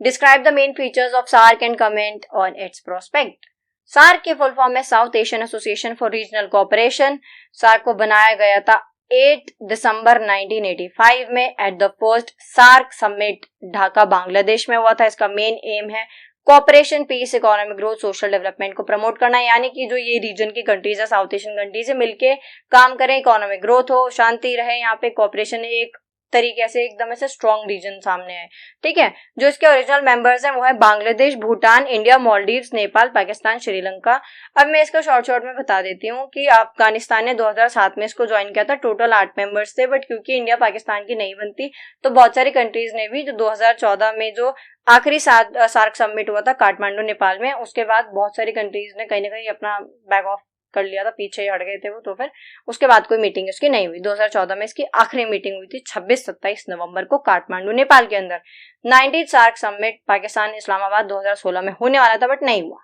Describe the main features of SAARC and comment on its prospect. SAARC के फुल फॉर्म है South Asian Association for Regional Cooperation. SAARC को बनाया गया था 8 दिसंबर 1985 में at the first SAARC summit Dhaka Bangladesh में हुआ था. इसका मेन एम है cooperation, peace, economic growth, social development को प्रमोट करना, यानी कि जो ये रीजन की कंट्रीज है, साउथ एशियन कंट्रीज है, मिलके काम करें, इकोनॉमिक ग्रोथ हो, शांति रहे, यहाँ पे कोऑपरेशन एक तरीके से एकदम ऐसे स्ट्रॉन्ग रीजन सामने है, ठीक है. जो इसके ओरिजिनल मेंबर्स हैं वो है बांग्लादेश, भूटान, इंडिया, मालदीव्स, नेपाल, पाकिस्तान, श्रीलंका. अब मैं इसका शॉर्ट में बता देती हूँ कि अफगानिस्तान ने 2007 में इसको ज्वाइन किया था. टोटल 8 मेंबर्स थे, बट क्योंकि इंडिया पाकिस्तान की नहीं बनती तो बहुत सारी कंट्रीज ने भी, जो 2014 में जो आखिरी सार्क समिट हुआ था काठमांडू नेपाल में, उसके बाद बहुत सारी कंट्रीज ने कहीं ना कहीं अपना बैक ऑफ कर लिया था, पीछे हट गए थे वो. तो फिर उसके बाद कोई मीटिंग इसकी नहीं हुई. 2014 में इसकी आखिरी मीटिंग हुई थी 26-27 नवंबर को काठमांडू नेपाल के अंदर. 19th SAARC summit Pakistan Islamabad 2016 में होने वाला था बट नहीं हुआ,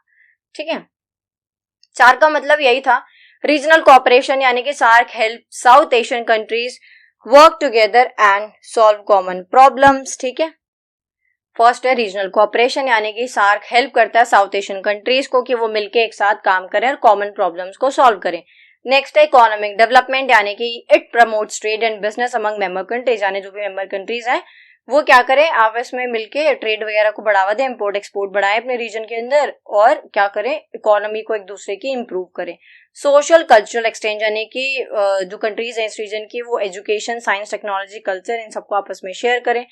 ठीक है. सार्क का मतलब यही था रीजनल कोऑपरेशन, यानी कि SAARC help South Asian countries work together and solve common problems, ठीक है. फर्स्ट है रीजनल कोऑपरेशन, यानी कि सार्क हेल्प करता है साउथ एशियन कंट्रीज को कि वो मिलके एक साथ काम करें और कॉमन प्रॉब्लम्स को सॉल्व करें. नेक्स्ट है इकोनॉमिक डेवलपमेंट, यानी कि it promotes trade and business among member countries, यानी जो भी मेंबर कंट्रीज हैं वो क्या करें, आपस में मिलके ट्रेड वगैरह को बढ़ावा दें, इंपोर्ट एक्सपोर्ट बढ़ाएं अपने रीजन के अंदर, और क्या करें, इकोनॉमी को एक दूसरे की इंप्रूव करें. सोशल कल्चरल एक्सचेंज, यानी कि जो कंट्रीज हैं इस रीजन की वो एजुकेशन, साइंस, टेक्नोलॉजी, कल्चर, इन सबको आपस में शेयर करें.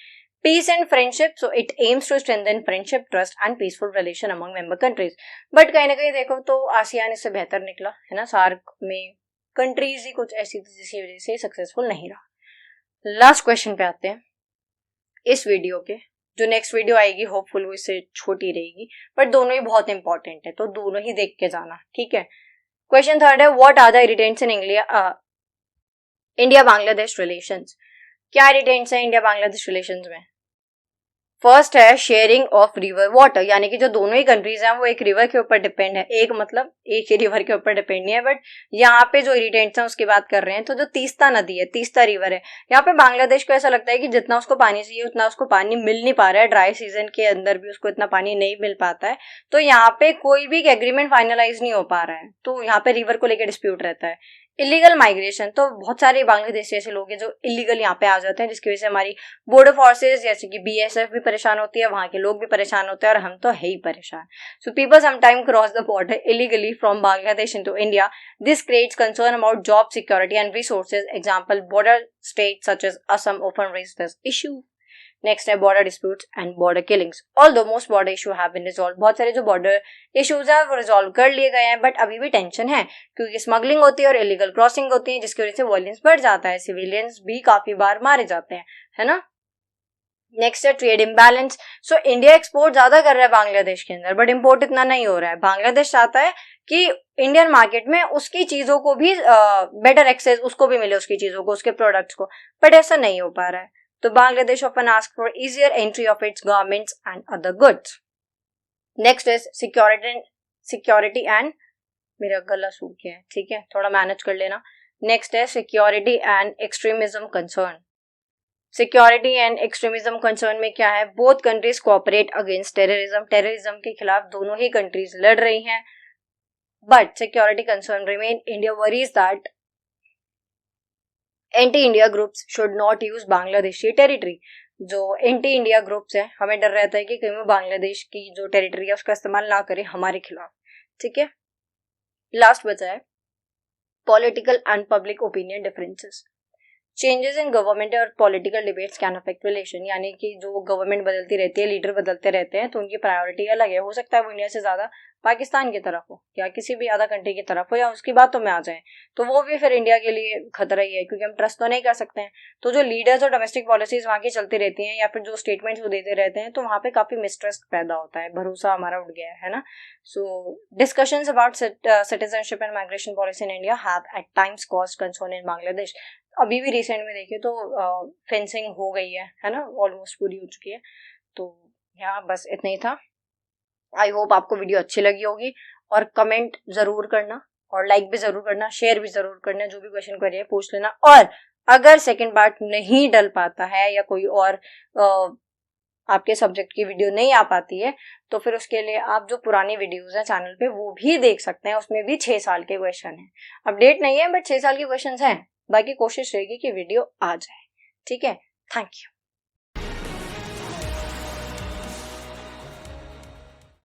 Peace and friendship, so it aims to strengthen friendship, trust and peaceful relation among member countries. But कहीं ना कहीं देखो तो आसियान इससे बेहतर निकला, है ना. सार्क में कंट्रीज ही कुछ ऐसी थी जिसकी वजह से सक्सेसफुल नहीं रहा। लास्ट क्वेश्चन पे आते हैं इस वीडियो के। जो नेक्स्ट वीडियो आएगी होपफुल वो इससे छोटी रहेगी, बट दोनों ही बहुत इंपॉर्टेंट है, तो दोनों ही देख के जाना, ठीक है। क्वेश्चन थर्ड है, what are the irritants in India Bangladesh relations. क्या इरिटेंट्स हैं इंडिया बांग्लादेश रिलेशंस में? फर्स्ट है शेयरिंग ऑफ रिवर वाटर, यानी कि जो दोनों ही कंट्रीज हैं वो एक रिवर के ऊपर डिपेंड है, एक मतलब एक ही रिवर के ऊपर डिपेंड नहीं है, बट यहाँ पे जो इरिटेंट्स हैं उसकी बात कर रहे हैं। तो जो तीस्ता नदी है, तीस्ता रिवर है, यहाँ पे बांग्लादेश को ऐसा लगता है कि जितना उसको पानी चाहिए उतना उसको पानी मिल नहीं पा रहा है, ड्राई सीजन के अंदर भी उसको इतना पानी नहीं मिल पाता है, तो यहाँ पे कोई भी एग्रीमेंट फाइनलाइज नहीं हो पा रहा है, तो यहाँ पे रिवर को लेकर डिस्प्यूट रहता है। इलीगल माइग्रेशन, तो बहुत सारे बांग्लादेशी ऐसे लोग हैं जो इलीगल यहाँ पे आ जाते हैं, जिसकी वजह से हमारी बॉर्डर फोर्सेस जैसे कि BSF भी परेशान होती है, वहां के लोग भी परेशान होते हैं, और हम तो है ही परेशान। So people sometime cross the border illegally from Bangladesh into India. This creates concern about job security and resources. Example, border state such as Assam often raise this issue. Next है border disputes and border killings. Although most border issue have been resolve, बहुत सारे जो border issues है वो resolve कर लिए गए हैं, बट अभी भी टेंशन है क्योंकि स्मगलिंग होती है और इलीगल क्रॉसिंग होती है, जिसकी वजह से वायलेंस बढ़ जाता है, सिविलियंस भी काफी बार मारे जाते हैं, है ना। नेक्स्ट है trade imbalance. So India export ज्यादा कर रहा है बांग्लादेश के अंदर, बट इम्पोर्ट इतना नहीं हो रहा है। बांग्लादेश चाहता है कि इंडियन मार्केट में उसकी चीजों को भी बेटर एक्सेस उसको भी मिले, उसकी चीजों को, उसके प्रोडक्ट्स को, बट ऐसा नहीं हो पा रहा है। तो Bangladesh often ask for easier entry of its garments and other goods. Next is security and मेरा गला सूख गया है, ठीक है, थोड़ा मैनेज कर लेना। नेक्स्ट है security and extremism concern. Security and extremism concern में क्या है, both countries cooperate against terrorism, terrorism के खिलाफ दोनों ही कंट्रीज लड़ रही हैं, but security concern remain. India worries that anti India groups should not use Bangladeshi territory. जो एंटी इंडिया ग्रुप्स है, हमें डर रहता है कि कहीं वो बांग्लादेश की जो टेरिटरी है उसका इस्तेमाल ना करें हमारे खिलाफ, ठीक है। लास्ट बचा है political and public opinion differences. Changes in government और political debates can affect relation, यानी कि जो गवर्नमेंट बदलती रहती है, लीडर बदलते रहते हैं, तो उनकी प्रायोरिटी अलग है। हो सकता है वो इंडिया से ज्यादा पाकिस्तान की तरफ हो या किसी भी अदर कंट्री की तरफ हो या उसकी बातों में आ जाए, तो वो भी फिर इंडिया के लिए खतरा ही है, क्योंकि हम ट्रस्ट तो नहीं कर सकते हैं। तो जो लीडर्स और डोमेस्टिक पॉलिसीज वहाँ की चलती रहती हैं या फिर जो स्टेटमेंट्स वो देते रहते हैं, तो वहाँ पे काफी मिसट्रस्ट पैदा होता है, भरोसा हमारा उठ गया है ना। So discussions about citizenship and migration policy in India have at times caused concern in Bangladesh. अभी भी रिसेंट में देखिए तो फेंसिंग हो गई है ना, ऑलमोस्ट पूरी हो चुकी है। तो यहाँ बस इतना ही था। आई होप आपको वीडियो अच्छी लगी होगी, और कमेंट जरूर करना और लाइक भी जरूर करना, शेयर भी जरूर करना, जो भी क्वेश्चन करिए पूछ लेना। और अगर सेकंड पार्ट नहीं डल पाता है या कोई और आपके सब्जेक्ट की वीडियो नहीं आ पाती है, तो फिर उसके लिए आप जो पुरानी वीडियोस हैं चैनल पे वो भी देख सकते हैं, उसमें भी 6 साल के क्वेश्चन हैं। अपडेट नहीं है बट 6 साल के क्वेश्चन हैं। बाकी कोशिश रहेगी कि वीडियो आ जाए, ठीक है। Thank you.